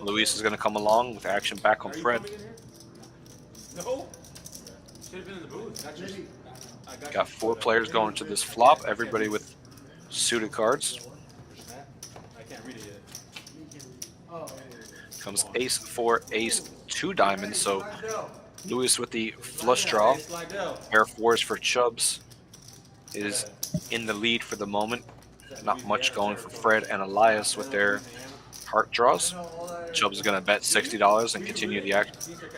Speaker 7: Luis is going to come along with action back on Fred.
Speaker 1: No. Should have been in the booth.
Speaker 7: Got 4 players going to this flop, everybody with suited cards.
Speaker 1: I can't read it yet.
Speaker 7: Comes ace-4, ace-2 diamonds, so Luis with the flush draw. Pair of 4s for Chubbs is in the lead for the moment. Not much going for Fred and Elias with their heart draws. Chubbs is going to bet $60 and continue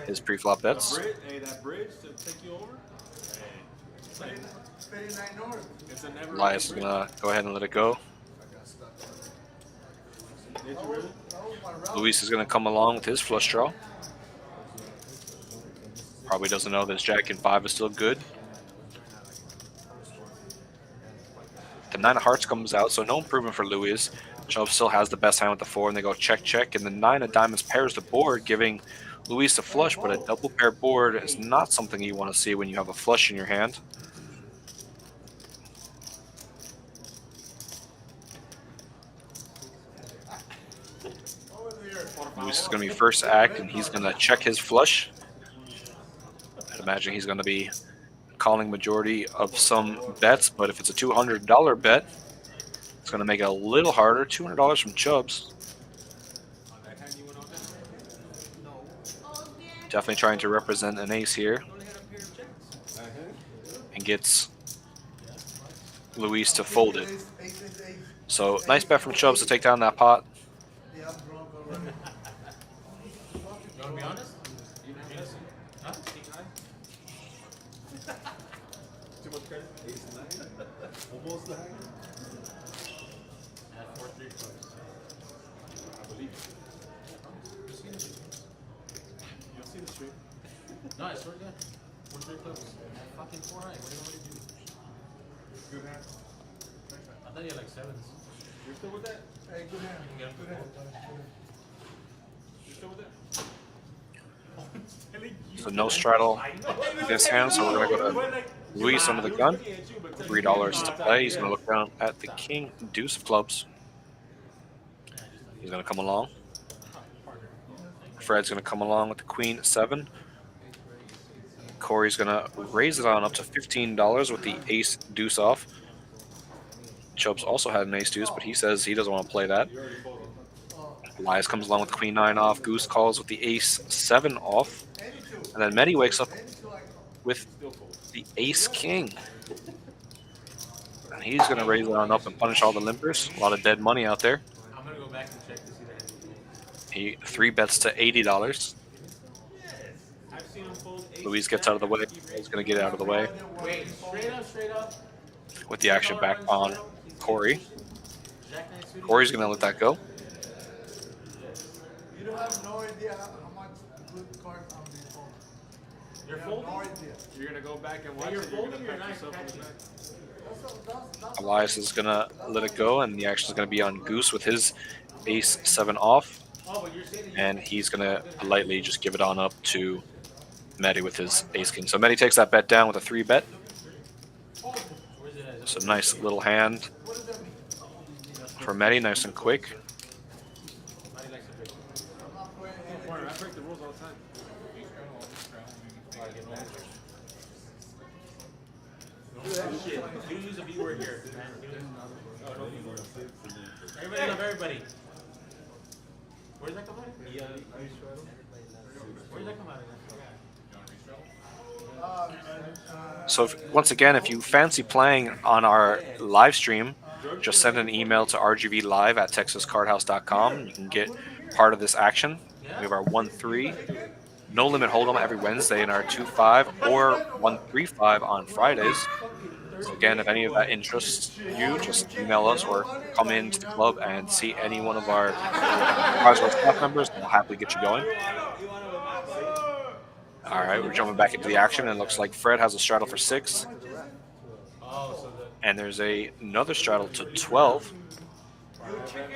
Speaker 7: his pre-flop bets.
Speaker 1: Hey, that bridge to take you over?
Speaker 7: Elias is going to go ahead and let it go. Luis is going to come along with his flush draw. Probably doesn't know this Jack and 5 is still good. The 9 of hearts comes out, so no improvement for Luis. Chubb still has the best hand with the 4, and they go check, check, and the 9 of diamonds pairs the board, giving Luis a flush, but a double pair board is not something you want to see when you have a flush in your hand. Luis is going to be first act, and he's going to check his flush. I'd imagine he's going to be calling majority of some bets, but if it's a $200 bet, it's going to make it a little harder. $200 from Chubbs. Definitely trying to represent an ace here. And gets Luis to fold it. So nice bet from Chubbs to take down that pot.
Speaker 2: You want to be honest? Huh?
Speaker 8: Too much credit? Ace-9? Almost the high?
Speaker 2: I had 4-3 clubs.
Speaker 1: I believe it. You don't see the stream?
Speaker 2: No, I swear to God. 4-3 clubs. I had fucking 4 high. What do you want me to do?
Speaker 3: Good hand.
Speaker 2: I thought you had like 7s.
Speaker 1: You're still with that?
Speaker 3: Hey, good hand.
Speaker 2: You can get
Speaker 3: Good
Speaker 2: them.
Speaker 3: hand.
Speaker 1: You're still with that?
Speaker 7: So no straddle in this hand, so we're going to go to Luis under the gun. $3 to play. He's going to look down at the king, deuce of clubs. He's going to come along. Fred's going to come along with the queen 7. Corey's going to raise it on up to $15 with the ace deuce off. Chubbs also had an ace deuce, but he says he doesn't want to play that. Elias comes along with the queen 9 off. Goose calls with the ace 7 off. And then Medi wakes up with the ace king. And he's going to raise it on up and punish all the limpers. A lot of dead money out there.
Speaker 2: I'm going to go back and check to see that.
Speaker 7: He 3 bets to $80. Luis gets out of the way. He's going to get out of the way.
Speaker 2: Wait, straight up.
Speaker 7: With the action back on Corey. Corey's going to let that go.
Speaker 11: You don't have no idea how much good cards on this phone.
Speaker 1: You're
Speaker 11: You have no
Speaker 1: folding?
Speaker 11: idea.
Speaker 1: You're going to go back and watch
Speaker 2: You're
Speaker 1: it? You're going
Speaker 2: folding
Speaker 1: to
Speaker 2: or
Speaker 1: pat
Speaker 2: not
Speaker 1: yourself in the
Speaker 2: catching?
Speaker 1: back?
Speaker 11: That's
Speaker 7: Elias is going to let it go, and the action is going to be on Goose with his ace 7 off.
Speaker 2: Oh, but you're saying that
Speaker 7: And he's going to lightly just give it on up to Medi with his ace king. So Medi takes that bet down with a 3 bet. So nice little hand for Medi, nice and quick.
Speaker 1: Warner, I break the rules all the time.
Speaker 2: shit. You use a B word here, man. Oh, no B word. Everybody love everybody. Where's that come out of?
Speaker 9: Yeah.
Speaker 2: Where's that come out of?
Speaker 7: So once again, if you fancy playing on our live stream, just send an email to rgvlive@texascardhouse.com. You can get part of this action. We have our 1-3 no limit hold'em every Wednesday and our 2-5 or 1-3-5 on Fridays. So again, if any of that interests you, just email us or come into the club and see any one of our staff members, and we'll happily get you going. All right, we're jumping back into the action, and it looks like Fred has a straddle for 6. And there's another straddle to 12.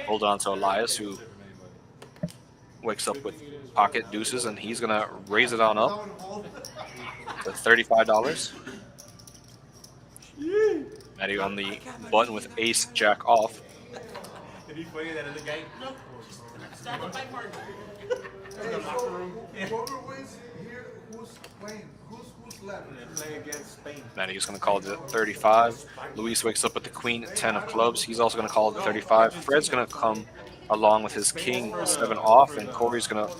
Speaker 7: Hold on to Elias, who wakes up with pocket deuces, and he's going to raise it on up to $35. Matty on the button with ace jack off.
Speaker 2: It'd be funny that other guy. No, stand up back mark.
Speaker 11: Whoever wins here, who's playing? Who's left?
Speaker 9: Playing against Spain.
Speaker 7: Matty's going to call it at 35. Luis wakes up with the queen 10 of clubs. He's also going to call it at 35. Fred's going to come along with his king 7 off, and Corey's going to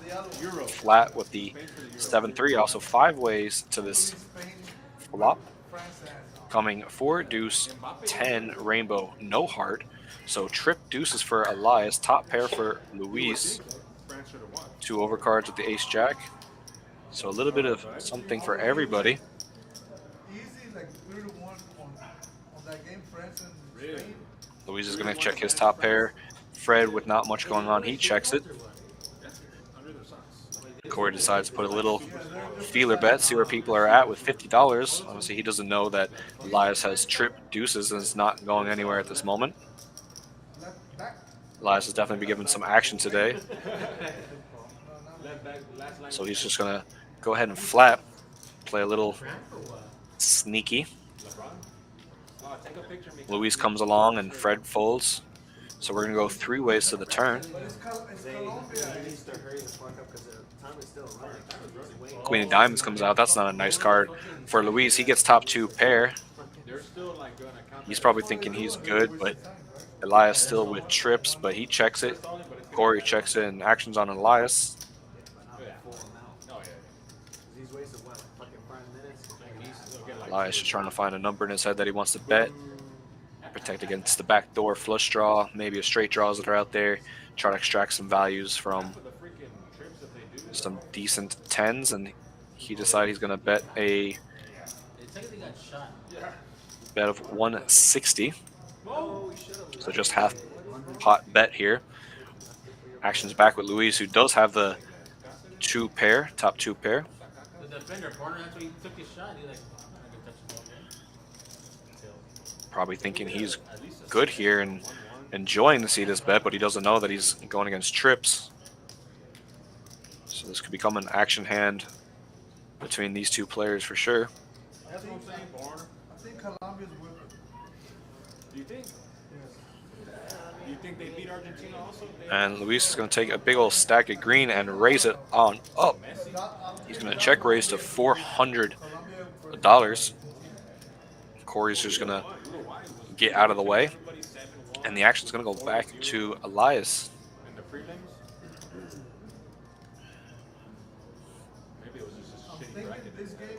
Speaker 7: flat with the 7-3. Also 5 ways to this flop. Coming 4 deuce 10 rainbow no heart. So trip deuces for Elias, top pair for Luis. 2 overcards with the ace jack. So a little bit of something for everybody.
Speaker 11: Easy, like 3-1 on that game, France and Spain.
Speaker 7: Luis is going to check his top pair. Fred, with not much going on, he checks it. Corey decides to put a little feeler bet, see where people are at with $50. Obviously, he doesn't know that Elias has trip deuces and is not going anywhere at this moment. Elias has definitely been given some action today. So he's just going to go ahead and flat, play a little sneaky. Luis comes along and Fred folds. So we're going to go 3 ways to the turn. Queen of Diamonds comes out. That's not a nice card for Luis. He gets top 2 pair. He's probably thinking he's good, but Elias still with trips, but he checks it. Corey checks it, and action's on Elias. Elias just trying to find a number in his head that he wants to bet. Protect against the backdoor flush draw, maybe a straight draws that are out there. Try to extract some values from some decent 10s, and he decided he's going to bet a bet of 160. So just half pot bet here. Action's back with Luis, who does have the 2 pair, top 2 pair.
Speaker 2: The defender corner, that's when he took his shot. He's like, I'm not gonna touch the ball, man.
Speaker 7: Probably thinking he's good here and enjoying to see this bet, but he doesn't know that he's going against trips. So this could become an action hand between these 2 players for sure.
Speaker 11: I think Colombia's whipping.
Speaker 1: Do you think? Do you think they beat Argentina also?
Speaker 7: And Luis is going to take a big old stack of green and raise it on up. He's going to check raise to $400. Corey's just going to get out of the way. And the action's going to go back to Elias.
Speaker 11: I'm thinking this game,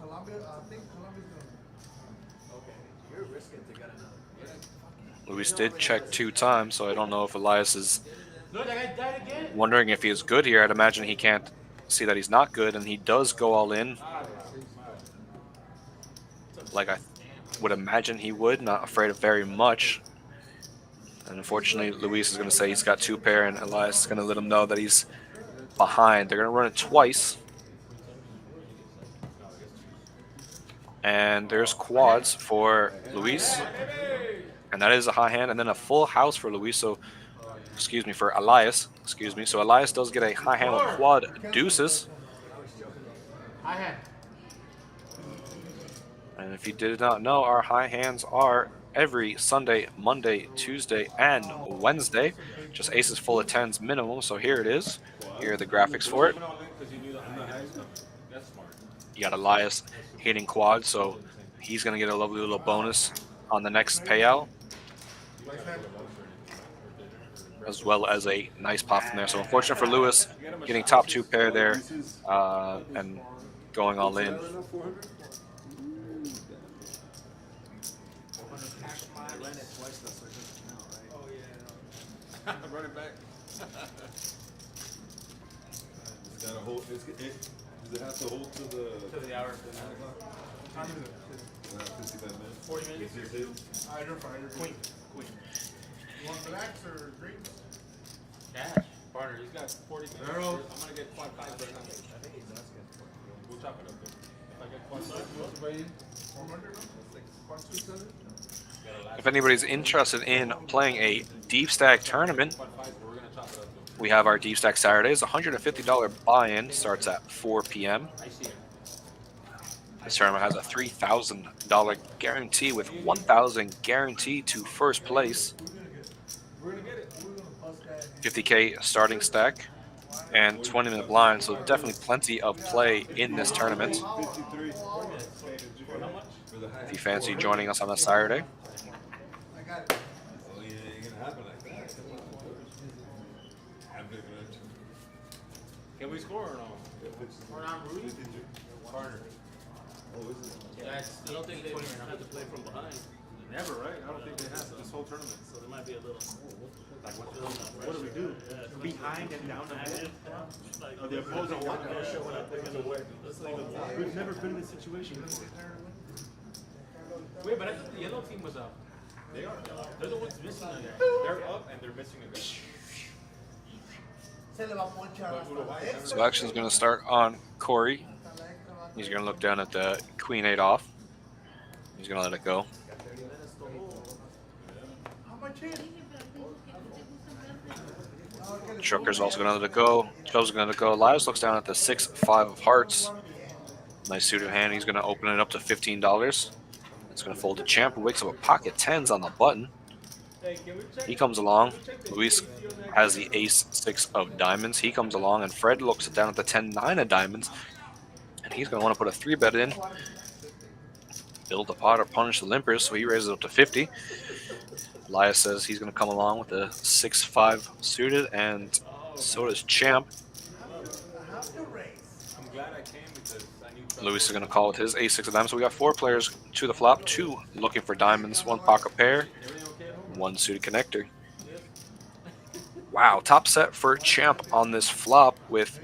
Speaker 11: Colombia, I think Colombia's going to. You're risking to get another.
Speaker 7: Luis did check 2 times, so I don't know if Elias is wondering if he is good here. I'd imagine he can't see that he's not good, and he does go all in. Like I would imagine he would, not afraid of very much. And unfortunately, Luis is going to say he's got 2 pair, and Elias is going to let him know that he's behind. They're going to run it twice. And there's quads for Luis. And that is a high hand, and then a full house for Luis. So, excuse me, for Elias. Excuse me. So Elias does get a high hand with quad deuces.
Speaker 2: High hand.
Speaker 7: And if you did not know, our high hands are every Sunday, Monday, Tuesday, and Wednesday. Just aces full of 10s minimum. So here it is. Here are the graphics for it. You got Elias hitting quad, so he's going to get a lovely little bonus on the next payout. as well as a nice pot from there. So unfortunate for Lewis, getting top 2 pair there and going all in.
Speaker 4: Ran it twice, that's why it doesn't count, right?
Speaker 5: Oh yeah. Run it back.
Speaker 8: It's got to hold. Does it have to hold to the
Speaker 2: hour.
Speaker 3: Time is it?
Speaker 8: 55 minutes?
Speaker 2: 40 minutes.
Speaker 8: Is it?
Speaker 3: Either fighter.
Speaker 2: Queen.
Speaker 3: You want blacks or greens?
Speaker 2: Cash. Partner,
Speaker 1: He's got 40 minutes.
Speaker 3: Barrel.
Speaker 1: I'm gonna get quad 5 right now. We'll chop it up then. If I get quad 5,
Speaker 3: 400, no? Quad 270?
Speaker 7: If anybody's interested in playing a deep stack tournament,
Speaker 1: quad 5, we're gonna chop it up.
Speaker 7: we have our Deep Stack Saturdays. $150 buy-in starts at 4 p.m.
Speaker 2: I see it.
Speaker 7: This tournament has a $3,000 guarantee with $1,000 guaranteed to first place.
Speaker 1: We're gonna get it.
Speaker 7: 50K starting stack and 20-minute blind, so definitely plenty of play in this tournament.
Speaker 8: 53.
Speaker 7: If you fancy joining us on a Saturday.
Speaker 3: I got it.
Speaker 8: Oh, yeah, ain't gonna happen like that. Come on. I'm gonna
Speaker 1: Can we score or no?
Speaker 2: Or not, Rudy?
Speaker 1: Partner.
Speaker 8: Oh, is it?
Speaker 2: Yeah, it's
Speaker 9: I don't think they have to play from behind,
Speaker 1: Never, right? I don't think they have this whole tournament.
Speaker 9: so there might be a little.
Speaker 1: Like, what do we do? Behind and down the head?
Speaker 9: Like,
Speaker 1: The opposing one
Speaker 9: showing up, they're gonna win. That's not even.
Speaker 1: We've never been in this situation before.
Speaker 2: Wait, but I thought the yellow team was up.
Speaker 1: They are.
Speaker 2: They're the ones missing on there.
Speaker 1: They're up and they're missing a guy.
Speaker 11: Se le va a ponchar hasta
Speaker 7: So action's going to start on Corey. He's going to look down at the Queen 8 off. He's going to let it go.
Speaker 11: How much is?
Speaker 7: Trucker's also going to let it go. Joe's going to go. Elias looks down at the 6-5 of hearts. Nice suited hand. He's going to open it up to $15. It's going to fold to Champ, who wakes up with pocket 10s on the button. He comes along. Luis has the ace-6 of diamonds. He comes along, and Fred looks down at the 10-9 of diamonds. And he's going to want to put a 3-bet in. Build the pot or punish the limpers, so he raises it up to 50. Elias says he's going to come along with a 6-5 suited, and so does Champ.
Speaker 1: I'm glad I came because I knew.
Speaker 7: Luis is going to call with his ace-6 of diamonds. So we got 4 players to the flop, 2 looking for diamonds, 1 pocket pair, 1 suited connector. Wow, top set for Champ on this flop with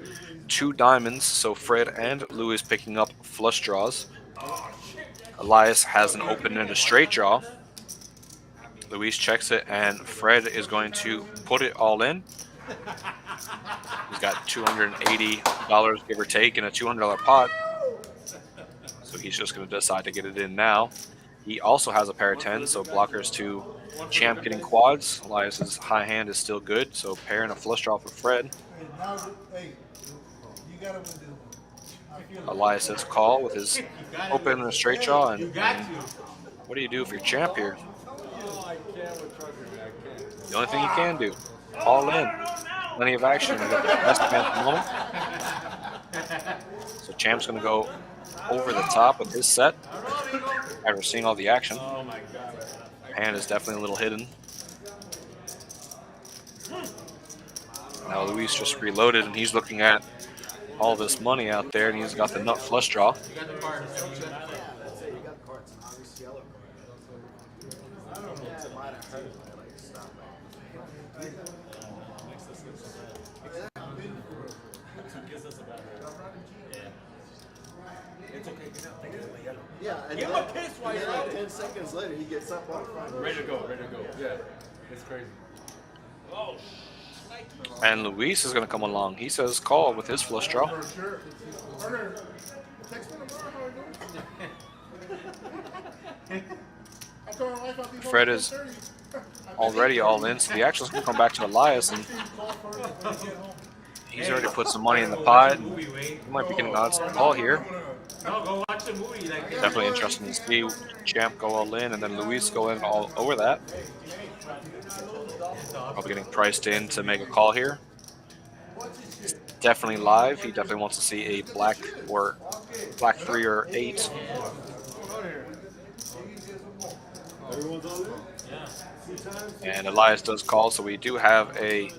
Speaker 7: 2 diamonds, so Fred and Luis picking up flush draws. Elias has an open and a straight draw. Luis checks it, and Fred is going to put it all in. He's got $280, give or take, in a $200 pot. So he's just going to decide to get it in now. He also has a pair of 10s, so blockers to Champ getting quads. Elias's high hand is still good, so pair and a flush draw for Fred.
Speaker 11: Hey, you gotta win this one. I feel
Speaker 7: Elias says call with his open and a straight draw. And
Speaker 2: Got you.
Speaker 7: what do you do if you're Champ here?
Speaker 1: Oh, I can't with trucker, man. I can't.
Speaker 7: The only thing you can do, all in. Plenty of action. We got the best man at the moment. So Champ's going to go over the top with his set after seeing all the action.
Speaker 1: Oh my god.
Speaker 7: Hand is definitely a little hidden. Now Luis just reloaded, and he's looking at all this money out there, and he's got the nut flush draw.
Speaker 2: You got the card.
Speaker 4: That's it, you got cards, an obvious yellow card. I don't know. It might have hurt, but like, stop.
Speaker 9: Gives us a bad
Speaker 1: It's okay. Get out. Take it away.
Speaker 4: Yeah, and
Speaker 1: Give him a piss while
Speaker 4: and
Speaker 1: you're
Speaker 4: then
Speaker 1: at
Speaker 4: like
Speaker 1: it.
Speaker 4: 10 seconds later, he gets up on front.
Speaker 1: Ready to go. Ready to go. Yeah. It's crazy. Oh.
Speaker 7: And Luis is going to come along. He says call with his flush draw.
Speaker 3: For sure. Partner, text me tomorrow how we're doing. I'll tell my wife I'll be home
Speaker 7: Fred
Speaker 3: at
Speaker 7: is
Speaker 3: 10:30.
Speaker 7: already all in, so the action's going to come back to Elias, and
Speaker 3: Call first when we get home.
Speaker 7: he's already put some money in the pot.
Speaker 2: Movie, wait.
Speaker 7: He might be getting odds to call here.
Speaker 2: No, go watch the movie. Like,
Speaker 7: Definitely interesting to see Champ go all in and then Luis go in all over that. Probably getting priced in to make a call here. He's definitely live. He definitely wants to see a black 3 or 8.
Speaker 8: Everyone's all in?
Speaker 7: And Elias does call, so we do have a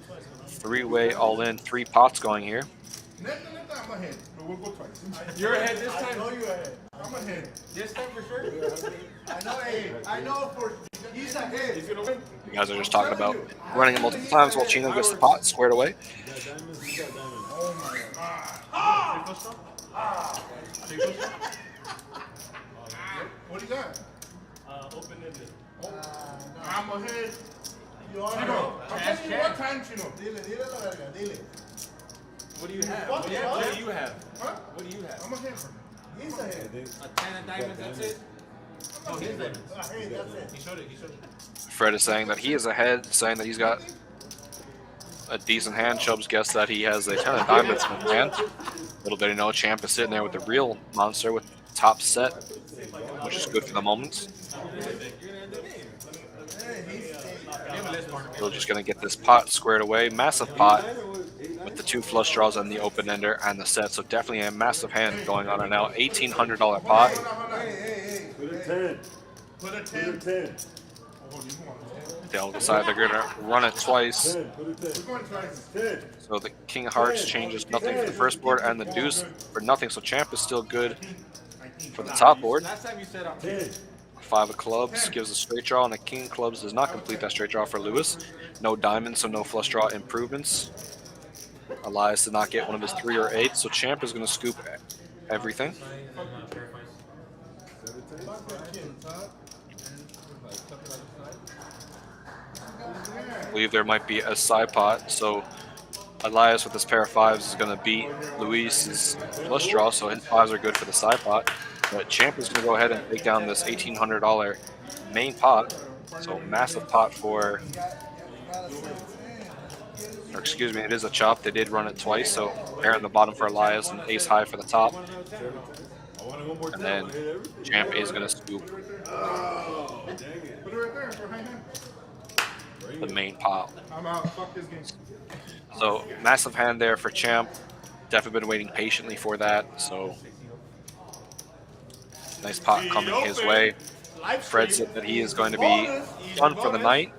Speaker 7: three-way all-in, 3 pots going here.
Speaker 3: Neta, I'm ahead, but we'll go twice.
Speaker 5: You're ahead this
Speaker 11: I
Speaker 5: time.
Speaker 11: know you're ahead.
Speaker 3: I'm ahead.
Speaker 5: This time for sure.
Speaker 11: I know, hey, I know for he's ahead.
Speaker 5: He's gonna win.
Speaker 7: You guys are just talking about running it multiple times while Chino gets the pot squared away.
Speaker 8: You got diamonds, you got diamonds.
Speaker 3: Oh my god. What do you got?
Speaker 9: Open-ended.
Speaker 3: I'm ahead.
Speaker 11: You are
Speaker 3: Chino, I'm
Speaker 11: ahead.
Speaker 3: telling you what time, Chino.
Speaker 11: Dile la verga, dile.
Speaker 5: What do you have?
Speaker 3: Fuck
Speaker 5: What
Speaker 3: yeah.
Speaker 5: do you have?
Speaker 3: Huh?
Speaker 5: What do you have?
Speaker 3: I'm ahead.
Speaker 11: He's ahead.
Speaker 5: A 10 of diamonds, that's it?
Speaker 2: Oh, he's there.
Speaker 11: Ahead, that's it.
Speaker 2: He showed it. He showed it.
Speaker 7: Fred is saying that he is ahead, saying that he's got a decent hand. Chubbs guessed that he has a 10 of diamonds in his hand. Little did he know, Champ is sitting there with the real monster with top set, which is good for the moment. We're just going to get this pot squared away. Massive pot with the 2 flush draws and the open ender and the set. So definitely a massive hand going on right now. $1,800 pot.
Speaker 8: Put a 10.
Speaker 3: Put a
Speaker 8: Put
Speaker 3: 10.
Speaker 8: a 10.
Speaker 7: They'll decide they're going to run it twice.
Speaker 8: 10. Put a 10.
Speaker 3: We're going twice.
Speaker 8: 10.
Speaker 7: So the King of Hearts changes nothing for the first board and the Deuce for nothing. So Champ is still good for the top board.
Speaker 5: Last time you said I'm
Speaker 8: 10.
Speaker 7: 5 of clubs gives a straight draw, and the King of clubs does not complete that straight draw for Lewis. No diamonds, so no flush draw improvements. Elias did not get one of his 3 or 8, so Champ is going to scoop everything. I believe there might be a side pot, so Elias with his pair of 5s is going to beat Luis's flush draw, so his 5s are good for the side pot. But Champ is going to go ahead and take down this $1,800 main pot. So massive pot for, or excuse me, it is a chop. They did run it twice, so pair on the bottom for Elias and ace high for the top. And then Champ is going to scoop the main pot.
Speaker 3: I'm out. Fuck this game.
Speaker 7: So massive hand there for Champ. Definitely been waiting patiently for that. So nice pot coming his way. Fred said that he is going to be done for the night.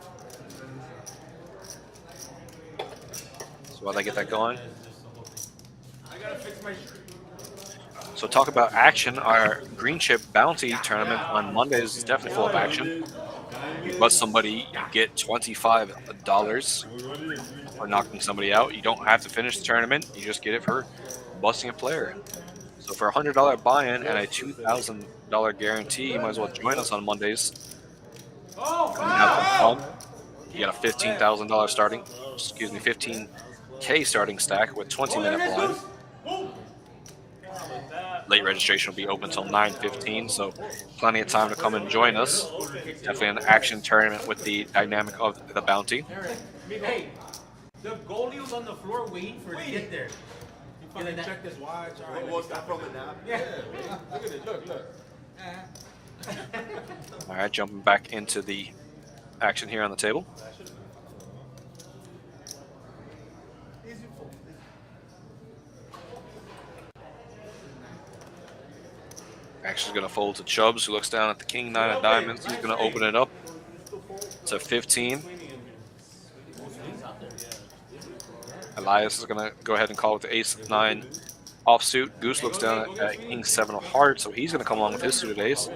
Speaker 7: So while they get that going. So talk about action. Our green chip bounty tournament on Mondays is definitely full of action. You bust somebody, you get $25 for knocking somebody out. You don't have to finish the tournament. You just get it for busting a player. So for a $100 buy-in and a $2,000 guarantee, you might as well join us on Mondays. And have some fun. You got a $15,000 starting, excuse me, $15K starting stack with 20-minute blind. Late registration will be open until 9:15, so plenty of time to come and join us. Definitely an action tournament with the dynamic of the bounty.
Speaker 2: Hey, the goalie was on the floor waiting for it to get there.
Speaker 5: He fucking checked his watch. All right,
Speaker 9: What's that from the nap?
Speaker 2: Yeah.
Speaker 5: look at it. Look.
Speaker 7: All right, jumping back into the action here on the table. Action's going to fold to Chubbs, who looks down at the King 9 of diamonds. He's going to open it up to 15. Elias is going to go ahead and call with the ace 9 offsuit. Goose looks down at King 7 of hearts, so he's going to come along with his suited ace.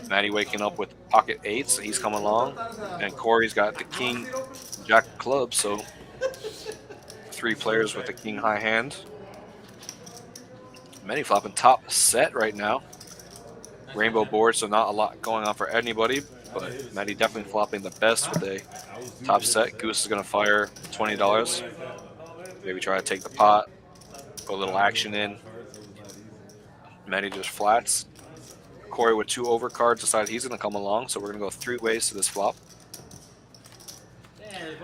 Speaker 7: Matty waking up with pocket 8, so he's coming along. And Corey's got the King Jack of clubs, so 3 players with the King high hand. Many flopping top set right now. Rainbow board, so not a lot going on for anybody, but Matty definitely flopping the best with a top set. Goose is going to fire $20. Maybe try to take the pot, put a little action in. Matty just flats. Corey with 2 overcards decided he's going to come along, so we're going to go 3 ways to this flop.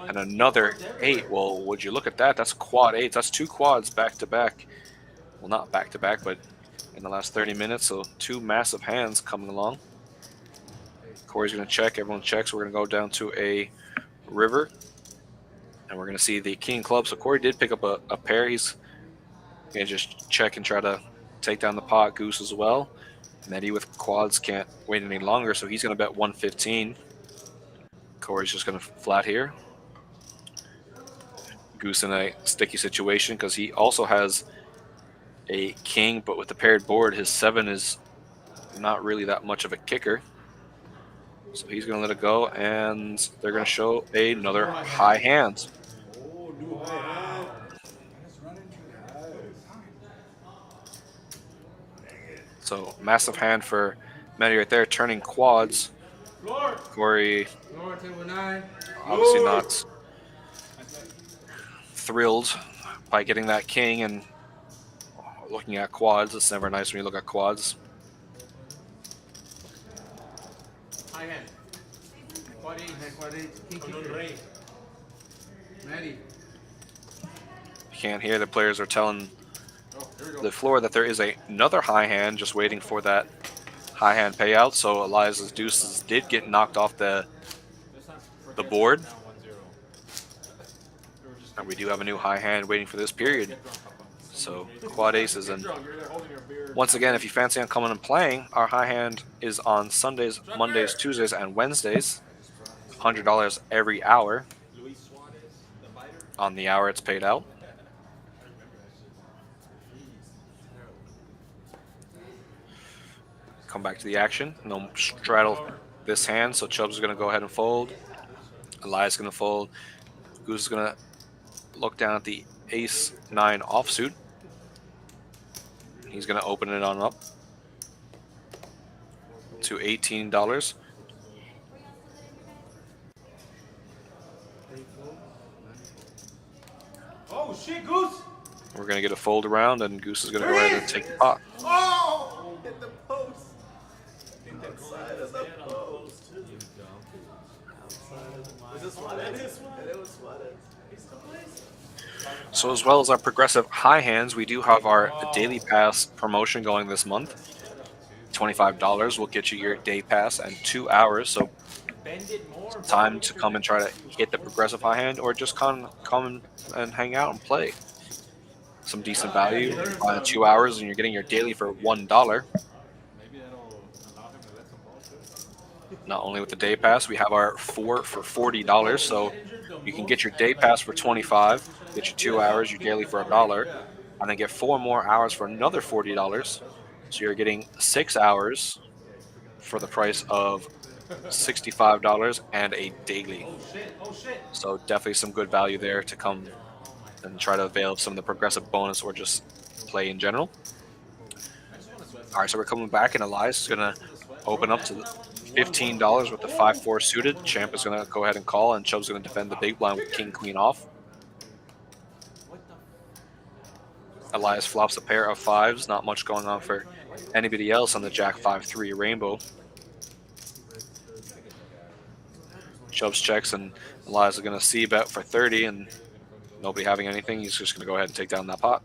Speaker 7: And another 8. Well, would you look at that? That's quad 8. That's 2 quads back to back. Well, not back to back, but in the last 30 minutes, so 2 massive hands coming along. Corey's going to check. Everyone checks. We're going to go down to a river, and we're going to see the King club. So Corey did pick up a pair. He's going to just check and try to take down the pot. Goose as well. Nettie with quads can't wait any longer, so he's going to bet 115. Corey's just going to flat here. Goose in a sticky situation because he also has a king, but with the paired board, his 7 is not really that much of a kicker. So he's going to let it go, and they're going to show another high hand.
Speaker 8: Oh, new high hand.
Speaker 7: So massive hand for Matty right there, turning quads. Corey obviously not thrilled by getting that king and looking at quads. It's never nice when you look at quads.
Speaker 2: High hand. Quad eight.
Speaker 6: Matty.
Speaker 7: You can't hear the players are telling the floor that there is another high hand just waiting for that high hand payout. So Elias's deuces did get knocked off the board. And we do have a new high hand waiting for this period. So quad aces. And once again, if you fancy on coming and playing, our high hand is on Sundays, Mondays, Tuesdays, and Wednesdays. $100 every hour. On the hour it's paid out. Come back to the action. No straddle this hand, so Chubb's going to go ahead and fold. Elias going to fold. Goose is going to look down at the ace-9 offsuit. He's going to open it on up to $18.
Speaker 9: Oh shit, Goose!
Speaker 7: We're going to get a fold around, and Goose is going to go ahead and take the pot.
Speaker 9: Oh! Hit the post. Outside of the post. Was this Suarez? It was Suarez.
Speaker 7: So as well as our progressive high hands, we do have our daily pass promotion going this month. $25 will get you your day pass and 2 hours. So time to come and try to hit the progressive high hand, or just come and hang out and play. Some decent value. 2 hours and you're getting your daily for $1. Not only with the day pass, we have our 4 for $40. So you can get your day pass for $25, get your 2 hours, your daily for $1, and then get 4 more hours for another $40. So you're getting 6 hours for the price of $65 and a daily. So definitely some good value there to come and try to avail of some of the progressive bonus or just play in general. All right, so we're coming back, and Elias is going to open up to $15 with the 5-4 suited. Champ is going to go ahead and call, and Chubb's going to defend the big blind with king, queen off. Elias flops a pair of 5s. Not much going on for anybody else on the Jack 5-3 rainbow. Chubbs checks, and Elias is going to see bet for 30, and nobody having anything. He's just going to go ahead and take down that pot.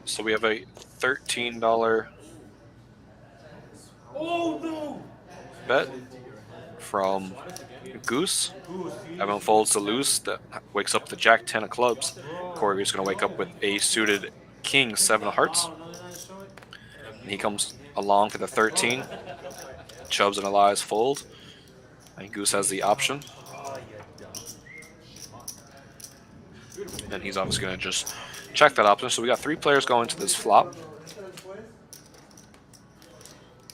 Speaker 7: So we have a $13 bet from Goose. Evan folds to loose. That wakes up the Jack 10 of clubs. Corey is going to wake up with a suited King 7 of hearts. And he comes along for the 13. Chubbs and Elias fold. And Goose has the option. And he's obviously going to just check that option. So we got 3 players going to this flop.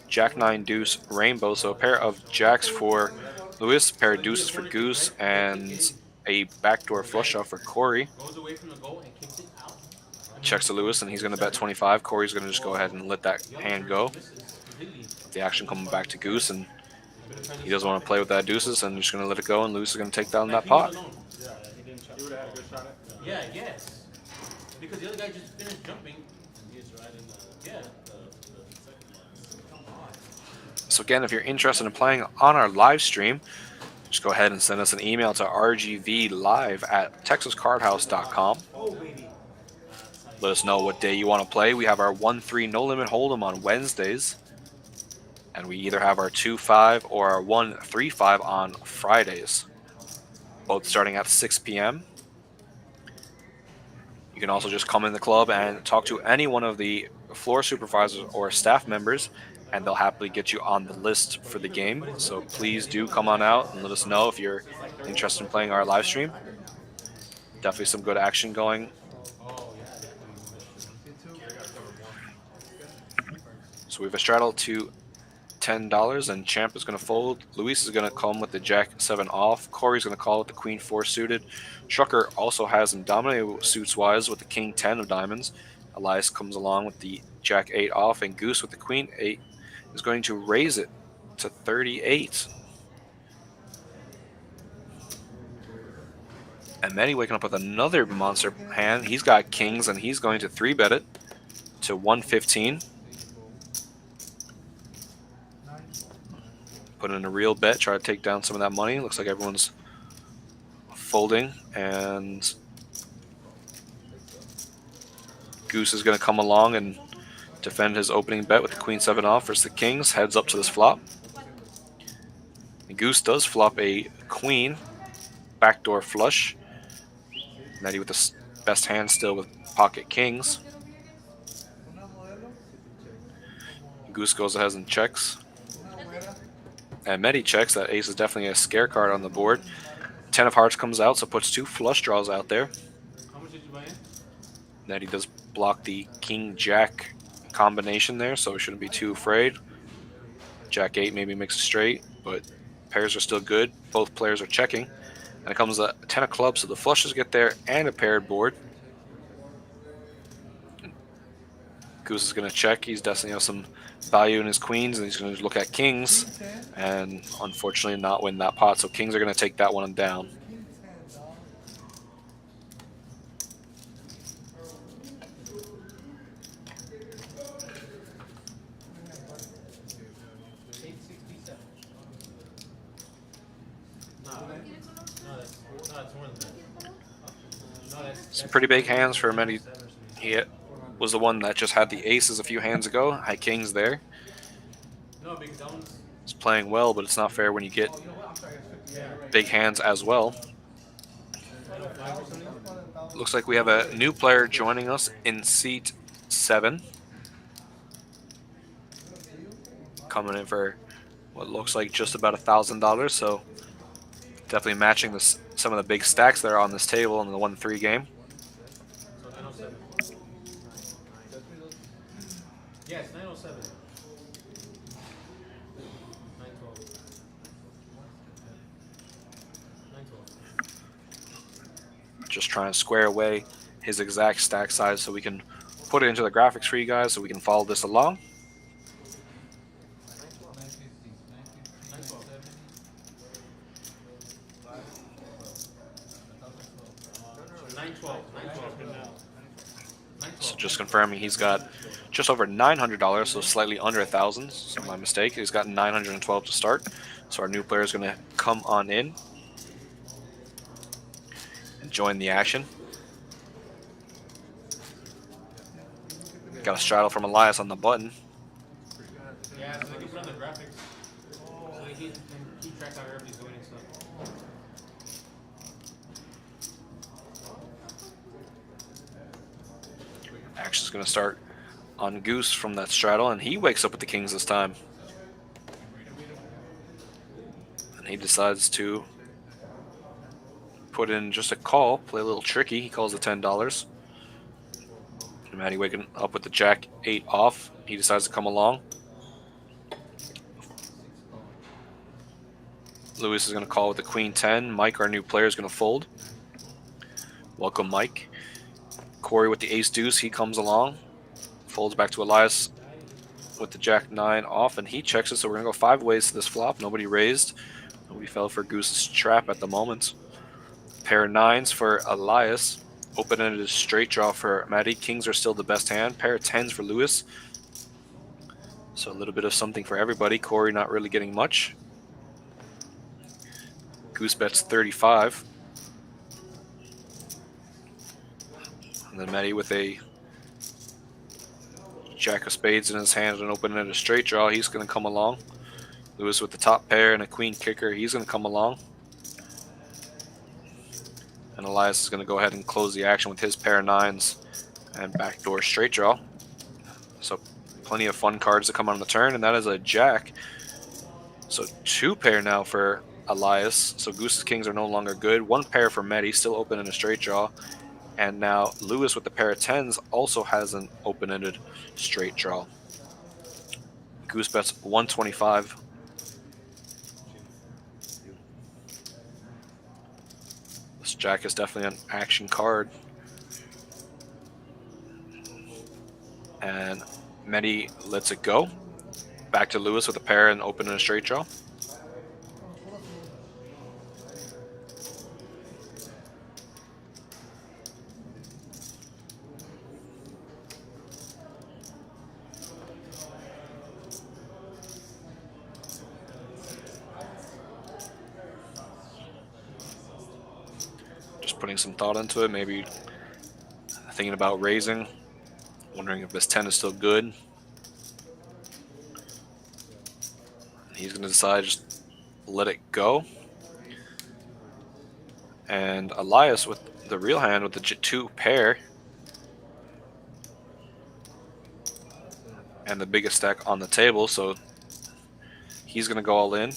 Speaker 7: Jack 9 deuce rainbow. So a pair of jacks for Lewis, a pair of deuces for Goose, and a backdoor flush shot for Corey. Checks to Lewis, and he's going to bet 25. Corey's going to just go ahead and let that hand go. The action coming back to Goose, and he doesn't want to play with that deuces, and just going to let it go, and Lewis is going to take down that pot.
Speaker 2: Yeah, yes. Because the other guy just finished jumping. And he is right in the
Speaker 7: So again, if you're interested in playing on our live stream, just go ahead and send us an email to rgvlive@texascardhouse.com. Let us know what day you want to play. We have our 1-3 no limit hold'em on Wednesdays, and we either have our 2-5 or our 1-3-5 on Fridays, both starting at 6 p.m. You can also just come in the club and talk to any one of the floor supervisors or staff members, and they'll happily get you on the list for the game. So please do come on out and let us know if you're interested in playing our live stream. Definitely some good action going. So we have a straddle to $10, and Champ is going to fold. Luis is going to come with the Jack-7 off. Corey's going to call with the Queen-4 suited. Trucker also has him dominated suits-wise with the King-10 of diamonds. Elias comes along with the Jack-8 off, and Goose with the Queen-8 is going to raise it to 38. And Manny waking up with another monster hand. He's got kings, and he's going to 3-bet it to 115. Put in a real bet, try to take down some of that money. Looks like everyone's folding, and Goose is going to come along and defend his opening bet with the Queen-7 off versus the Kings. Heads up to this flop. And Goose does flop a Queen, backdoor flush. Nettie with the best hand still with pocket Kings. Goose goes ahead and checks. And Medi checks. That ace is definitely a scare card on the board. 10 of hearts comes out, so puts 2 flush draws out there.
Speaker 2: How much did you buy in?
Speaker 7: Nettie does block the King-Jack combination there, so we shouldn't be too afraid. Jack-8 maybe makes a straight, but pairs are still good. Both players are checking. And it comes a 10 of clubs, so the flushes get there and a paired board. Goose is going to check. He's definitely has some value in his queens, and he's going to look at kings, and unfortunately not win that pot. So kings are going to take that one down. Some pretty big hands for many. He was the one that just had the aces a few hands ago. High kings there. He's playing well, but it's not fair when you get big hands as well. Looks like we have a new player joining us in seat 7. Coming in for what looks like just about $1,000, so definitely matching some of the big stacks that are on this table in the 1-3 game.
Speaker 2: Yes, 907. 912. 912.
Speaker 7: Just trying to square away his exact stack size so we can put it into the graphics for you guys so we can follow this along. So just confirming he's got just over $900, so slightly under 1,000. So my mistake. He's got 912 to start. So our new player is going to come on in and join the action. Got a straddle from Elias on the button.
Speaker 2: Yeah, so they can run the graphics. So they can keep track of how everybody's doing and stuff.
Speaker 7: Action's going to start on Goose from that straddle, and he wakes up with the kings this time. And he decides to put in just a call, play a little tricky. He calls it $10. And Matty waking up with the Jack-8 off. He decides to come along. Lewis is going to call with the Queen-10. Mike, our new player, is going to fold. Welcome, Mike. Corey with the Ace-Deuce, he comes along. Folds back to Elias with the Jack-9 off, and he checks it, so we're going to go 5 ways to this flop. Nobody raised. Nobody fell for Goose's trap at the moment. Pair of 9s for Elias. Open-ended straight draw for Matty. Kings are still the best hand. Pair of 10s for Lewis. So a little bit of something for everybody. Corey not really getting much. Goose bets 35. And then Matty with a jack of spades in his hand and opening at a straight draw. He's going to come along. Lewis with the top pair and a queen kicker. He's going to come along. And Elias is going to go ahead and close the action with his pair of nines and backdoor straight draw. So plenty of fun cards to come on the turn, and that is a jack. So 2 pair now for Elias. So Goose's kings are no longer good. 1 pair for Mehdi, still open in a straight draw. And now Lewis with the pair of tens also has an open-ended straight draw. Goose bets 125. This jack is definitely an action card. And Mehdi lets it go. Back to Lewis with a pair and open in a straight draw. Just putting some thought into it, maybe thinking about raising, wondering if this 10 is still good. He's going to decide just let it go. And Elias with the real hand with the 2 pair. And the biggest stack on the table, so he's going to go all in.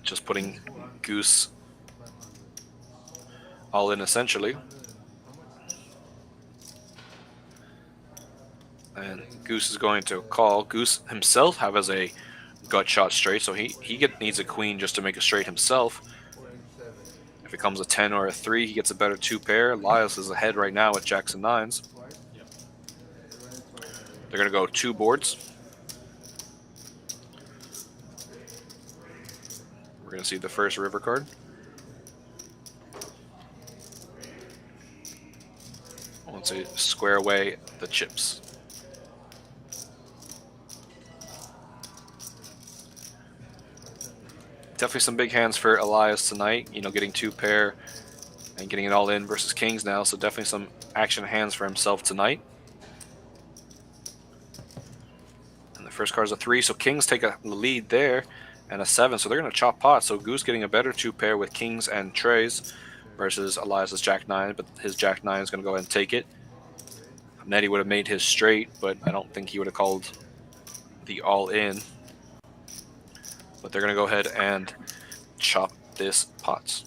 Speaker 7: Just putting Goose all in essentially. And Goose is going to call. Goose himself has a gut shot straight, so he needs a queen just to make a straight himself. If it comes a 10 or a 3, he gets a better 2 pair. Elias is ahead right now with jacks and nines. They're going to go 2 boards. We're going to see the first river card. Once they square away the chips. Definitely some big hands for Elias tonight. You know, getting 2 pair and getting it all in versus kings now. So definitely some action hands for himself tonight. And the first card is a 3. So kings take a lead there and a 7. So they're going to chop pot. So Goose getting a better 2 pair with kings and trays versus Elias's jack 9. But his jack 9 is going to go ahead and take it. Nettie would have made his straight, but I don't think he would have called the all in. But they're going to go ahead and chop this pot.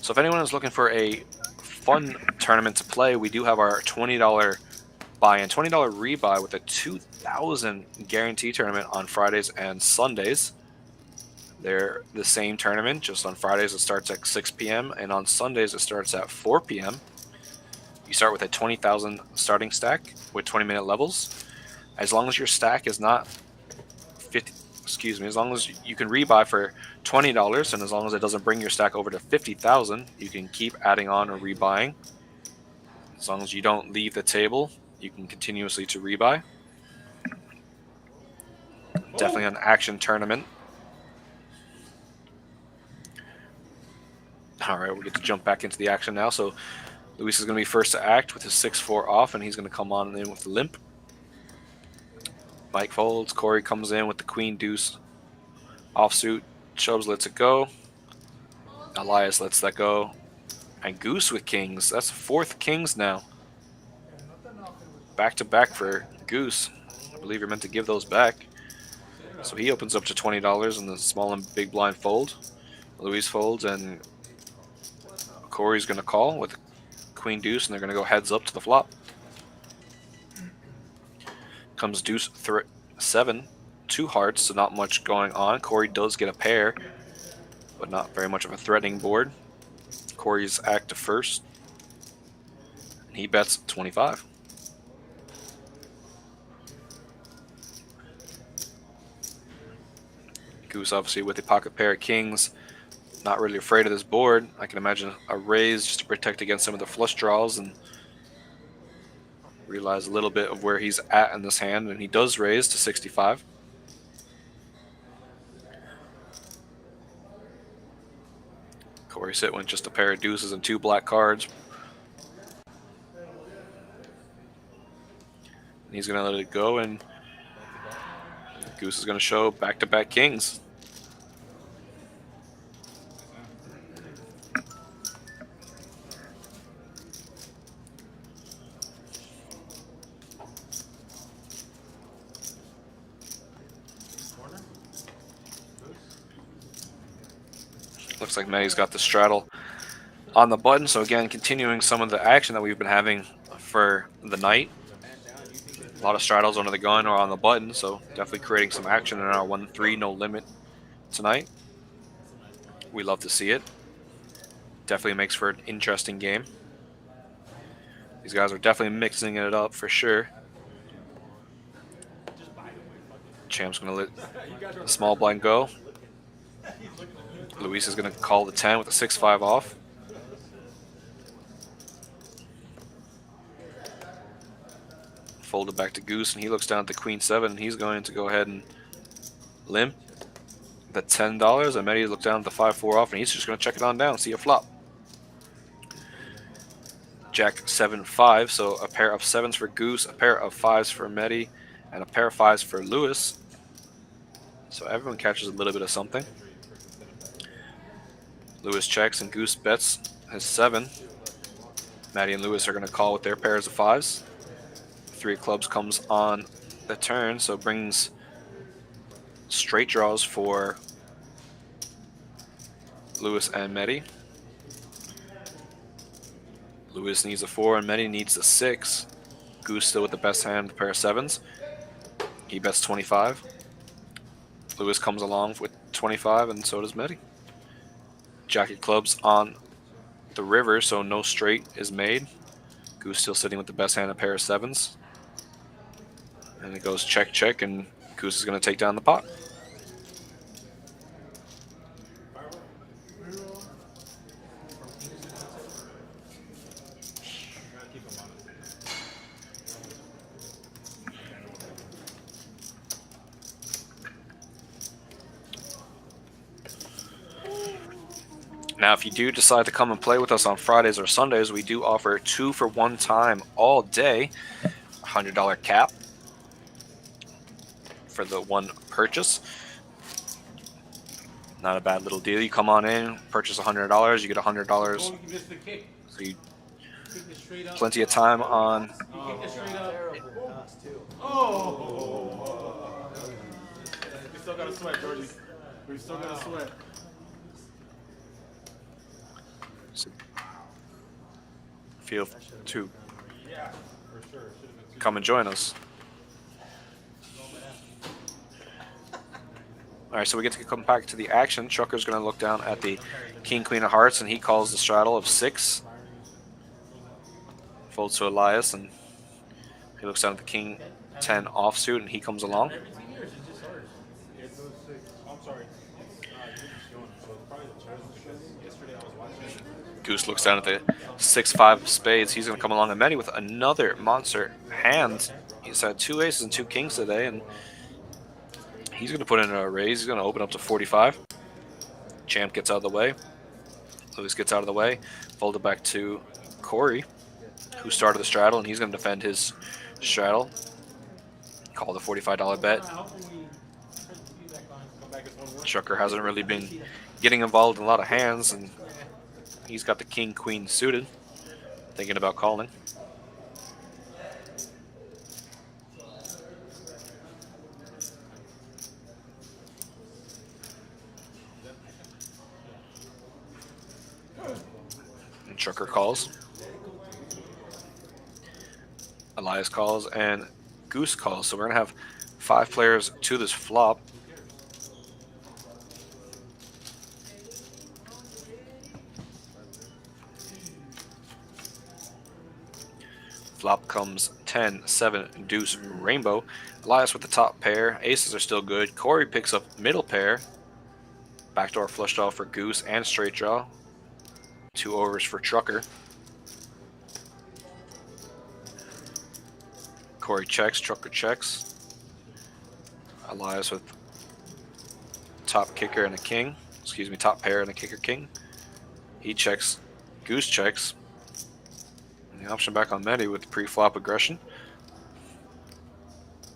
Speaker 7: So if anyone is looking for a fun tournament to play, we do have our $20 buy-in, $20 rebuy with a 2,000 guarantee tournament on Fridays and Sundays. They're the same tournament, just on Fridays it starts at 6 p.m. and on Sundays it starts at 4 p.m. You start with a 20,000 starting stack with 20-minute levels. As long as your stack is not 50, as long as you can rebuy for $20 and as long as it doesn't bring your stack over to 50,000, you can keep adding on or rebuying. As long as you don't leave the table, you can continuously to rebuy. Definitely an action tournament. All right, we get to jump back into the action now. So Luis is going to be first to act with his 6-4 off, and he's going to come on in with the limp. Mike folds. Corey comes in with the queen deuce offsuit. Chubbs lets it go. Elias lets that go. And Goose with kings. That's 4th kings now. Back to back for Goose. I believe you're meant to give those back. So he opens up to $20 in the small and big blind fold. Luis folds and Corey's going to call with queen deuce, and they're going to go heads up to the flop. Comes deuce 7, 2 hearts, so not much going on. Corey does get a pair, but not very much of a threatening board. Corey's active first, and he bets 25. Goose obviously with a pocket pair of kings not really afraid of this board. I can imagine a raise just to protect against some of the flush draws and realize a little bit of where he's at in this hand, and he does raise to 65. Corey sit with just a pair of deuces and 2 black cards. And he's going to let it go, and Goose is going to show back-to-back kings. Looks like Matty's got the straddle on the button. So again, continuing some of the action that we've been having for the night. A lot of straddles under the gun or on the button, so definitely creating some action in our 1-3 no limit tonight. We love to see it. Definitely makes for an interesting game. These guys are definitely mixing it up for sure. Champ's going to let the small blind go. Luis is going to call the 10 with a 6-5 off. Folded back to Goose, and he looks down at the Queen 7. He's going to go ahead and limp the $10, and Matty looks down at the 5-4 off, and he's just going to check it on down, see a flop. Jack 7-5, so a pair of 7s for Goose, a pair of 5s for Matty, and a pair of 5s for Lewis. So everyone catches a little bit of something. Lewis checks and Goose bets his 7. Matty and Lewis are going to call with their pairs of 5s. 3 of clubs comes on the turn, so brings straight draws for Lewis and Matty. Lewis needs a 4 and Matty needs a 6. Goose still with the best hand, a pair of 7s. He bets 25. Lewis comes along with 25, and so does Matty. Jack of clubs on the river, so no straight is made. Goose still sitting with the best hand, a pair of 7s. And it goes check, check, and Goose is going to take down the pot. Now, if you do decide to come and play with us on Fridays or Sundays, we do offer 2 for 1 time all day, $100 cap for the 1 purchase. Not a bad little deal. You come on in, purchase $100, you get $100. So you plenty of time on.
Speaker 1: We still gotta sweat, Georgie. We still gotta sweat.
Speaker 7: Feel to come and join us. All right, so we get to come back to the action. Trucker's going to look down at the King, Queen of Hearts, and he calls the straddle of 6. Folds to Elias, and he looks down at the King 10 offsuit, and he comes along. Goose looks down at the 6-5 of spades. He's going to come along, and Matty with another monster hand. He's had 2 aces and 2 kings today, and he's going to put in a raise. He's going to open up to 45. Champ gets out of the way. Lewis gets out of the way. Folded back to Corey, who started the straddle, and he's going to defend his straddle. Call the $45 bet. Trucker hasn't really been getting involved in a lot of hands, and he's got the King, Queen suited. Thinking about calling. And Trucker calls. Elias calls, and Goose calls. So we're going to have 5 players to this flop. Flop comes 10, 7, deuce, rainbow. Elias with the top pair. Aces are still good. Corey picks up middle pair. Backdoor flush draw for Goose and straight draw. 2 overs for Trucker. Corey checks, Trucker checks. Elias with top kicker and a king. Excuse me, top pair and a kicker king. He checks, Goose checks. And the option back on Medi with pre-flop aggression.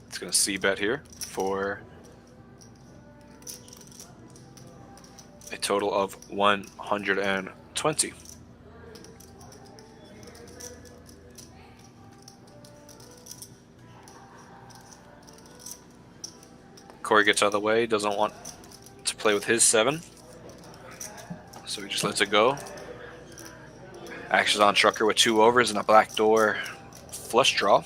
Speaker 7: It's going to c-bet here for a total of 120. Corey gets out of the way, doesn't want to play with his 7. So he just lets it go. Actions on Trucker with 2 overs and a backdoor flush draw.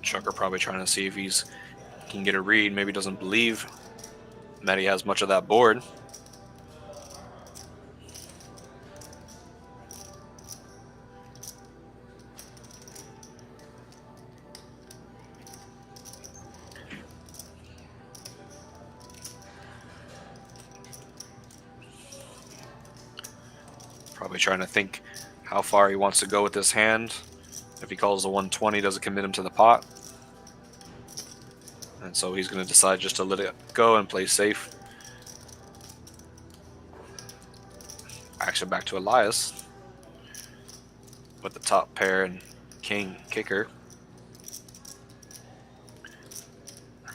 Speaker 7: Trucker probably trying to see if he can get a read. Maybe doesn't believe Medi has much of that board. Probably trying to think how far he wants to go with this hand. If he calls the 120, does it commit him to the pot? And so he's going to decide just to let it go and play safe. Action back to Elias with the top pair and king kicker.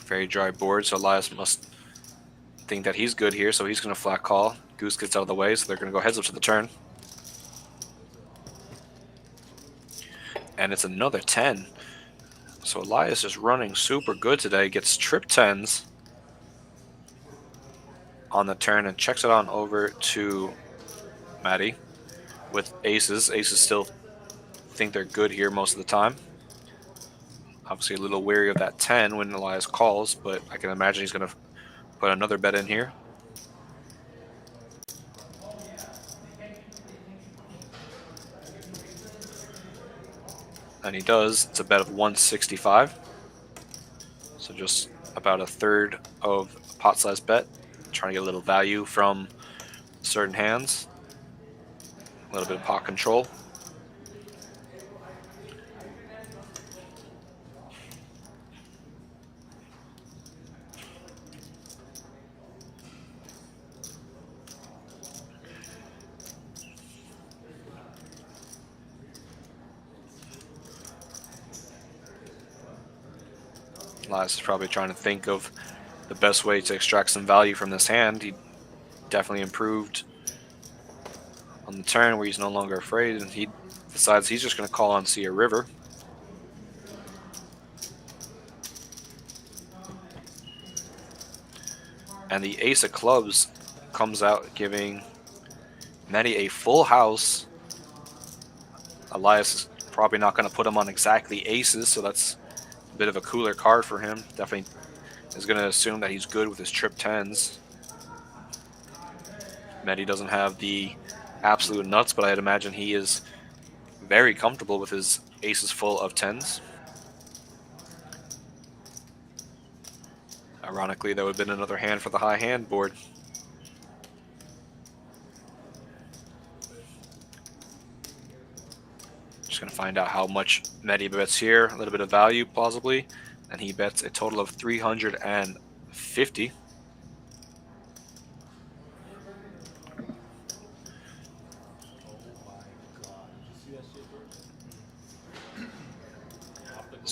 Speaker 7: Very dry board, so Elias must think that he's good here, so he's going to flat call. Goose gets out of the way, so they're going to go heads up to the turn. And it's another 10. So Elias is running super good today. Gets trip 10s on the turn and checks it on over to Matty with aces. Aces still think they're good here most of the time. Obviously a little wary of that 10 when Elias calls, but I can imagine he's going to put another bet in here. And he does. It's a bet of 165. So just about a third of pot size bet. Trying to get a little value from certain hands. A little bit of pot control. Elias is probably trying to think of the best way to extract some value from this hand. He definitely improved on the turn where he's no longer afraid, and he decides he's just going to call on see a river. And the ace of clubs comes out, giving Medi a full house. Elias is probably not going to put him on exactly aces, so that's a bit of a cooler card for him. Definitely is going to assume that he's good with his trip 10s. Medi doesn't have the absolute nuts, but I'd imagine he is very comfortable with his aces full of 10s. Ironically, that would have been another hand for the high hand board. Just going to find out how much Medi bets here. A little bit of value, plausibly. And he bets a total of 350.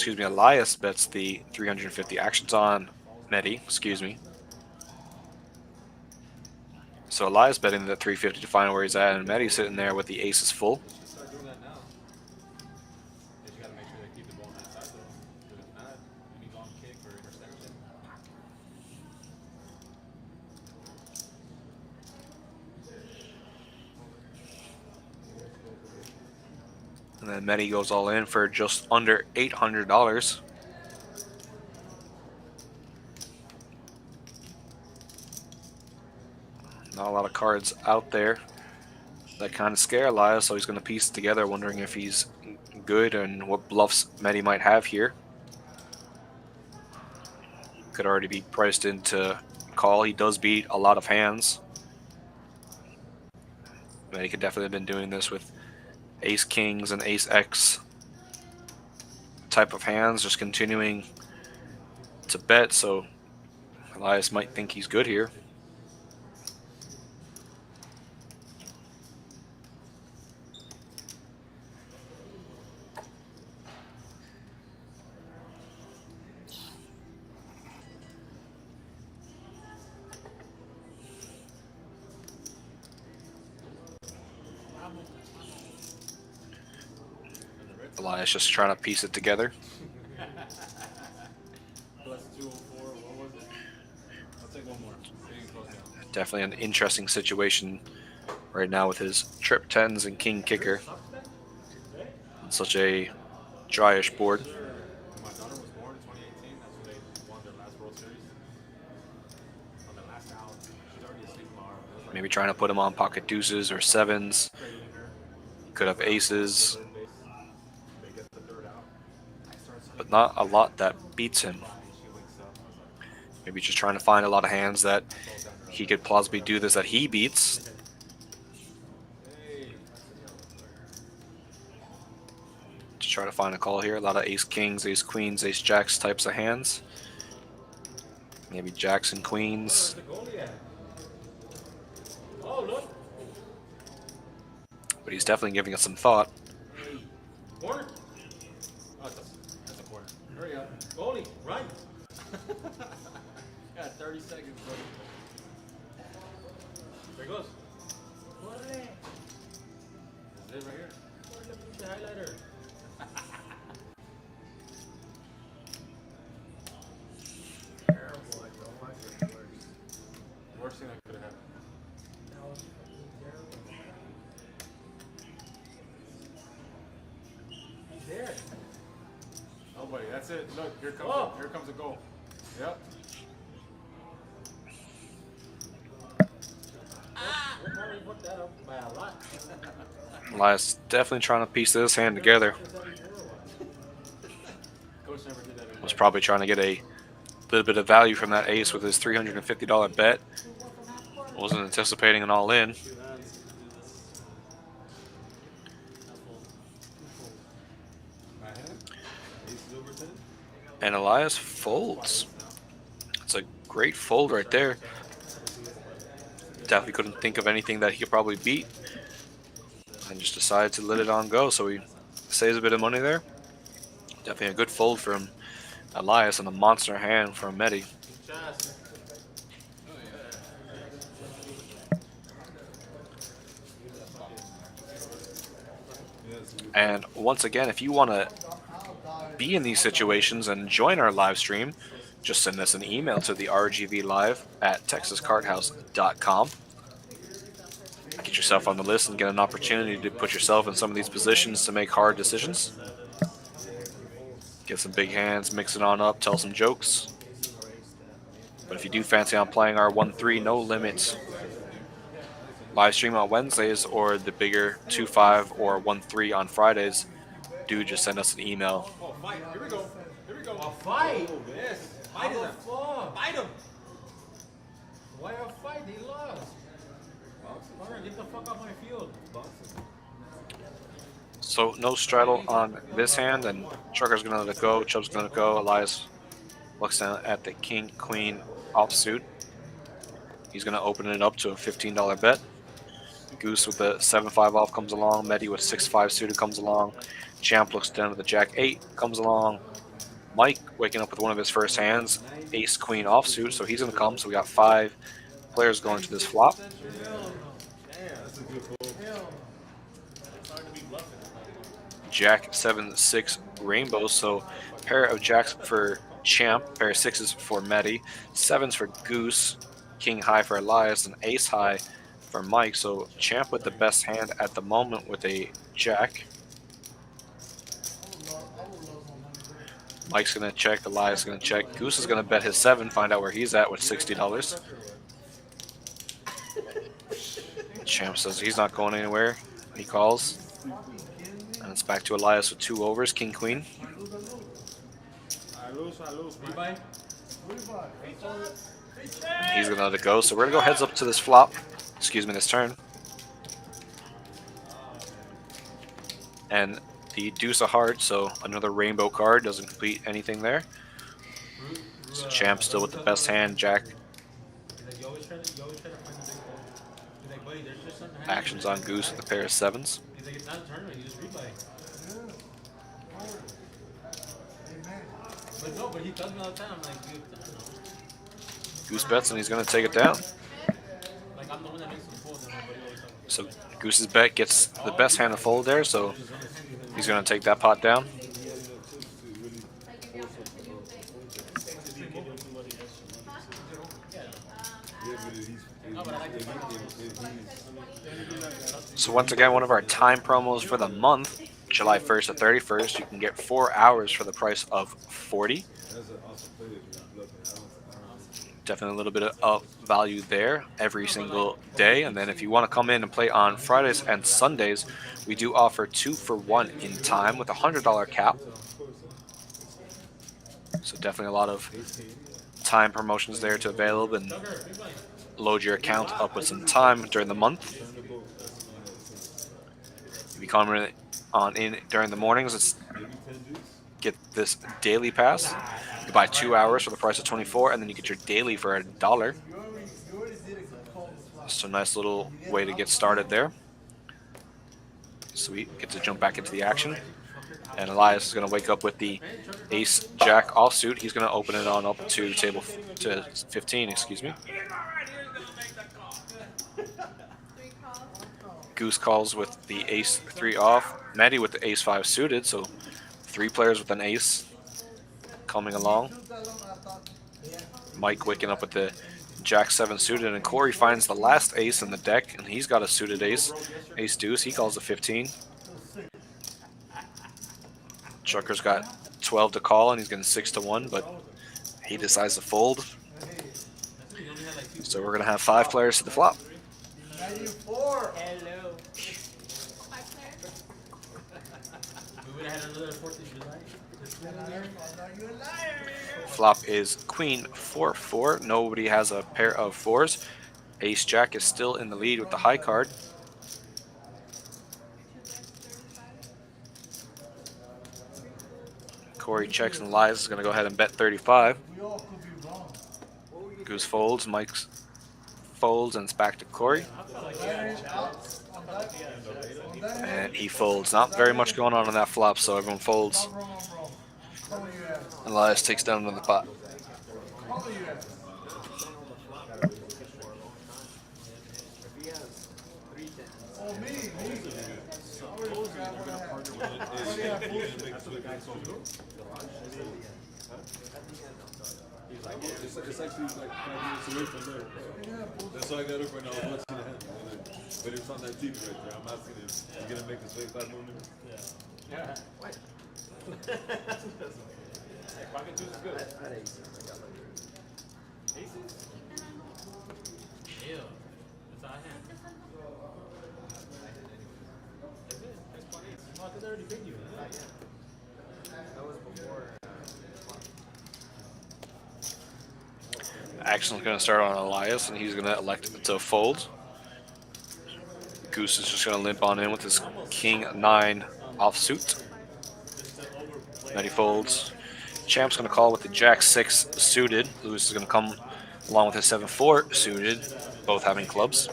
Speaker 7: excuse me, Elias bets the 350 actions on Medi, excuse me. So Elias betting the 350 to find where he's at, and Medi's sitting there with the aces full.
Speaker 1: You should start doing that now. But you gotta make sure they keep the ball on that side though. Because if not, you need long kick or interception.
Speaker 7: And then Medi goes all in for just under $800. Not a lot of cards out there that kind of scare Elias, so he's going to piece it together, wondering if he's good and what bluffs Medi might have here. Could already be priced into call. He does beat a lot of hands. Medi could definitely have been doing this with ace kings and ace X type of hands, just continuing to bet, so Elias might think he's good here. Elias just trying to piece it together.
Speaker 1: Plus 204, what was it? I'll take one more. Getting close now.
Speaker 7: Definitely an interesting situation right now with his trip tens and king kicker. On such a dryish board.
Speaker 1: When my daughter was born in 2018, that's when they won their last World Series. On the last out, she's already asleep tomorrow.
Speaker 7: Maybe trying to put him on pocket deuces or sevens. Could have aces. But not a lot that beats him. Maybe just trying to find a lot of hands that he could plausibly do this that he beats. Just try to find a call here. A lot of ace kings, ace queens, ace jacks types of hands. Maybe jacks and queens. But he's definitely giving us some thought.
Speaker 1: Corner. Oh, that's a corner. Hurry up. Goalie, run. Got 30 seconds, buddy. There it goes. Is it right here? The highlighter. Worst thing that could have happened. There. Oh, buddy, that's it. Look, here comes a goal. Yep.
Speaker 7: Elias definitely trying to piece this hand together. Was probably trying to get a little bit of value from that ace with his $350 bet. Wasn't anticipating an all-in. And Elias folds. It's a great fold right there. Definitely couldn't think of anything that he could probably beat. And just decided to let it on go. So he saves a bit of money there. Definitely a good fold from Elias and a monster hand from Medi. And once again, if you want to be in these situations and join our live stream, just send us an email to the RGV live at texascardhouse.com. Get yourself on the list and get an opportunity to put yourself in some of these positions to make hard decisions. Get some big hands, mix it on up, tell some jokes. But if you do fancy on playing our 1-3 no limits live stream on Wednesdays or the bigger 2-5 or 1-3 on Fridays, do just send us an email.
Speaker 1: Oh, fight. Here we go. Here we go.
Speaker 2: A fight?
Speaker 1: Yes.
Speaker 2: Fight him.
Speaker 1: Fight him.
Speaker 2: Why a fight? He lost. Alright, get the fuck off my field.
Speaker 7: So no straddle on this hand, and Trucker's gonna let it go. Chubb's gonna go. Elias looks down at the king queen offsuit. He's gonna open it up to a $15 bet. Goose with the 7-5 off comes along. Medi with 6-5 suited comes along. Champ looks down at the Jack 8 comes along. Mike waking up with one of his first hands, ace queen offsuit, so he's going to come. So we got 5 players going to this flop. Jack 7 6 rainbows, so pair of jacks for Champ, pair of 6s for Medi, 7s for Goose, king high for Elias, and ace high for Mike. So Champ with the best hand at the moment with a jack. Mike's going to check, Elias is going to check. Goose is going to bet his 7, find out where he's at with $60. Champ says he's not going anywhere. He calls. And it's back to Elias with 2 overs, king, queen. He's going to let it go. So we're going to go heads up to this flop. Excuse me, this turn. And the deuce of hearts, so another rainbow card, doesn't complete anything there. So Champ still with the best hand, Jack. Actions on Goose with a pair of 7s. Goose bets and he's going to take it down. So Goose's bet gets the best hand to fold there, so he's going to take that pot down. So once again, one of our time promos for the month, July 1st to 31st, you can get 4 hours for the price of $40. Definitely a little bit of value there every single day. And then if you want to come in and play on Fridays and Sundays, we do offer 2 for 1 in time with a $100 cap. So definitely a lot of time promotions there to avail and load your account up with some time during the month. If you come on in during the mornings, let's get this daily pass. You buy 2 hours for the price of $24, and then you get your daily for $1. So nice little way to get started there. Sweet, get to jump back into the action. And Elias is going to wake up with the ace jack offsuit. He's going to open it on up to table to 15, excuse me. Goose calls with the ace 3 off. Maddie with the ace 5 suited, so 3 players with an ace coming along. Mike waking up with the jack 7 suited, and Corey finds the last ace in the deck, and he's got a suited ace. Ace deuce, he calls a 15. Chucker's got 12 to call, and he's getting 6 to 1, but he decides to fold. So we're going to have 5 players to the flop.
Speaker 11: Hello.
Speaker 7: Flop is queen 4-4. Nobody has a pair of 4s. Ace jack is still in the lead with the high card. Corey checks and Elias is going to go ahead and bet 35. Goose folds, Mike folds, and it's back to Corey. And he folds. Not very much going on that flop, so everyone folds. Elias takes down another pot.
Speaker 8: It's actually like 5 minutes away from there. That's why I got up right now. I was watching the hand. But it's on that TV right there. I'm asking him, is he going to make this wait 5 more minutes?
Speaker 1: Yeah. Wait. Hey, pocket deuce is good. Aces?
Speaker 2: Ew. That's our hand. That's it. That's point 8. Oh, I thought they already big you.
Speaker 4: That was before.
Speaker 7: Action's going to start on Elias, and he's going to elect to fold. Goose is just going to limp on in with his king 9 offsuit. Then he folds. Champ's going to call with the jack 6 suited. Lewis is going to come along with his 7-4 suited, both having clubs.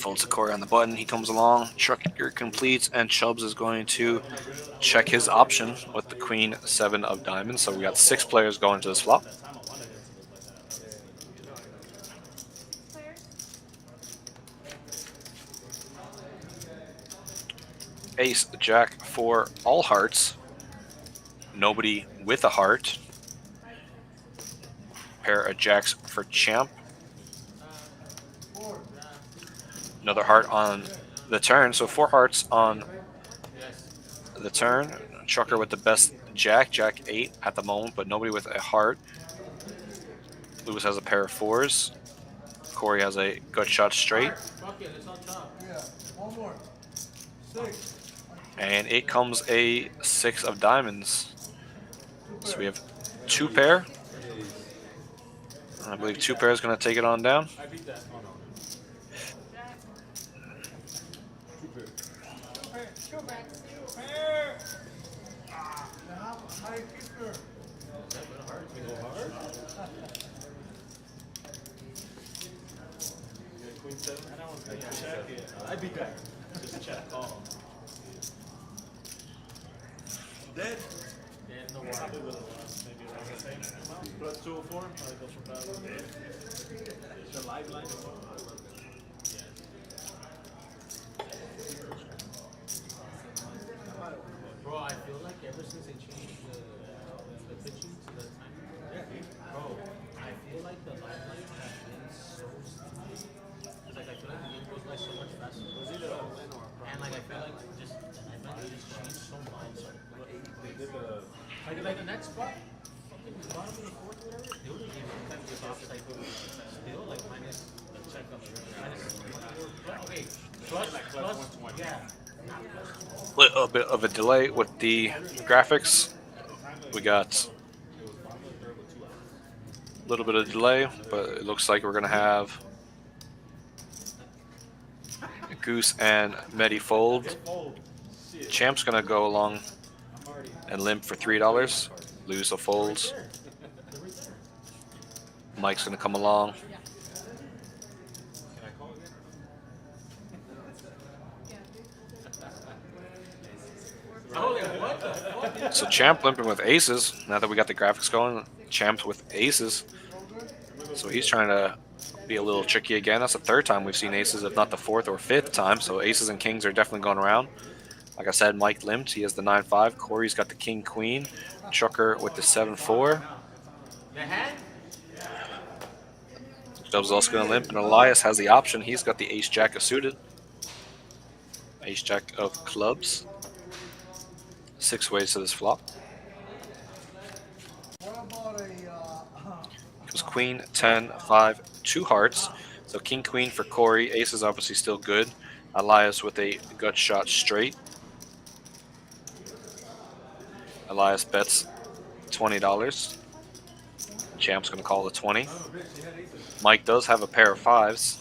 Speaker 7: Folds to Corey on the button. He comes along. Trucker completes, and Chubbs is going to check his option with the Queen 7 of diamonds. So we got 6 players going to this flop. Ace, Jack for all hearts. Nobody with a heart. Pair of jacks for Champ. Another heart on the turn, so 4 hearts on the turn. Trucker with the best jack, Jack 8 at the moment, but nobody with a heart. Lewis has a pair of 4s. Corey has a gut shot straight. And it comes a 6 of diamonds. So we have 2 pair. I believe 2 pair is going to take it on down.
Speaker 1: I beat that. Just check call. Dead.
Speaker 9: In the water. Probably would have lost. Maybe around the same amount. Plus 204. Probably goes for value. The lifeline.
Speaker 2: Bro, I feel like ever since they changed the pitching to the timer, bro, I feel like the lifeline has been so sticky. It's like I feel like the game goes by so much faster. And like I feel like just the lifeline just changed so much. Like the next spot, fucking the bottom of the fourth, whatever, they would have given kind of this offside still like minus the check on the river. Okay, plus, yeah.
Speaker 7: A bit of a delay with the graphics. We got a little bit of delay, but it looks like we're going to have Goose and Medi fold. Champ's going to go along and limp for $3. Lose a folds. Mike's going to come along. So Champ limping with aces. Now that we got the graphics going, Champ's with aces. So he's trying to be a little tricky again. That's the 3rd time we've seen aces, if not the 4th or 5th time. So aces and kings are definitely going around. Like I said, Mike limped. He has the 9-5. Corey's got the king-queen. Trucker with the 7-4. Dub's also going to limp. And Elias has the option. He's got the ace-jack of suited. Ace-jack of clubs. 6 ways to this flop. Comes queen, 10, 5, 2 hearts. So king, queen for Corey. Ace is obviously still good. Elias with a gut shot straight. Elias bets $20. Champ's going to call the 20. Mike does have a pair of 5s.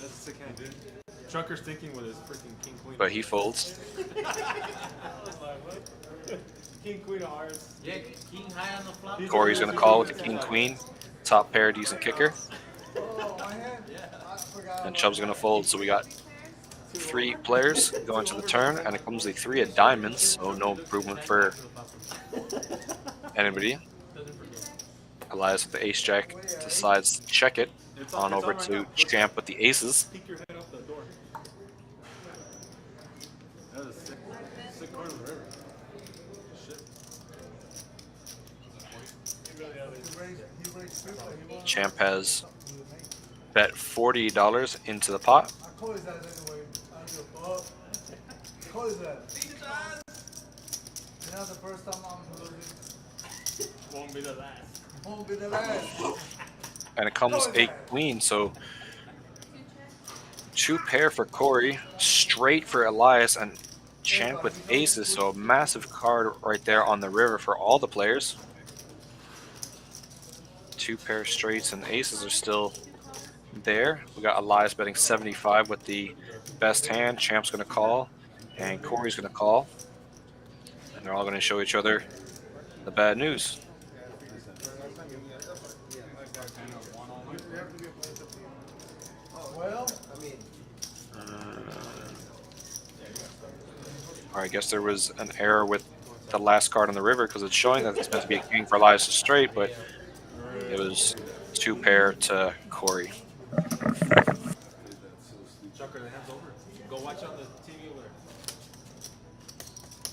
Speaker 1: Trucker's thinking with his freaking king queen.
Speaker 7: But he folds.
Speaker 9: King queen of hearts.
Speaker 2: Yeah, king high on the flop.
Speaker 7: Corey's going to call with the king queen. Top pair, decent kicker. And Chubb's going to fold. So we got 3 players going to the turn, and it comes the 3 of diamonds. So no improvement for anybody. Elias with the ace jack decides to check it. On over to Champ with the aces.
Speaker 1: Peek your head up the door. That was sick. Sick corner of the river. Shit.
Speaker 7: Champ has bet $40 into the pot.
Speaker 11: Call his ass anyway. I don't give a fuck. Call his ass. You know, the first time I'm losing.
Speaker 9: Won't be the last.
Speaker 11: Won't be the last.
Speaker 7: And it comes a queen, so 2 pair for Corey, straight for Elias, and Champ with aces, so a massive card right there on the river for all the players. 2 pair straights and aces are still there. We got Elias betting 75 with the best hand. Champ's going to call, and Corey's going to call. And they're all going to show each other the bad news.
Speaker 11: Well,
Speaker 7: Or I guess there was an error with the last card on the river because it's showing that it's meant to be a king for Elias to straight, but it was 2 pair to Corey.
Speaker 1: Chucker, the hand's over. Go watch on the TV over there.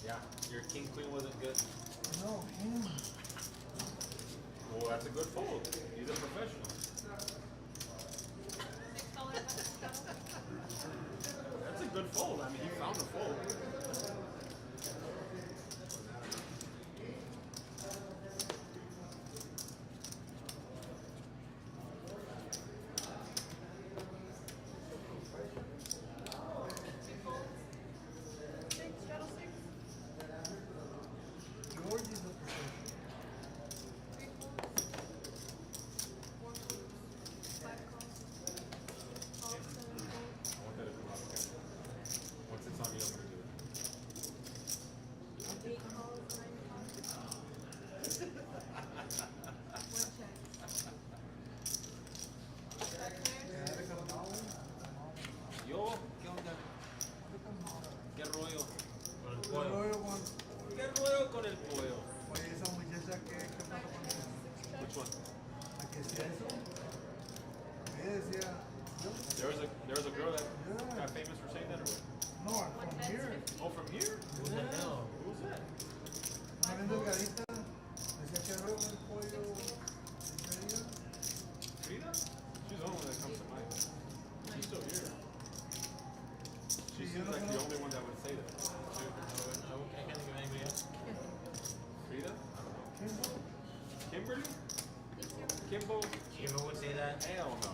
Speaker 1: Yeah, your king queen wasn't good.
Speaker 11: No, him.
Speaker 1: Well, that's a good fold. He's a professional. That's a good fold. I mean, he found a fold.
Speaker 11: George is a professional.
Speaker 1: I want that to come out again. Once it's on you, I'm gonna do it. Yo, ¿qué onda? ¿Qué rollo?
Speaker 2: Con el
Speaker 11: Pero
Speaker 2: pollo.
Speaker 11: luego con-
Speaker 1: ¿Qué rollo con el pollo?
Speaker 11: Oye, esa muchacha, ¿qué pasó con ella?
Speaker 1: Which one?
Speaker 11: ¿A que hacía eso? Ella decía, yo,
Speaker 1: There was a girl that
Speaker 11: Yeah.
Speaker 1: got famous for saying that, or what?
Speaker 11: no, from here.
Speaker 1: Oh, from here?
Speaker 2: What the hell?
Speaker 1: Who was that?
Speaker 11: Una bien delgadita, decía que rollo con el pollo. Decía ella.
Speaker 1: Frida? She's the only one that comes to mind. She's still here. She
Speaker 11: Sí, yo
Speaker 1: seems
Speaker 11: no
Speaker 1: like the
Speaker 11: conozco.
Speaker 1: only one that would say that.
Speaker 2: I can't think of anybody else.
Speaker 1: Frida? I don't know.
Speaker 11: Kimbo.
Speaker 1: Kimberly? Kimbo?
Speaker 2: Kimbo would say that.
Speaker 1: Hell no.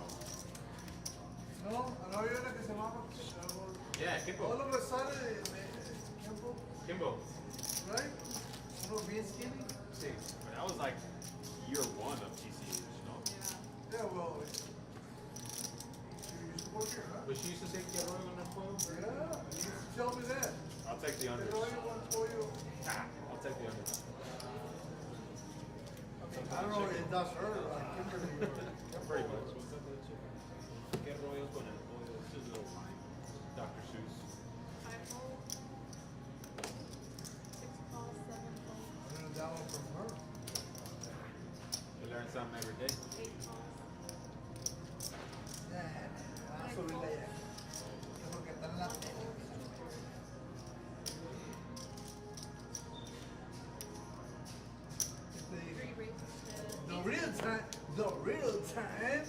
Speaker 11: No, no había una que se llamaba
Speaker 1: Yeah,
Speaker 11: todo
Speaker 1: Kimbo.
Speaker 11: lo que sale de Kimbo,
Speaker 1: Kimbo.
Speaker 11: right? Uno bien skinny.
Speaker 1: Sí. But that was like year 1 of TCH, no?
Speaker 11: Yeah, well, she used to work here, huh?
Speaker 1: But she used to say que rollo con el pollo?
Speaker 11: Yeah, you used to tell me that.
Speaker 1: I'll take the
Speaker 11: Que
Speaker 1: under.
Speaker 11: rollo con el pollo.
Speaker 1: I'll take the under.
Speaker 11: I don't know if that's her, like Kimberly or.
Speaker 1: Pretty much. What's up with the chicken? Que rollo con el pollo? It's just a little line. Dr. Seuss.
Speaker 11: I learned that one from her.
Speaker 1: You learn something every day.
Speaker 11: Yeah, vamos a subirle ya. Es porque está en la tele. ¿Qué te dije? The real time. The real time.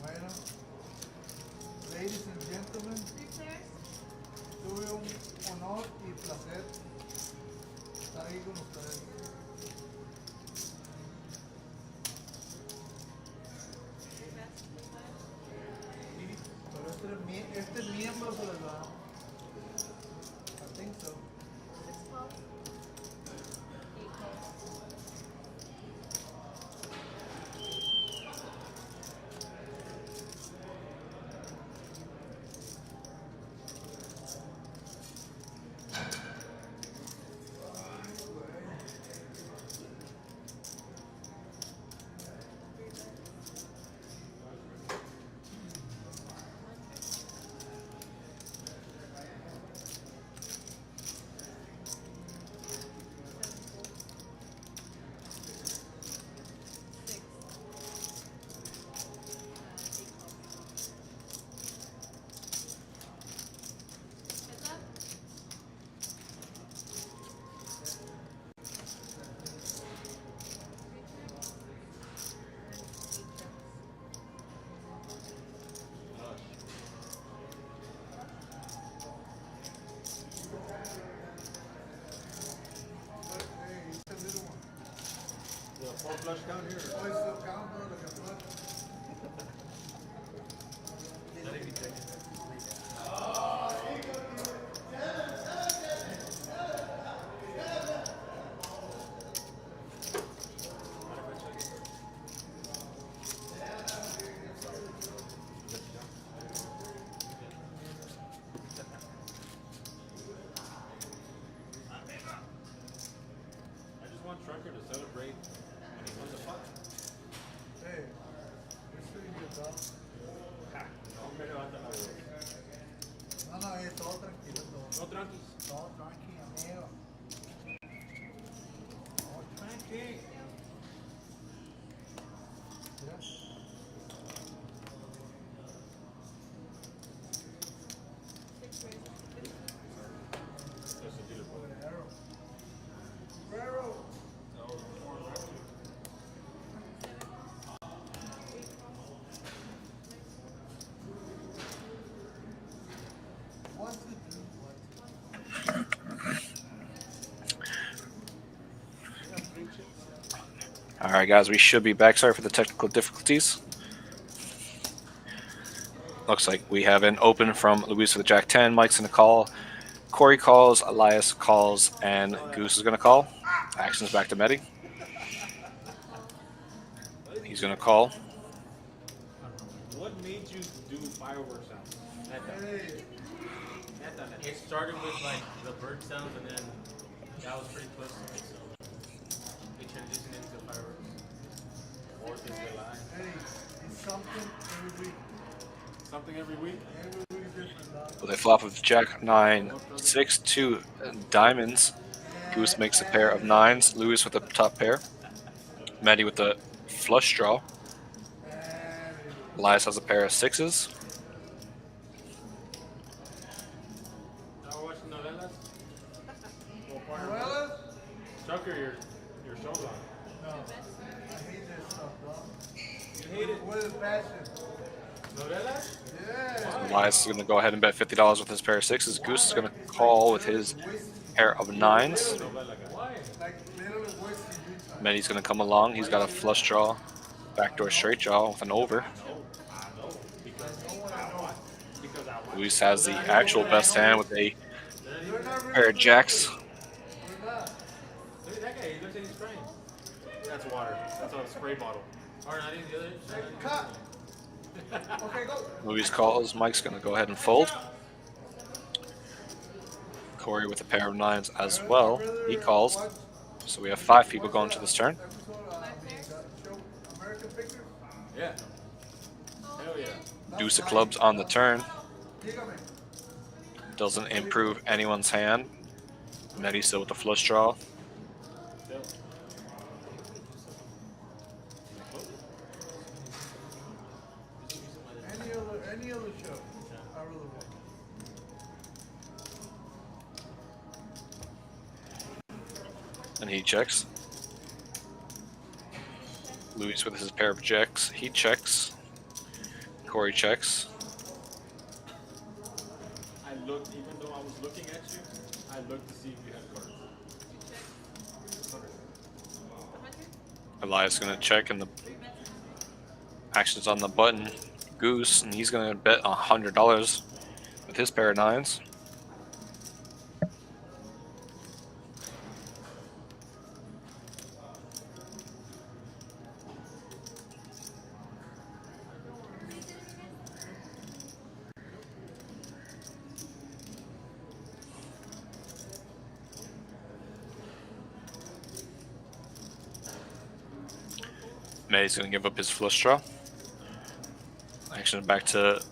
Speaker 11: Bueno, ladies and gentlemen, tuve un honor y placer estar ahí con ustedes. Pero este miembro se les va. I think so.
Speaker 1: Four flush down here.
Speaker 11: Hoy se acaba lo que fue.
Speaker 2: Not even checking.
Speaker 1: I just want Trucker to celebrate when he wins a
Speaker 11: Tranqui, amigo. Oh, tranqui. Yeah. Guerrero. One, two, three, one, two.
Speaker 7: All right, guys, we should be back. Sorry for the technical difficulties. Looks like we have an open from Luis with Jack 10. Mike's going to call. Corey calls. Elias calls. And Goose is going to call. Action's back to Medi. He's going to call.
Speaker 1: What made you do fireworks sounds?
Speaker 11: Hey.
Speaker 2: It started with like the bird sounds, and then that was pretty close to me, so it transitioned into fireworks.
Speaker 1: Fourth is July.
Speaker 11: Hey, it's something every week.
Speaker 1: Something every week?
Speaker 11: Every week is different, dog.
Speaker 7: With a flop of Jack 9, 6, 2 diamonds. Goose makes a pair of 9s. Lewis with the top pair. Medi with the flush draw. Elias has a pair of 6s.
Speaker 1: Now we're watching novelas? Well, partner,
Speaker 11: Novelas?
Speaker 1: Chucker, your show's on.
Speaker 11: No. I hate that stuff, dog.
Speaker 1: You hate it?
Speaker 11: With a passion.
Speaker 1: Novelas?
Speaker 11: Yeah.
Speaker 7: Elias is going to go ahead and bet $50 with his pair of 6s. Goose is going to call with his pair of 9s.
Speaker 1: Why?
Speaker 11: Like literally wasting your time.
Speaker 7: Medi's going to come along. He's got a flush draw, backdoor straight draw with an over. Luis has the actual best hand with a pair of jacks.
Speaker 1: Look at that guy, he looks like he's spraying. That's water. That's a spray bottle.
Speaker 2: Or not even the other.
Speaker 11: Hey, cut. Okay, go.
Speaker 7: Luis calls. Mike's going to go ahead and fold. Corey with a pair of 9s as well. He calls. So we have 5 people going to this turn.
Speaker 11: American Pictures.
Speaker 1: Yeah. Hell yeah.
Speaker 7: Deuce of clubs on the turn.
Speaker 11: Dígame.
Speaker 7: Doesn't improve anyone's hand. Medi still with the flush draw.
Speaker 1: Still.
Speaker 11: Any other show. I really want.
Speaker 7: And he checks. Luis with his pair of jacks. He checks. Corey checks.
Speaker 1: I looked, even though I was looking at you, I looked to see if you had cards.
Speaker 7: Elias is going to check, and the action's on the button. Goose, and he's going to bet $100 with his pair of 9s. Medi's going to give up his flush draw. Action back to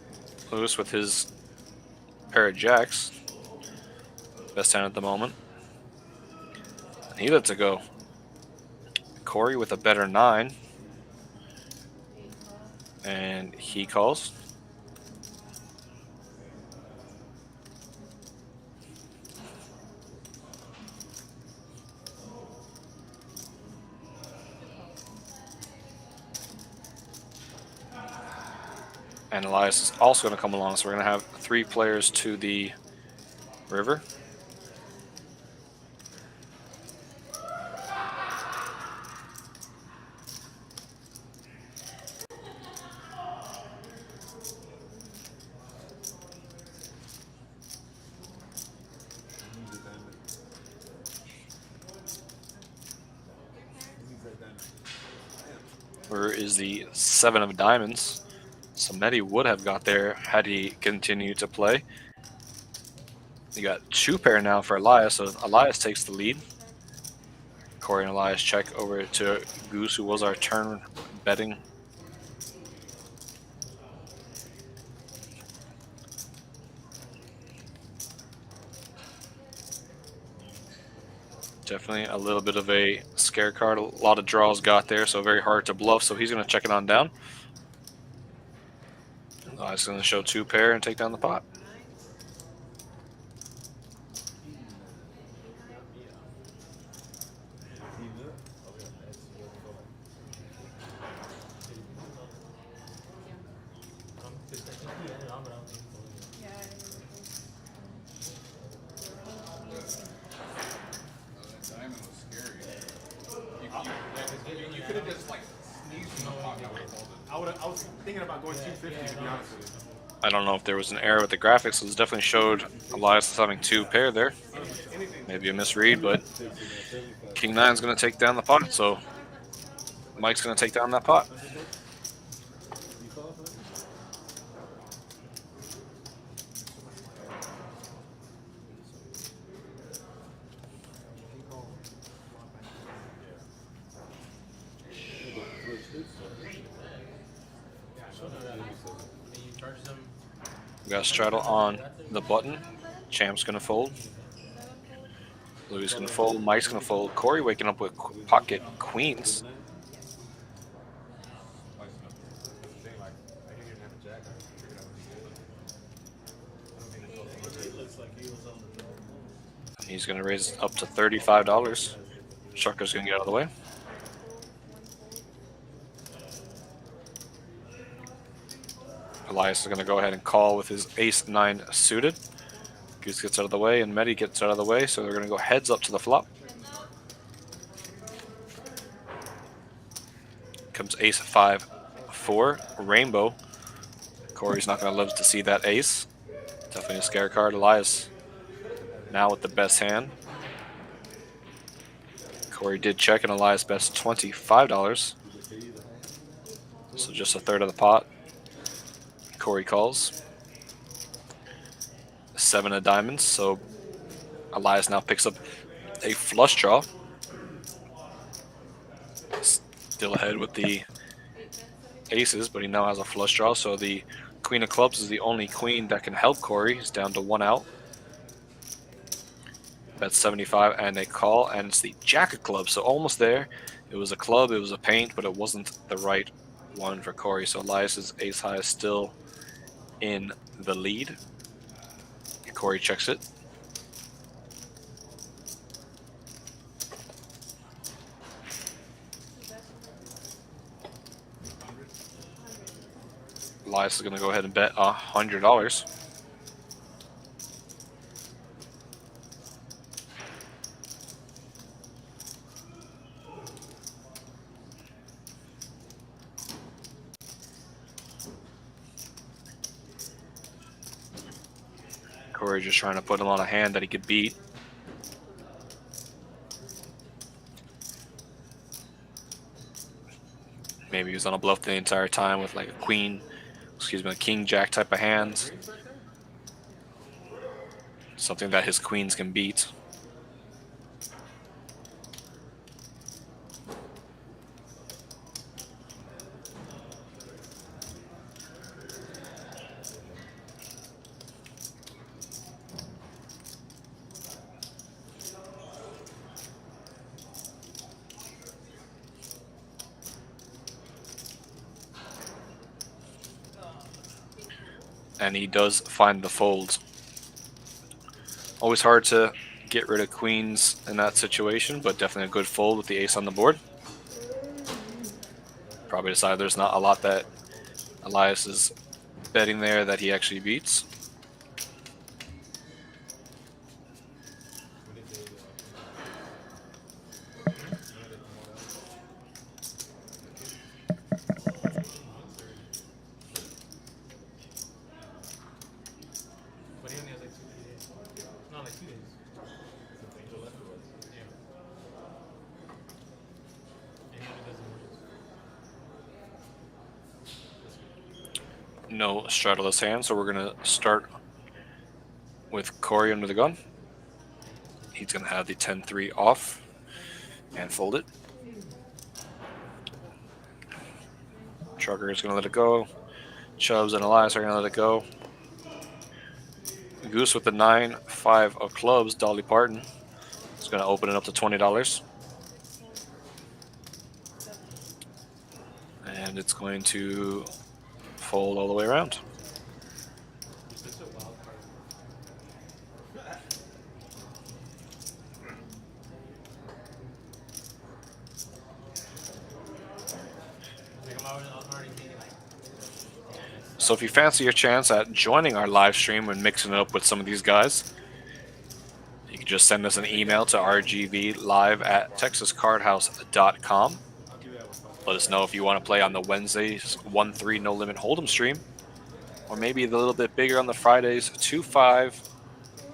Speaker 7: Lewis with his pair of jacks. Best hand at the moment. And he lets it go. Corey with a better 9. And he calls. And Elias is also going to come along, so we're going to have 3 players to the river. River is the 7 of diamonds. So Medi would have got there had he continued to play. You got 2 pair now for Elias, so Elias takes the lead. Corey and Elias check over to Goose, who was our turn betting. Definitely a little bit of a scare card. A lot of draws got there, so very hard to bluff. So he's going to check it on down. He's going to show 2 pair and take down the pot.
Speaker 5: That diamond was scary. You could have just like sneezed in the pocket. I would have folded.
Speaker 1: I was thinking about going 250 to be honest with you.
Speaker 7: I don't know if there was an error with the graphics. It definitely showed Elias as having 2 pair there. Maybe a misread, but King 9 is going to take down the pot, so Mike's going to take down that pot. We got straddle on the button. Champ's going to fold. Louis going to fold. Mike's going to fold. Corey waking up with pocket queens. He's going to raise it up to $35. Sharker's going to get out of the way. Elias is going to go ahead and call with his ace-9 suited. Goose gets out of the way, and Medi gets out of the way, so they're going to go heads up to the flop. Comes ace-5-4, rainbow. Corey's not going to live to see that ace. Definitely a scare card. Elias now with the best hand. Corey did check, and Elias bets $25. So just a third of the pot. Corey calls. 7 of diamonds, so Elias now picks up a flush draw. Still ahead with the aces, but he now has a flush draw, so the queen of clubs is the only queen that can help Corey. He's down to 1 out. That's 75 and a call, and it's the jack of clubs, so almost there. It was a club, it was a paint, but it wasn't the right one for Corey, so Elias's ace high is still in the lead. Corey checks it. Elias is going to go ahead and bet $100. Corey just trying to put him on a hand that he could beat. Maybe he was on a bluff the entire time with like a queen, excuse me, a king jack type of hands. Something that his queens can beat. And he does find the fold. Always hard to get rid of queens in that situation, but definitely a good fold with the ace on the board. Probably decided there's not a lot that Elias is betting there that he actually beats. No straddleless hand, so we're going to start with Corey under the gun. He's going to have the 10-3 off and fold it. Trucker is going to let it go. Chubbs and Elias are going to let it go. Goose with the 9-5 of clubs, Dolly Parton. It's going to open it up to $20. And it's going to fold all the way around.
Speaker 2: You're such a wild card. Like, I'm already thinking, like,
Speaker 7: So if you fancy your chance at joining our live stream and mixing it up with some of these guys, you can just send us an email to rgvlive@texascardhouse.com. Let us know if you want to play on the Wednesdays 1-3 no limit hold'em stream, or maybe a little bit bigger on the Fridays 2-5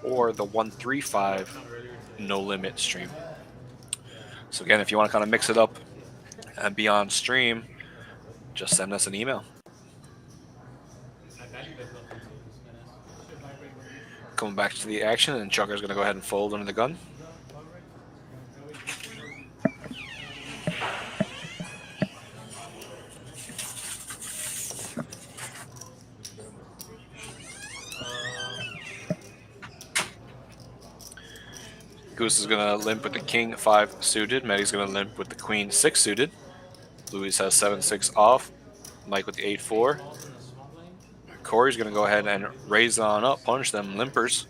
Speaker 7: or the 1-3-5 no limit stream. So again, if you want to kind of mix it up and be on stream, just send us an email.
Speaker 2: I value that bluff too.
Speaker 7: Coming back to the action, and Chucker's going to go ahead and fold under the gun. Goose is going to limp with the king 5 suited. Maddie's going to limp with the queen 6 suited. Louis has 7-6 off. Mike with the 8-4. Corey's going to go ahead and raise on up, punish them limpers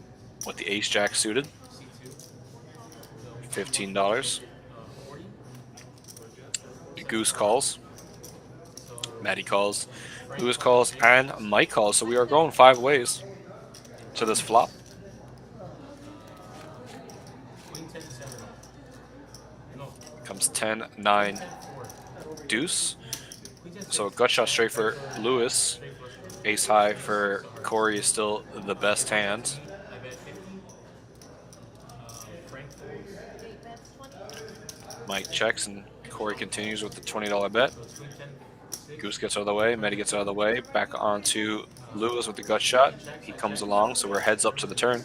Speaker 7: with the ace jack suited. $15. Goose calls. Maddie calls. Louis calls, and Mike calls. So we are going 5 ways to this flop. Comes 10-9 deuce. So gut shot straight for Lewis. Ace high for Corey is still the best hand. Mike checks and Corey continues with the $20 bet. Goose gets out of the way, Medi gets out of the way. Back onto Lewis with the gut shot. He comes along, so we're heads up to the turn.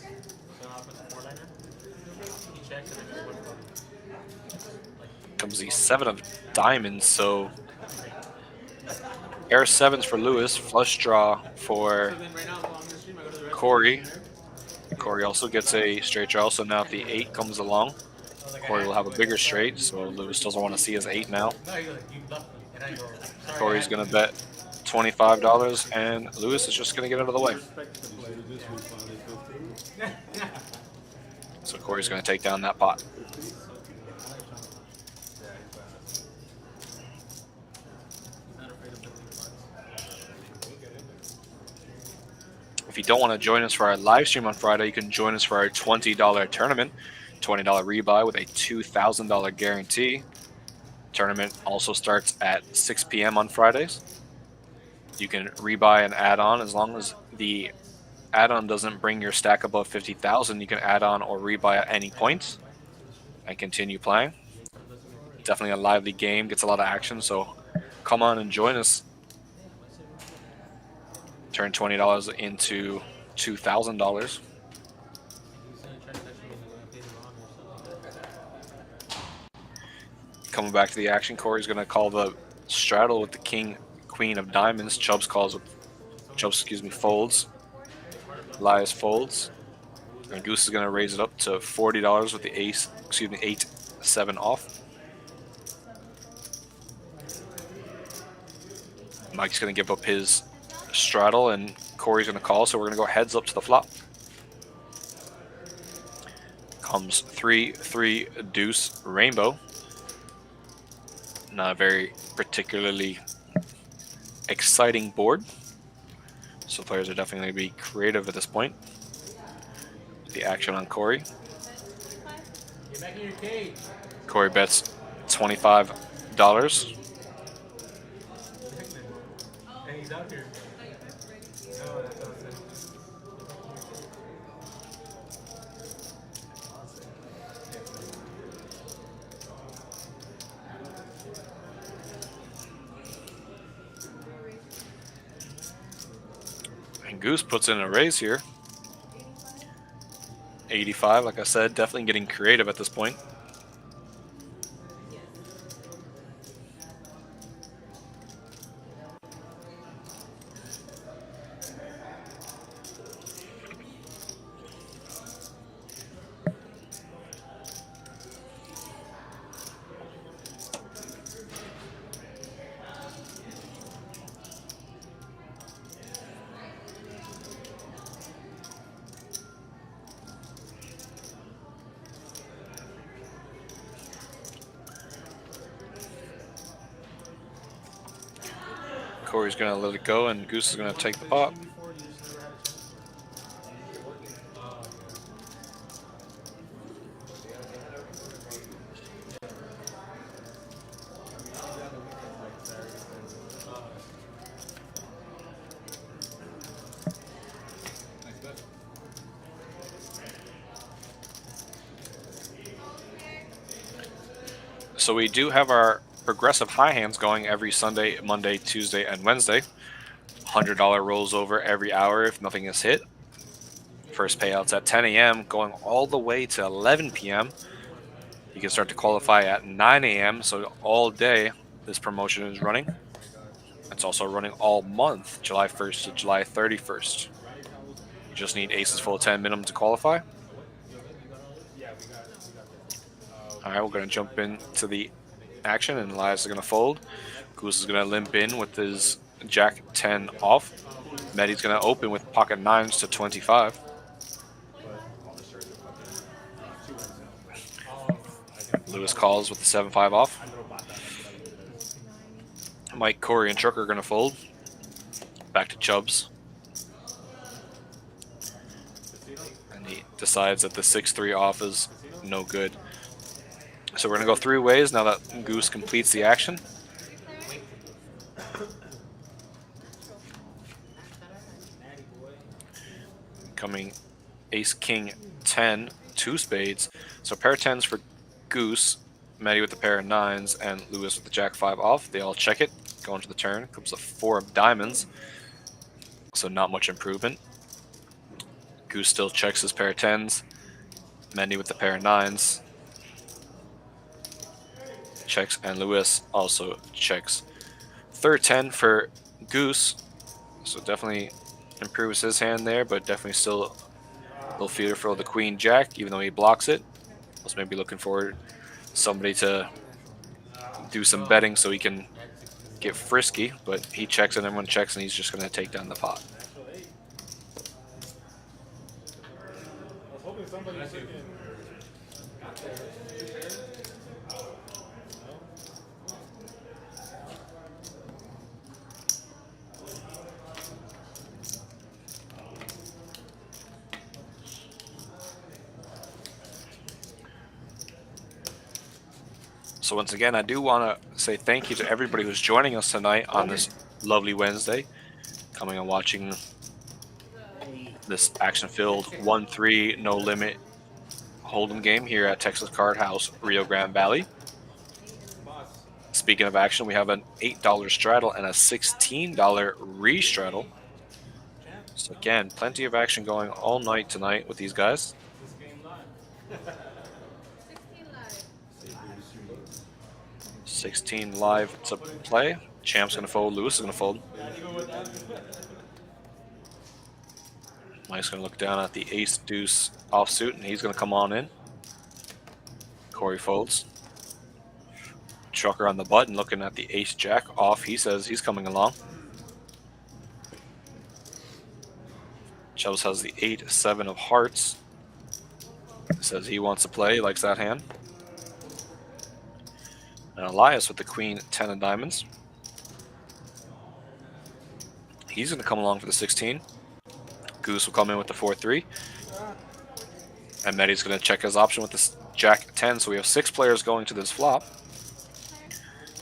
Speaker 7: Comes the 7 of diamonds, so air 7s for Lewis, flush draw for Corey. Corey also gets a straight draw, so now if the 8 comes along, Corey will have a bigger straight, so Lewis doesn't want to see his 8 now. Corey's going to bet $25, and Lewis is just going to get out of the way. So Corey's going to take down that pot. If you don't want to join us for our live stream on Friday, you can join us for our $20 tournament. $20 rebuy with a $2,000 guarantee. Tournament also starts at 6 p.m. on Fridays. You can rebuy an add-on as long as the add-on doesn't bring your stack above 50,000. You can add on or rebuy at any point and continue playing. Definitely a lively game, gets a lot of action, so come on and join us. Turn $20 into $2,000. Coming back to the action, Corey's going to call the straddle with the king, queen of diamonds. Chubbs folds. Elias folds. And Goose is going to raise it up to $40 with the 8-7 off. Mike's going to give up his straddle, and Corey's going to call, so we're going to go heads up to the flop. Comes 3-3 deuce rainbow. Not a very particularly exciting board, so players are definitely going to be creative at this point. The action on Corey.
Speaker 2: Get back in your cage.
Speaker 7: Corey bets $25.
Speaker 2: And he's out here. No, that's awesome.
Speaker 7: And Goose puts in a raise here. 85, like I said, definitely getting creative at this point. Corey's gonna let it go, and Goose is gonna take the pot.
Speaker 2: Before, you just never had a chance for.
Speaker 5: Nice bet.
Speaker 7: So we do have our progressive high hands going every Sunday, Monday, Tuesday, and Wednesday. $100 rolls over every hour if nothing is hit. First payouts at 10 a.m. going all the way to 11 p.m. You can start to qualify at 9 a.m. So all day this promotion is running. It's also running all month, July 1st to July 31st. You just need aces full of 10 minimum to qualify. All right, we're going to jump into the action, and Elias is going to fold. Goose is going to limp in with his Jack 10 off. Medi's going to open with pocket 9s to 25. Lewis calls with the 7-5 off. Mike, Corey, and Trucker are going to fold. Back to Chubbs. And he decides that the 6-3 off is no good. So we're going to go 3 ways now that Goose completes the action. Coming ace, king, 10, 2 spades. So pair of 10s for Goose, Matty with the pair of 9s, and Lewis with the Jack 5 off. They all check it. Going to the turn. Comes the 4 of diamonds. So not much improvement. Goose still checks his pair of 10s. Matty with the pair of 9s. Checks, and Lewis also checks. Third 10 for Goose. So definitely improves his hand there, but definitely still a little feeder for the Queen Jack, even though he blocks it. Was maybe looking for somebody to do some betting so he can get frisky, but he checks and everyone checks, and he's just going to take down the pot. So once again, I do want to say thank you to everybody who's joining us tonight on this lovely Wednesday, coming and watching this action-filled 1-3 no limit hold'em game here at Texas Card House, Rio Grande Valley. Speaking of action, we have an $8 straddle and a $16 re-straddle. So again, plenty of action going all night tonight with these guys. 16 live to play. Champ's going to fold. Lewis is going to fold. Mike's going to look down at the ace deuce offsuit, and he's going to come on in. Corey folds. Trucker on the button looking at the ace jack off. He says he's coming along. Chubbs has the 8-7 of hearts. Says he wants to play. He likes that hand. And Elias with the queen 10 of diamonds. He's going to come along for the 16. Goose will come in with the 4-3. And Medi's going to check his option with this jack 10. So we have 6 players going to this flop.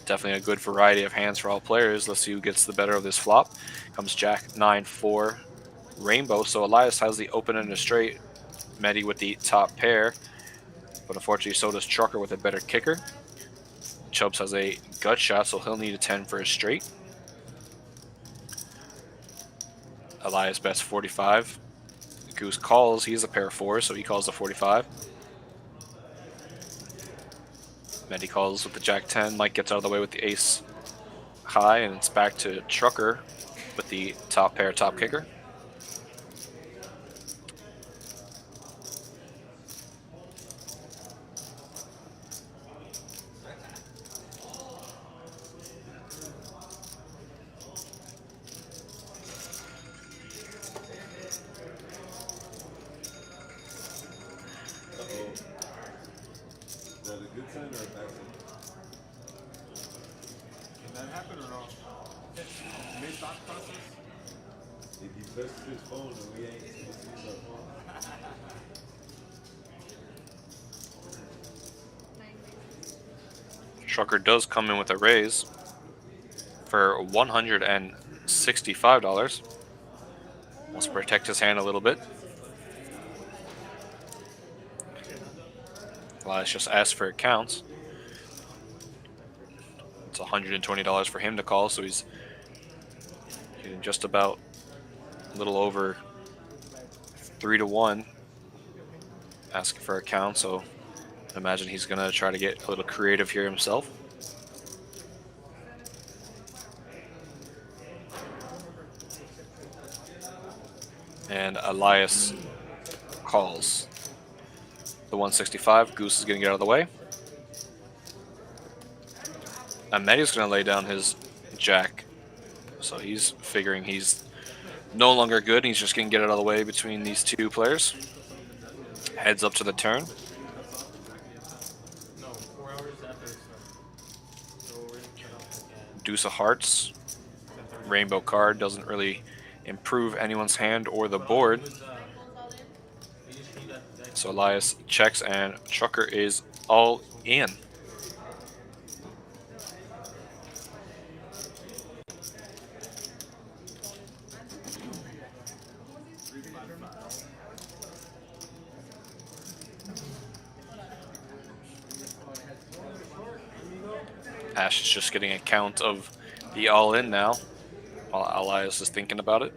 Speaker 7: Definitely a good variety of hands for all players. Let's see who gets the better of this flop. Comes jack 9-4 rainbow. So Elias has the open and a straight. Medi with the top pair. But unfortunately, so does Trucker with a better kicker. Chubbs has a gut shot, so he'll need a 10 for a straight. Elias bets 45. Goose calls. He's a pair of 4, so he calls the 45. Medi calls with the jack 10. Mike gets out of the way with the ace high, and it's back to Trucker with the top pair, top kicker.
Speaker 8: Is that a good sign or a bad sign?
Speaker 1: Can that happen or no? Mid thought process.
Speaker 8: If he presses his phone and we ain't supposed to use our phone.
Speaker 7: Trucker does come in with a raise for $165. Wants to protect his hand a little bit. Elias just asked for accounts. It's $120 for him to call, so he's getting just about a little over 3-1 asking for accounts. So I imagine he's gonna try to get a little creative here himself. And Elias calls the 165. Goose is going to get out of the way. And Medi's going to lay down his jack. So he's figuring he's no longer good. He's just going to get it out of the way between these two players. Heads up to the turn.
Speaker 2: No, 4 hours after it started. So we're gonna cut off again.
Speaker 7: Deuce of hearts. Rainbow card doesn't really improve anyone's hand or the board. So Elias checks and Trucker is all in. Ash is just getting a count of the all in now, while Elias is thinking about it.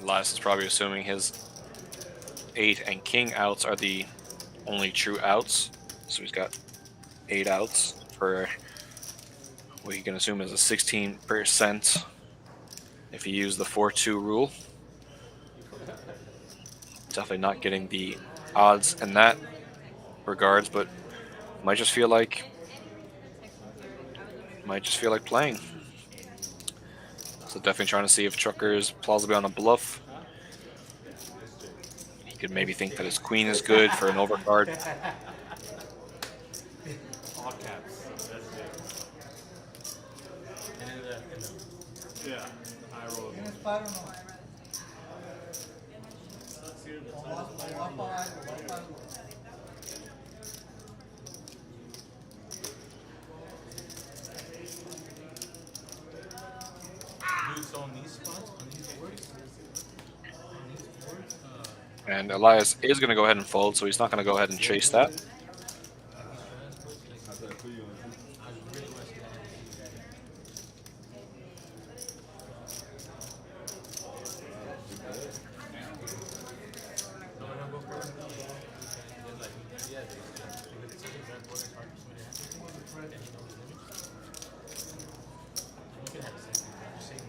Speaker 7: Elias is probably assuming his 8 and king outs are the only true outs. So he's got 8 outs for what you can assume is a 16% if you use the 4-2 rule. Definitely not getting the odds in that regards, but might just feel like playing. So definitely trying to see if Trucker is plausibly on a bluff. He could maybe think that his queen is good for an overcard.
Speaker 1: All caps. That's it.
Speaker 2: And then
Speaker 1: Yeah. I roll.
Speaker 11: ¿Tienes paro o no? O va para algo.
Speaker 2: dudes on these spots, on these boards,
Speaker 7: And Elias is going to go ahead and fold, so he's not going to go ahead and chase that.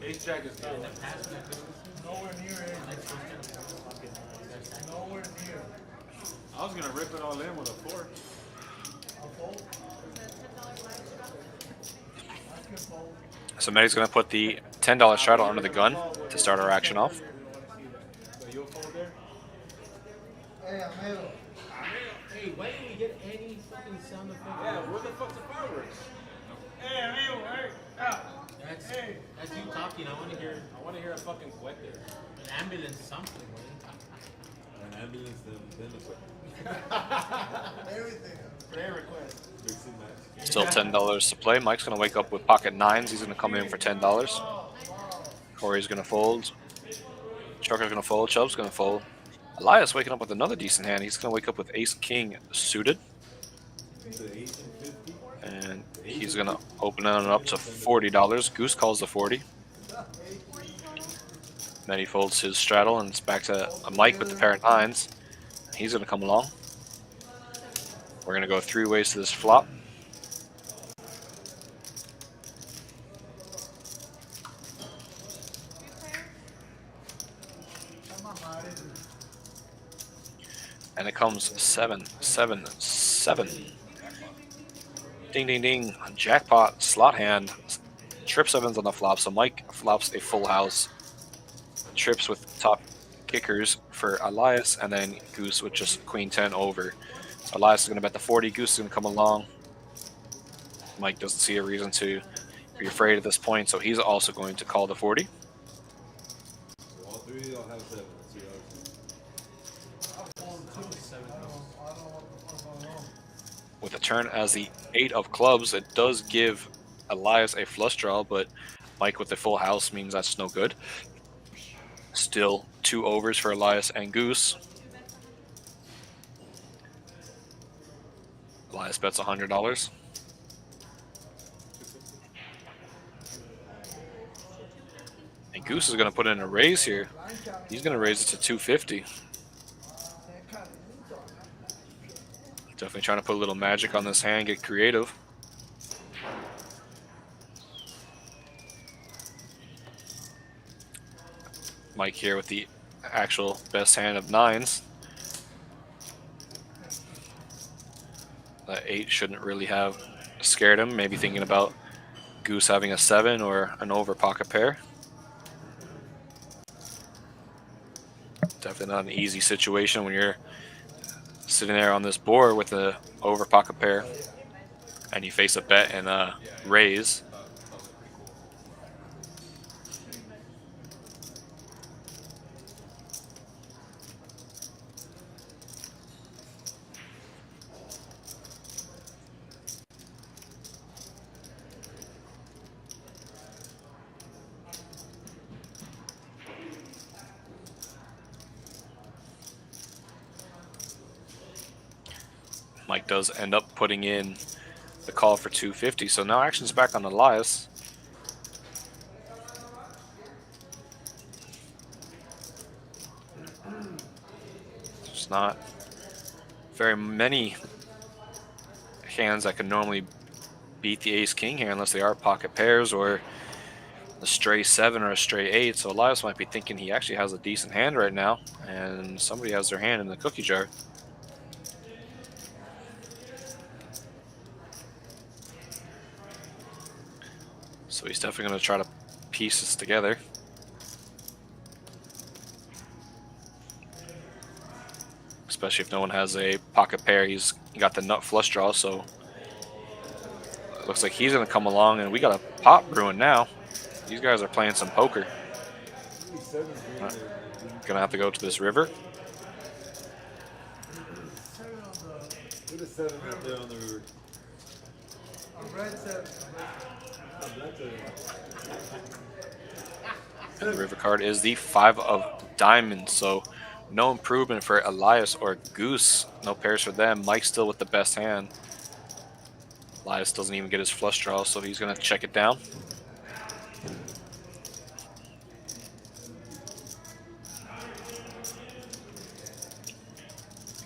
Speaker 1: Ace jack is good.
Speaker 11: Nowhere near it. Nowhere near.
Speaker 1: I was gonna rip it all in with a 4.
Speaker 11: I'll fold. I can fold.
Speaker 7: So Medi's going to put the $10 straddle under the gun to start our action off.
Speaker 1: But you'll fold there?
Speaker 11: Hey, amigo.
Speaker 2: Hey, why didn't we get any fucking sound effect?
Speaker 1: Yeah, where the fuck's the fireworks?
Speaker 11: Hey, amigo. Hey.
Speaker 2: That's you talking. I want to hear
Speaker 1: I want to hear a fucking collector.
Speaker 2: an ambulance, something.
Speaker 8: An ambulance, then
Speaker 11: Everything.
Speaker 1: Prayer request.
Speaker 8: mixing match.
Speaker 7: Still $10 to play. Mike's going to wake up with pocket 9s. He's going to come in for $10. Corey's going to fold. Trucker's going to fold. Chubb's going to fold. Elias waking up with another decent hand. He's going to wake up with ace-king suited. And he's going to open it up to $40. Goose calls the 40. Then he folds his straddle and it's back to a Mike with the pair of 9s. He's going to come along. We're going to go 3 ways to this flop. And it comes 7, 7, 7. Ding, ding, ding. Jackpot, slot hand. Trip 7s on the flop. So Mike flops a full house. Trips with top kickers for Elias, and then Goose with just queen 10 over. So Elias is going to bet the 40. Goose is going to come along. Mike doesn't see a reason to be afraid at this point, so he's also going to call the 40.
Speaker 8: So all three, I'll have 7. Let's see
Speaker 7: With a turn as the 8 of clubs, it does give Elias a flush draw, but Mike with a full house means that's no good. Still 2 overs for Elias and Goose. Elias bets $100. And Goose is going to put in a raise here. He's going to raise it to 250. Definitely trying to put a little magic on this hand, get creative. Mike here with the actual best hand of 9s. That 8 shouldn't really have scared him. Maybe thinking about Goose having a 7 or an over pocket pair. Definitely not an easy situation when you're sitting there on this board with a over pocket pair and you face a bet and a raise. Mike does end up putting in the call for 250, so now action's back on Elias. There's not very many hands that can normally beat the ace-king here unless they are pocket pairs or a stray 7 or a stray 8, so Elias might be thinking he actually has a decent hand right now, and somebody has their hand in the cookie jar. So he's definitely going to try to piece this together. Especially if no one has a pocket pair. He's got the nut flush draw, so it looks like he's going to come along, and we got a pot brewing now. These guys are playing some poker. Going to have to go to this river.
Speaker 8: Put a 7 out there on the river.
Speaker 7: And the river card is the 5 of diamonds, so no improvement for Elias or Goose. No pairs for them. Mike's still with the best hand. Elias doesn't even get his flush draw, so he's going to check it down.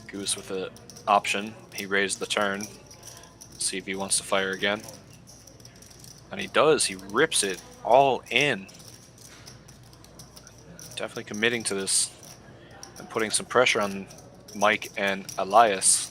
Speaker 7: Goose with the option. He raised the turn. See if he wants to fire again. And he does. He rips it all in. Definitely committing to this and putting some pressure on Mike and Elias.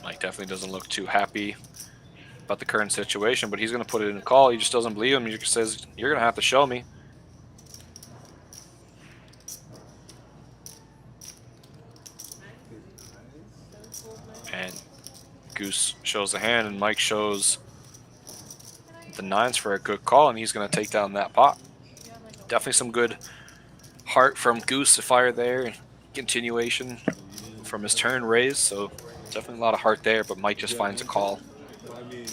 Speaker 7: Mike definitely doesn't look too happy about the current situation, but he's going to put it in a call. He just doesn't believe him. He just says, you're going to have to show me. And Goose shows the hand, and Mike shows the 9s for a good call, and he's going to take down that pot. Definitely some good heart from Goose to fire there. Continuation from his turn raise, so definitely a lot of heart there, but Mike just finds a call.
Speaker 8: I mean,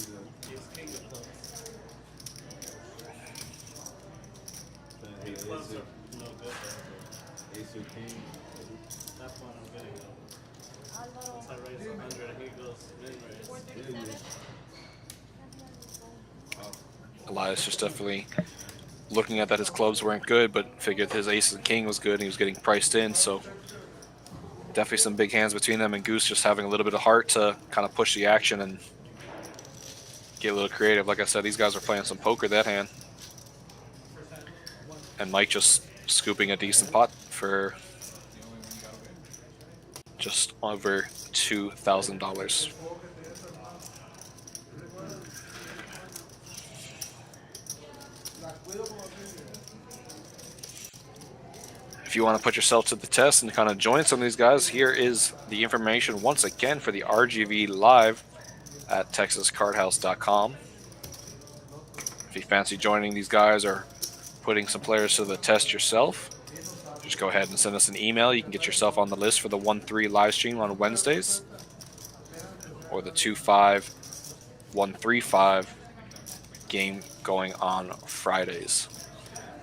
Speaker 9: Ace clubs are no good.
Speaker 8: ace or king.
Speaker 9: That's what I'm getting though. Once I raise 100, he goes mid raise.
Speaker 7: Elias just definitely looking at that his clubs weren't good, but figured his ace and king was good and he was getting priced in. So definitely some big hands between them, and Goose just having a little bit of heart to kind of push the action and get a little creative. Like I said, these guys are playing some poker that hand. And Mike just scooping a decent pot for just over $2,000. If you want to put yourself to the test and kind of join some of these guys, here is the information once again for the RGV live at texascardhouse.com. If you fancy joining these guys or putting some players to the test yourself, just go ahead and send us an email. You can get yourself on the list for the 1-3 live stream on Wednesdays or the 2-5, 1-3-5 game going on Fridays.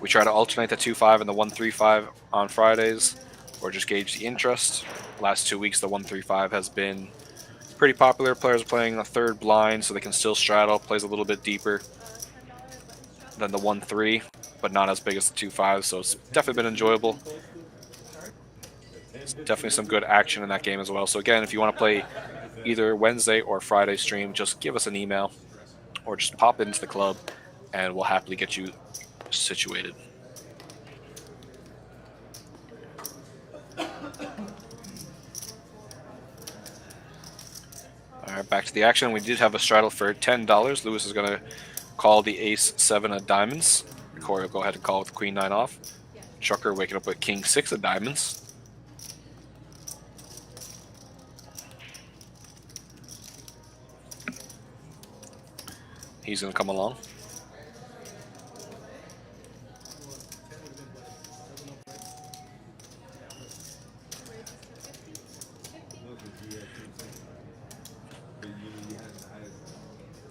Speaker 7: We try to alternate the 2-5 and the 1-3-5 on Fridays, or just gauge the interest. Last 2 weeks, the 1-3-5 has been pretty popular. Players are playing a third blind, so they can still straddle. Plays a little bit deeper than the 1-3, but not as big as the 2-5, so it's definitely been enjoyable. There's definitely some good action in that game as well. So again, if you want to play either Wednesday or Friday stream, just give us an email or just pop into the club, and we'll happily get you situated. All right, back to the action. We did have a straddle for $10. Lewis is going to call the ace-7 of diamonds. Corey will go ahead and call with queen-9 off. Chucker waking up with king-6 of diamonds. He's going to come along.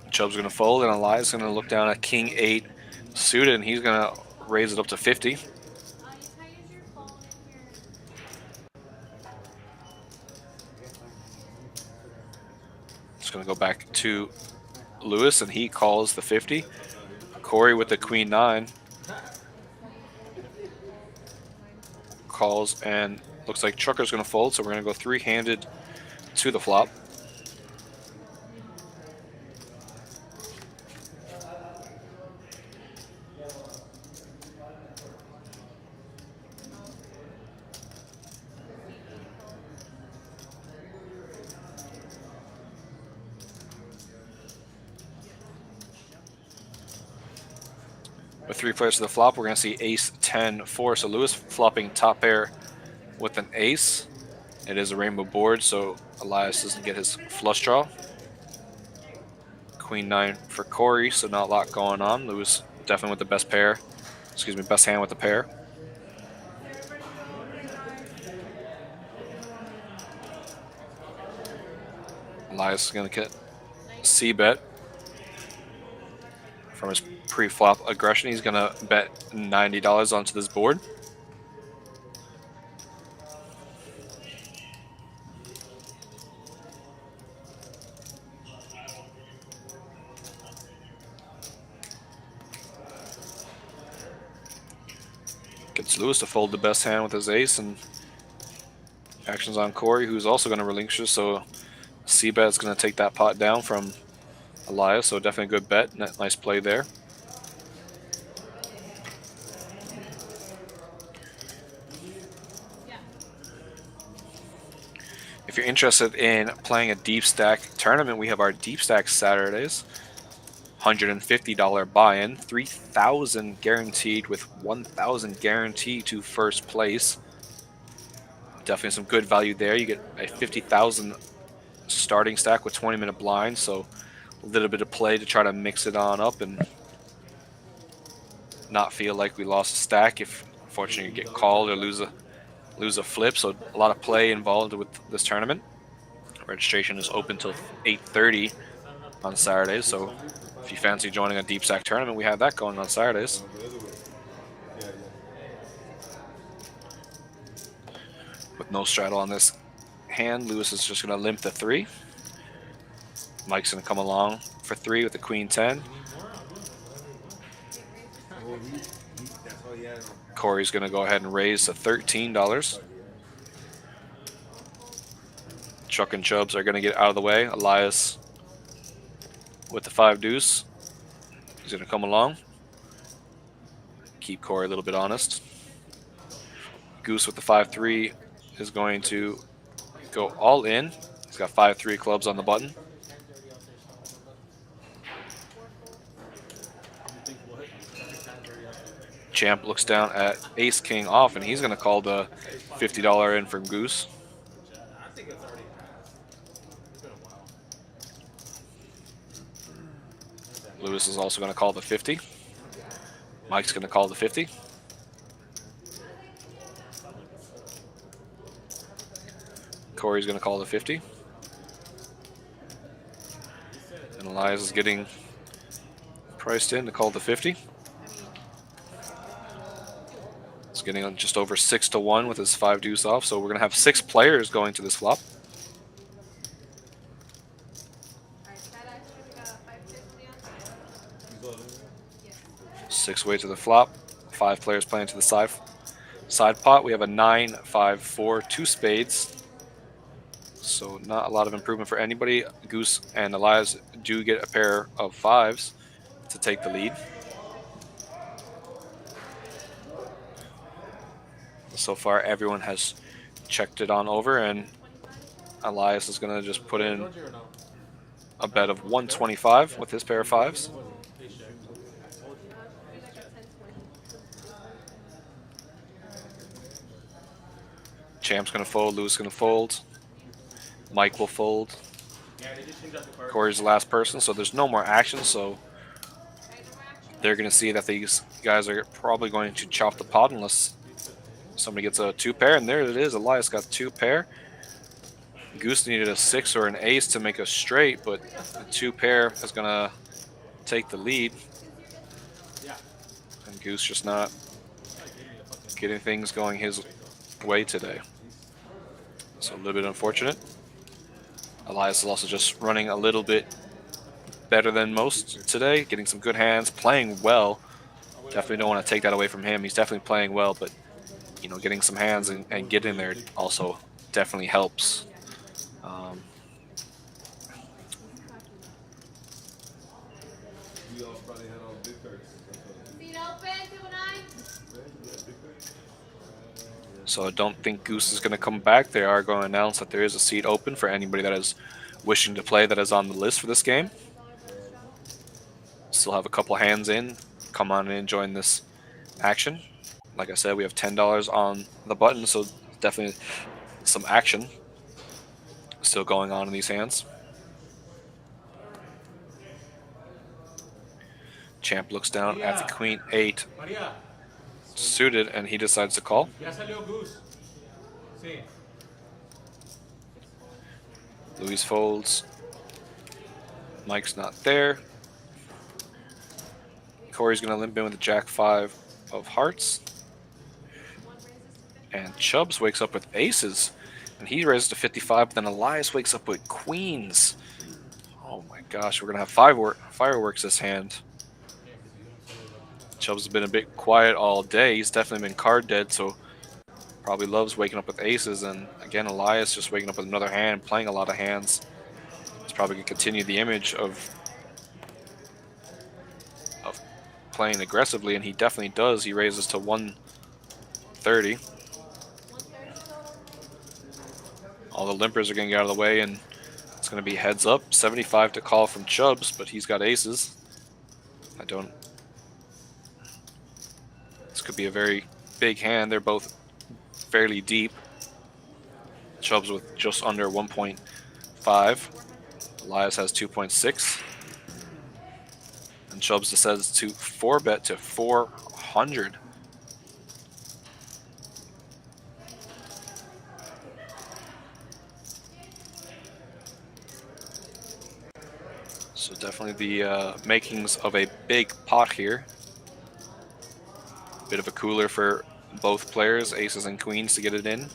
Speaker 7: Chubb's going to fold, and Elias going to look down at king-8 suited, and he's going to raise it up to 50. It's going to go back to Lewis, and he calls the 50. Corey with the queen-9 calls, and looks like Trucker's going to fold, so we're going to go three-handed to the flop. With 3 players to the flop, we're going to see ace-10-4. So Lewis flopping top pair with an ace. It is a rainbow board, so Elias doesn't get his flush draw. Queen-9 for Corey, so not a lot going on. Lewis definitely with the best pair. Excuse me, best hand with the pair. Elias is going to get C-bet from his pre-flop aggression. He's going to bet $90 onto this board. Gets Lewis to fold the best hand with his ace, and actions on Corey, who's also going to relinquish, so C-bet is going to take that pot down from Elias, so definitely a good bet. Nice play there. If you're interested in playing a deep stack tournament, we have our deep stack Saturdays. $150 buy-in, $3,000 guaranteed with $1,000 guaranteed to first place. Definitely some good value there. You get a $50,000 starting stack with 20-minute blinds, so a little bit of play to try to mix it on up and not feel like we lost a stack if unfortunately you get called or lose a flip. So a lot of play involved with this tournament. Registration is open till 8:30 on Saturdays, so if you fancy joining a deep stack tournament, we have that going on Saturdays. With no straddle on this hand, Lewis is just going to limp the 3. Mike's going to come along for 3 with the queen-10.
Speaker 8: That's all he had.
Speaker 7: Corey's going to go ahead and raise to $13. Chuck and Chubbs are going to get out of the way. Elias with the 5 deuce. He's going to come along. Keep Corey a little bit honest. Goose with the 5-3 is going to go all in. He's got 5-3 clubs on the button. Champ looks down at ace king off, and he's going to call the $50 in from Goose.
Speaker 2: I think it's already passed. It's been a while.
Speaker 7: Lewis is also going to call the 50. Mike's going to call the 50. Corey's going to call the 50. And Elias is getting priced in to call the 50. It's getting on just over 6-1 with his 5 deuce off, so we're going to have 6 players going to this flop. 6 way to the flop. 5 players playing to the side pot. We have a 9, 5, 4, 2 spades. So not a lot of improvement for anybody. Goose and Elias do get a pair of 5s to take the lead. So far, everyone has checked it on over, and Elias is going to just put in a bet of 125 with his pair of 5s. Champ's going to fold, Lewis is going to fold. Mike will fold. Corey's the last person, so there's no more action, so they're going to see that these guys are probably going to chop the pot unless somebody gets a 2 pair, and there it is. Elias got 2 pair. Goose needed a 6 or an ace to make a straight, but the 2 pair is going to take the lead. And Goose just not getting things going his way today. So a little bit unfortunate. Elias is also just running a little bit better than most today, getting some good hands, playing well. Definitely don't want to take that away from him. He's definitely playing well, but you know, getting some hands and getting there also definitely helps. So I don't think Goose is going to come back. They are going to announce that there is a seat open for anybody that is wishing to play that is on the list for this game. Still have a couple hands in. Come on in and join this action. Like I said, we have $10 on the button, so definitely some action still going on in these hands. Champ looks down at the Queen 8 suited, and he decides to call. Luis folds. Mike's not there. Corey's going to limp in with the Jack 5 of hearts. And Chubbs wakes up with aces, and he raises to 55, but then Elias wakes up with queens. Oh my gosh, we're going to have fireworks this hand. Chubbs has been a bit quiet all day. He's definitely been card dead, so probably loves waking up with aces. And again, Elias just waking up with another hand, playing a lot of hands. It's probably going to continue the image of playing aggressively, and he definitely does. He raises to 130. All the limpers are going to get out of the way, and it's going to be heads up. 75 to call from Chubbs, but he's got aces. This could be a very big hand. They're both fairly deep. Chubbs with just under 1.5. Elias has 2.6. And Chubbs decides to 4-bet to 400. So definitely the makings of a big pot here. Bit of a cooler for both players, aces and queens, to get it in.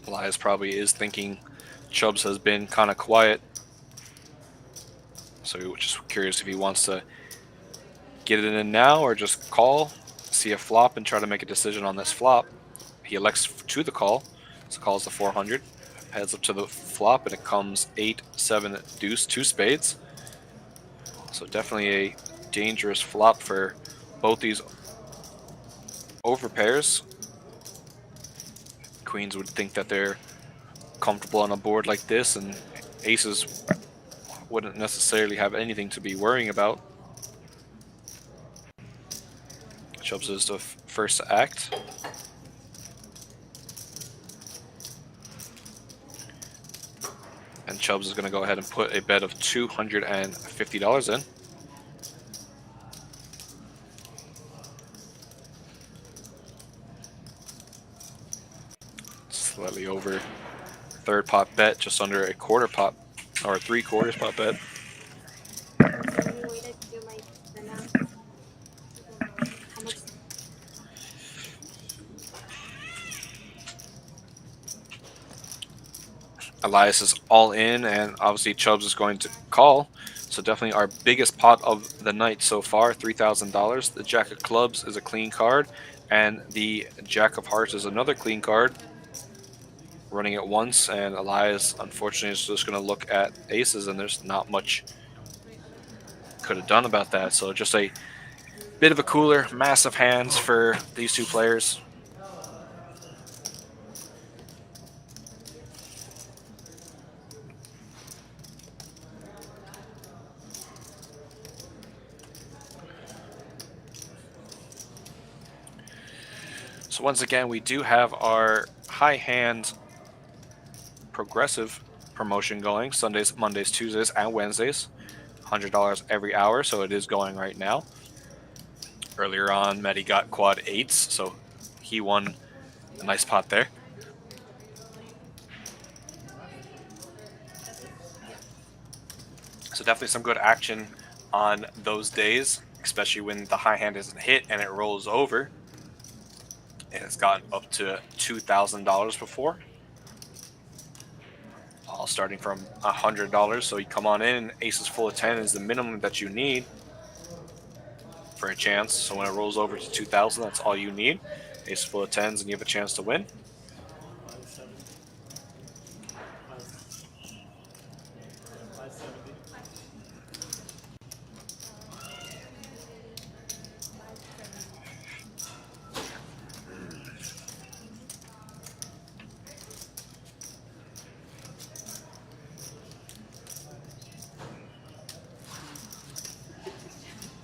Speaker 7: Elias probably is thinking Chubbs has been kind of quiet. So just curious if he wants to get it in now or just call, see a flop, and try to make a decision on this flop. He elects to the call, so calls the 400, heads up to the flop, and it comes 8, 7, deuce, 2 spades. So definitely a dangerous flop for both these over pairs. Queens would think that they're comfortable on a board like this, and aces wouldn't necessarily have anything to be worrying about. Chubbs is the first to act. And Chubbs is going to go ahead and put a bet of $250 in. Slightly over third pot bet, just under a quarter pot, or 3/4 pot bet. Elias is all in, and obviously Chubbs is going to call. So definitely our biggest pot of the night so far, $3,000. The Jack of Clubs is a clean card, and the Jack of Hearts is another clean card. Running it once, and Elias unfortunately is just going to look at aces, and there's not much could have done about that. So just a bit of a cooler, massive hands for these two players. So once again, we do have our high hand progressive promotion going Sundays, Mondays, Tuesdays, and Wednesdays. $100 every hour, so it is going right now. Earlier on, Mehdi got quad 8s, so he won a nice pot there. So definitely some good action on those days, especially when the high hand isn't hit and it rolls over. And it's gotten up to $2,000 before. All starting from $100. So you come on in, aces full of 10 is the minimum that you need for a chance. So when it rolls over to 2,000, that's all you need. Aces full of 10s, and you have a chance to win.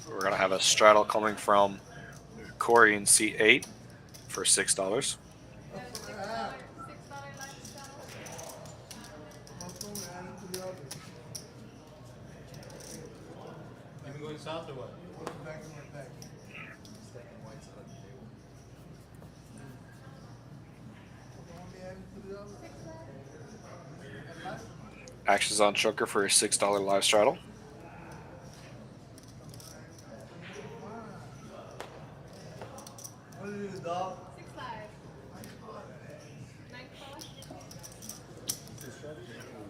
Speaker 7: We're going to have a straddle coming from Corey in C8 for $6.
Speaker 2: Even going south or what?
Speaker 7: Actions on Chucker for a $6 live straddle.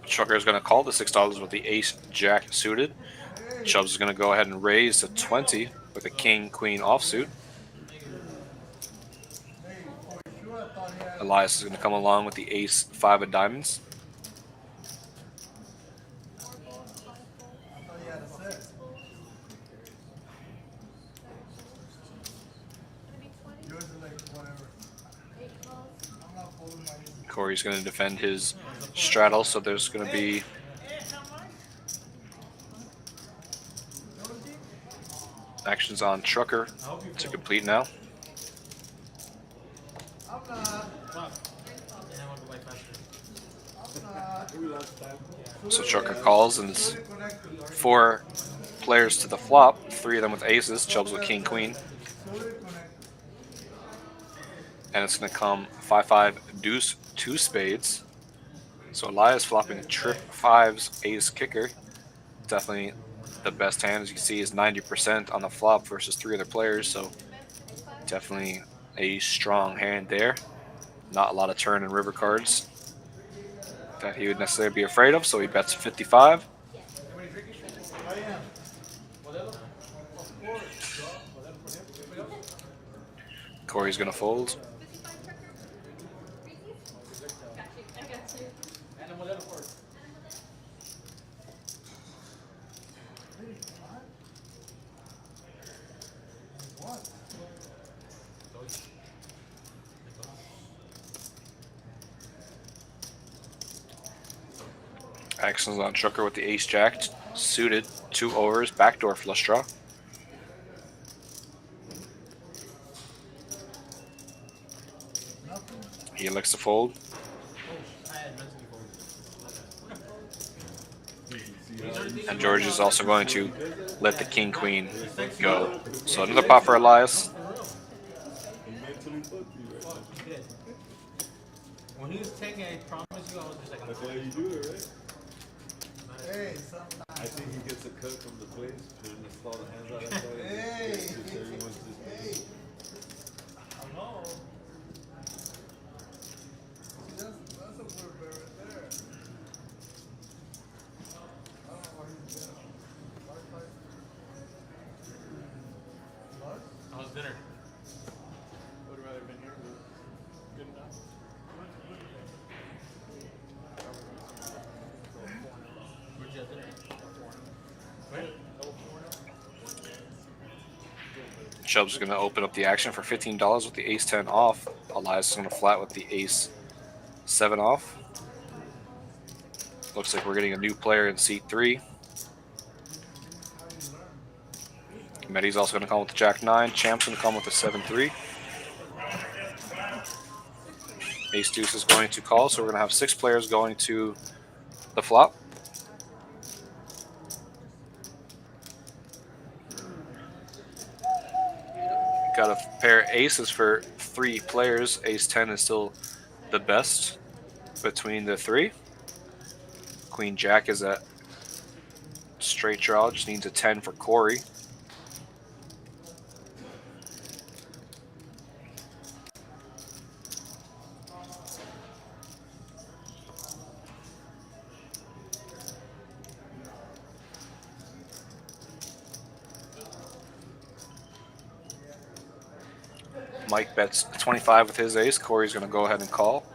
Speaker 7: Chucker is going to call the $6 with the ace jack suited. Chubbs is going to go ahead and raise to 20 with a king queen offsuit. Elias is going to come along with the ace 5 of diamonds. Corey's going to defend his straddle, so there's going to be actions on Trucker to complete now. So Trucker calls, and it's 4 players to the flop, 3 of them with aces, Chubbs with king queen. And it's going to come 5-5 deuce 2 spades. So Elias flopping trip 5s ace kicker. Definitely the best hand, as you can see, is 90% on the flop versus 3 other players. So definitely a strong hand there. Not a lot of turn and river cards. that he would necessarily be afraid of, so he bets 55.
Speaker 11: I am. Of course.
Speaker 7: Corey's gonna fold.
Speaker 11: What?
Speaker 7: Actions on Trucker with the ace jack suited, 2 overs, backdoor flush draw.
Speaker 11: Nothing.
Speaker 7: He elects to fold.
Speaker 2: I had mentally folded.
Speaker 7: And George is also going to let the king queen go. So another pot for Elias.
Speaker 8: He mentally fucked you right now.
Speaker 2: He did. When he was taking, I promise you, I was just like,
Speaker 8: That's why you do it, right?
Speaker 11: Hey, sometimes.
Speaker 8: I think he gets a cut from the place to install the hands out that way.
Speaker 11: Hey,
Speaker 8: Just everyone's just
Speaker 11: hey. I know. See, that's a word right there. I don't know why he's there. Wi-Fi. What?
Speaker 2: I was dinner.
Speaker 9: Would have rather been here. Good enough.
Speaker 2: Where'd you have dinner?
Speaker 7: Chubb's going to open up the action for $15 with the ace-10 off. Elias is going to flat with the ace-7 off. Looks like we're getting a new player in seat 3. Medi's also going to come with the jack-9. Champ's going to come with the 7-3. Ace-deuce is going to call, so we're going to have 6 players going to the flop. Got a pair of aces for 3 players. Ace-10 is still the best between the 3. Queen-jack is a straight draw, just needs a 10 for Corey. Mike bets 25 with his ace. Corey's going to go ahead and call.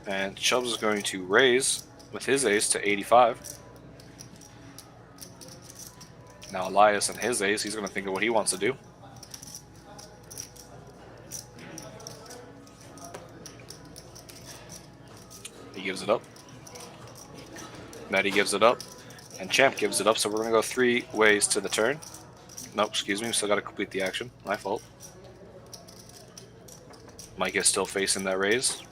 Speaker 7: And Chubbs is going to raise with his ace to 85. Now Elias and his ace, he's going to think of what he wants to do. He gives it up. Matty gives it up. And Champ gives it up, so we're going to go 3 ways to the turn. Nope, excuse me, we still got to complete the action. My fault. Mike is still facing that raise.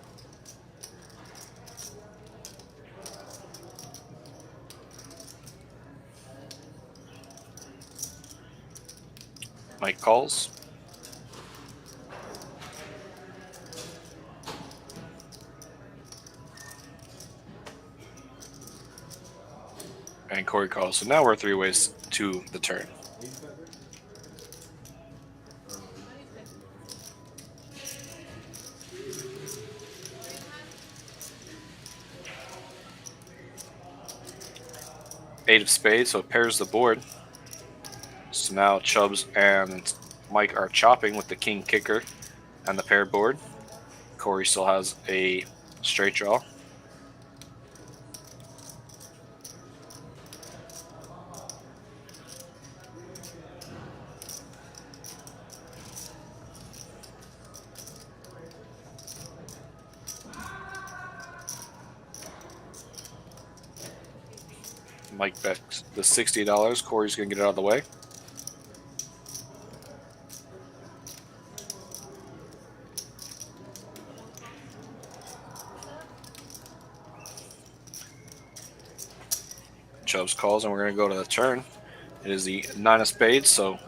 Speaker 7: Mike calls. And Corey calls. So now we're 3 ways to the turn. Eight of spades, so it pairs the board. So now Chubbs and Mike are chopping with the king kicker and the paired board. Corey still has a straight draw. Mike bets the $60. Corey's going to get it out of the way. Chubbs calls, and we're going to go to the turn. It is the 9 of spades, so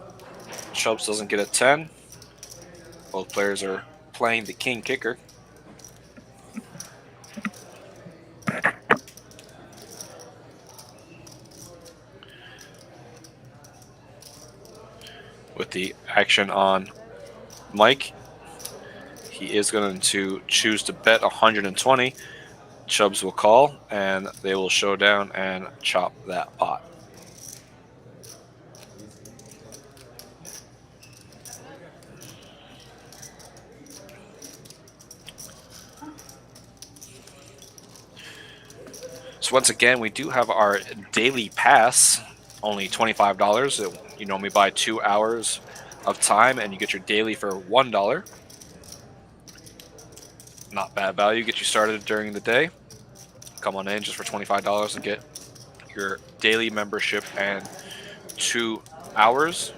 Speaker 7: Chubbs doesn't get a 10. Both players are playing the king kicker. With the action on Mike, he is going to choose to bet 120. Chubbs will call, and they will show down and chop that pot. So once again, we do have our daily pass, only $25. You normally buy 2 hours of time, and you get your daily for $1. Not bad value. Get you started during the day. Come on in just for $25 and get your daily membership and 2 hours.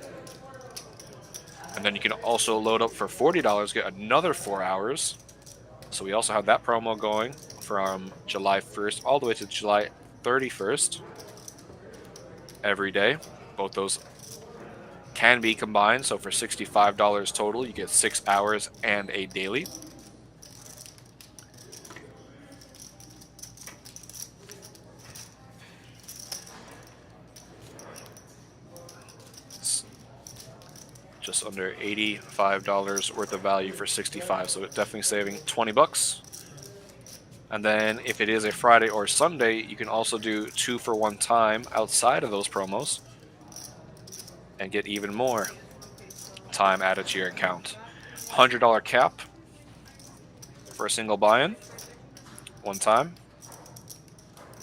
Speaker 7: And then you can also load up for $40, get another 4 hours. So we also have that promo going from July 1st all the way to July 31st every day. Both those can be combined. So for $65 total, you get 6 hours and a daily. Just under $85 worth of value for 65, so it's definitely saving 20 bucks. And then if it is a Friday or Sunday, you can also do 2-for-1 time outside of those promos and get even more time added to your account. $100 cap for a single buy-in, one time.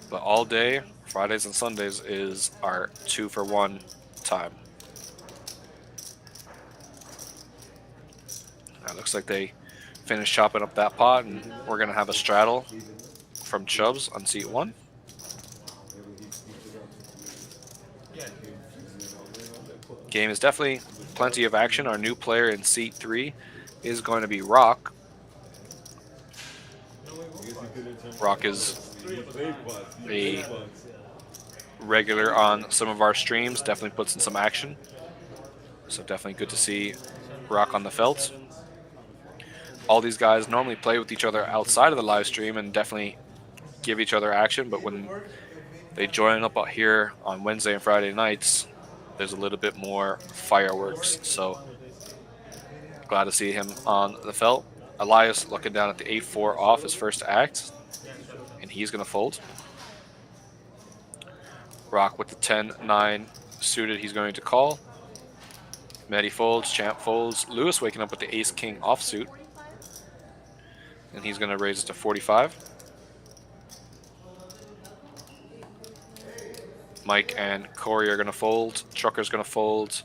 Speaker 7: But all day, Fridays and Sundays, is our 2-for-1 time. It looks like they finished chopping up that pot, and we're going to have a straddle from Chubbs on seat 1. Game is definitely plenty of action. Our new player in seat 3 is going to be Rock. Rock is a regular on some of our streams, definitely puts in some action. So definitely good to see Rock on the felt. All these guys normally play with each other outside of the live stream and definitely give each other action, but when they join up out here on Wednesday and Friday nights, there's a little bit more fireworks. So glad to see him on the felt. Elias looking down at the 8-4 off his first act, and he's going to fold. Rock with the 10-9 suited, he's going to call. Medi folds, Champ folds. Lewis waking up with the ace-king offsuit, and he's going to raise it to 45. Mike and Corey are going to fold. Trucker's going to fold.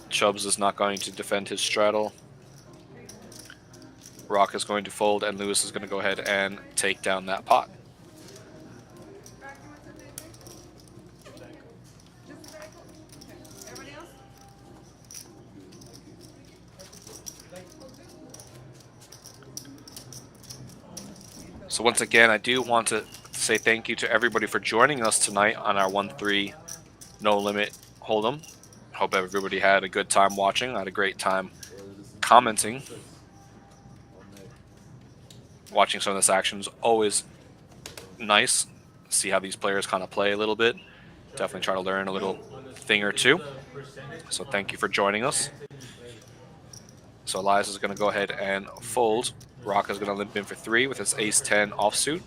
Speaker 7: Chubbs is not going to defend his straddle. Rock is going to fold, and Lewis is going to go ahead and take down that pot. So once again, I do want to say thank you to everybody for joining us tonight on our 1-3 No Limit Hold'em. Hope everybody had a good time watching. I had a great time commenting. Watching some of this action is always nice. See how these players kind of play a little bit. Definitely try to learn a little thing or two. So thank you for joining us. So Elias is going to go ahead and fold. Rock is going to limp in for 3 with his ace-10 offsuit.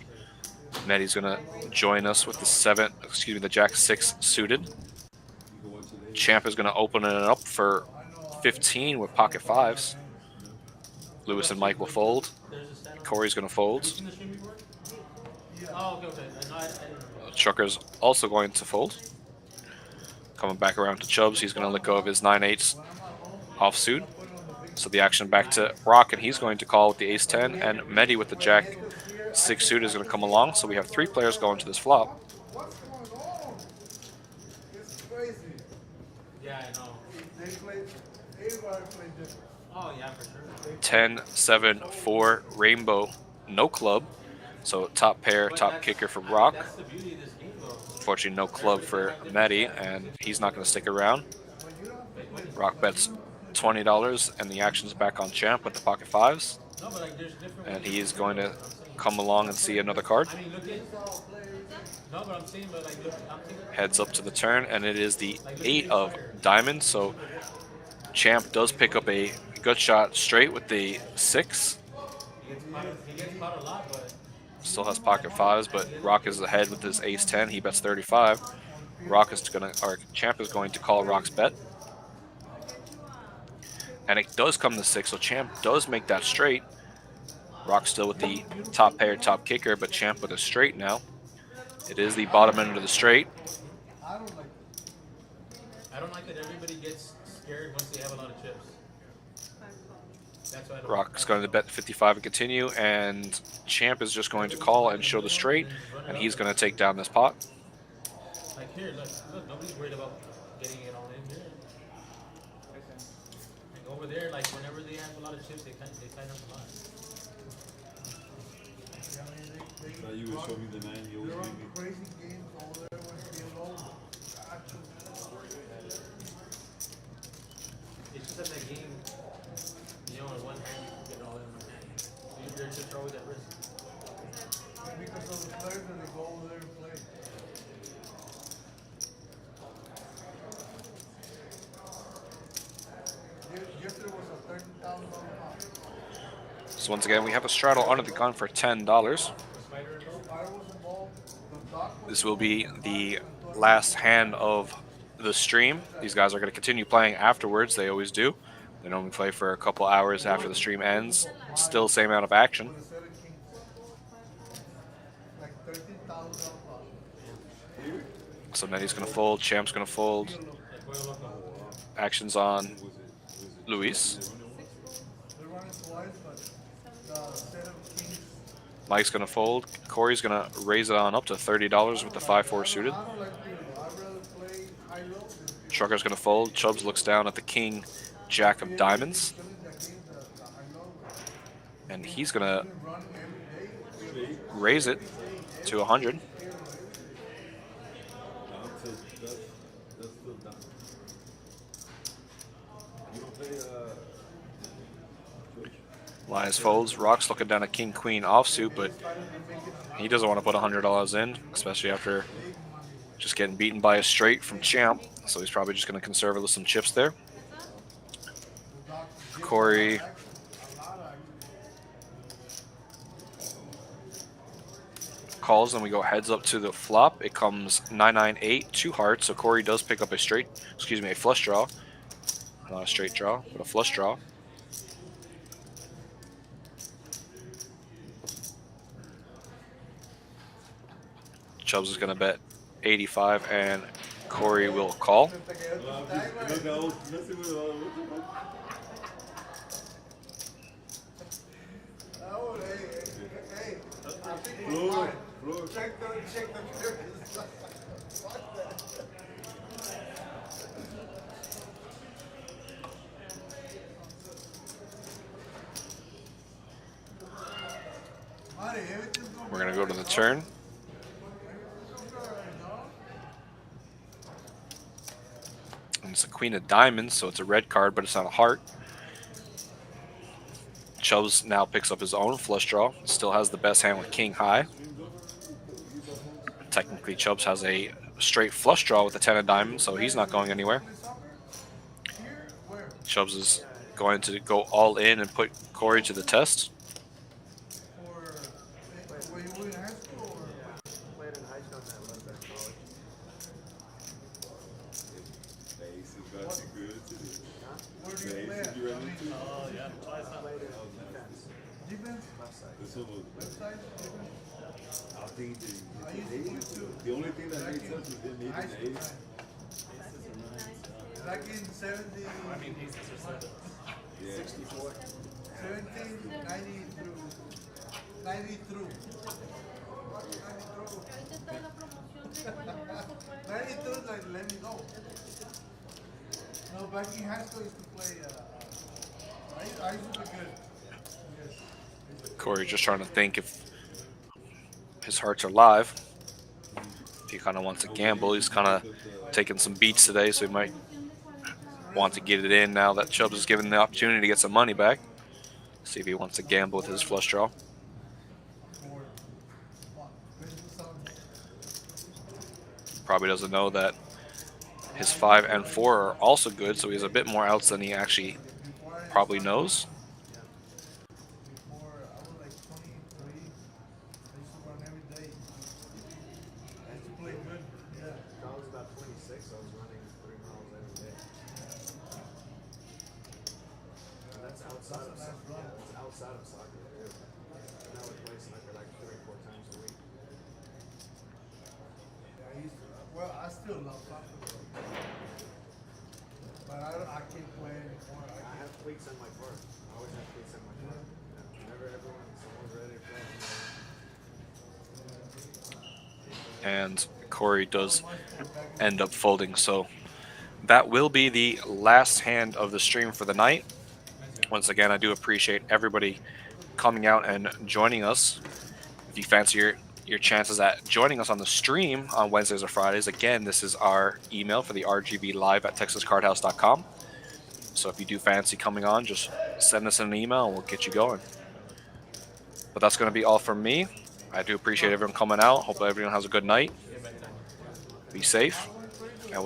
Speaker 7: Medi's going to join us with the jack-6 suited. Champ is going to open it up for 15 with pocket 5s. Lewis and Mike will fold. Corey's going to fold. Trucker's also going to fold. Coming back around to Chubbs, he's going to let go of his 9-8 offsuit. So the action back to Rock, and he's going to call with the ace-10, and Medi with the jack-6 suit is going to come along. So we have 3 players going to this flop.
Speaker 2: Yeah, I know. Oh, yeah, for sure.
Speaker 7: 10, 7, 4, rainbow, no club. So top pair, top kicker for Rock. Unfortunately, no club for Medi, and he's not going to stick around. Rock bets $20, and the action's back on Champ with the pocket 5s. And he is going to come along and see another card. Heads up to the turn, and it is the 8 of diamonds. So Champ does pick up a good shot straight with the 6.
Speaker 2: He gets caught a lot, but
Speaker 7: still has pocket fives, but Rock is ahead with his ace 10. He bets 35. Champ is going to call Rock's bet. And it does come to 6, so Champ does make that straight. Rock still with the top pair, top kicker, but Champ with a straight now. It is the bottom end of the straight.
Speaker 11: I don't like it.
Speaker 2: I don't like that everybody gets scared once they have a lot of chips. That's why I don't
Speaker 7: Rock's going to bet 55 and continue, and Champ is just going to call and show the straight, and he's going to take down this pot.
Speaker 2: Like here, look, nobody's worried about getting it all in here. Like over there, like whenever they have a lot of chips, they tighten up a lot.
Speaker 8: Now you would show me the 9 you
Speaker 11: They're
Speaker 8: always
Speaker 11: on
Speaker 8: give me.
Speaker 11: crazy games over there when they low.
Speaker 2: It's just that that game, you know, in one hand you can get it all in one hand. Your chips are always at risk.
Speaker 11: Because of the players that they go over there and play. Yesterday was a $30,000 pot.
Speaker 7: So once again, we have a straddle under the gun for $10. This will be the last hand of the stream. These guys are going to continue playing afterwards. They always do. They normally play for a couple hours after the stream ends. Still same amount of action. So Netty's going to fold. Champ's going to fold. Action's on Luis. Mike's going to fold. Corey's going to raise it on up to $30 with the 5-4 suited. Trucker's going to fold. Chubbs looks down at the king, jack of diamonds. And he's going to raise it to 100. Lions folds. Rock's looking down at king, queen offsuit, but he doesn't want to put $100 in, especially after just getting beaten by a straight from Champ. So he's probably just going to conserve it with some chips there. Corey calls, and we go heads up to the flop. It comes 9-9-8, 2 hearts. So Corey does pick up a a flush draw. Not a straight draw, but a flush draw. Chubbs is going to bet 85, and Corey will call. We're going to go to the turn. And it's a queen of diamonds, so it's a red card, but it's not a heart. Chubbs now picks up his own flush draw. Still has the best hand with king high. Technically, Chubbs has a straight flush draw with a 10 of diamonds, so he's not going anywhere. Chubbs is going to go all in and put Corey to the test.
Speaker 8: The only thing that made sense is they made an ace.
Speaker 11: Back in 70,
Speaker 9: I mean, aces are 7.
Speaker 8: Yeah.
Speaker 11: 64. 17, 90 through. 90 through. 92 is like, let me go. No, back in high school, I used to play. I used to be good. Yes.
Speaker 7: Corey just trying to think if his hearts are live. If he kind of wants to gamble, he's kind of taking some beats today, so he might want to get it in now that Chubbs is given the opportunity to get some money back. See if he wants to gamble with his flush draw. Probably doesn't know that his 5 and 4 are also good, so he has a bit more outs than he actually probably knows.
Speaker 4: outside of soccer too. And I would play soccer like 3-4 times a week.
Speaker 11: Yeah, well, I still love soccer, bro. But I can't play anymore.
Speaker 4: I have cleats on my car. I always have cleats on my car. Whenever someone's ready to play,
Speaker 7: And Corey does end up folding. So that will be the last hand of the stream for the night. Once again, I do appreciate everybody coming out and joining us. If you fancy your chances at joining us on the stream on Wednesdays or Fridays, again, this is our email for the RGV live at texascardhouse.com. So if you do fancy coming on, just send us an email and we'll get you going. But that's going to be all from me. I do appreciate everyone coming out. Hope everyone has a good night. Be safe.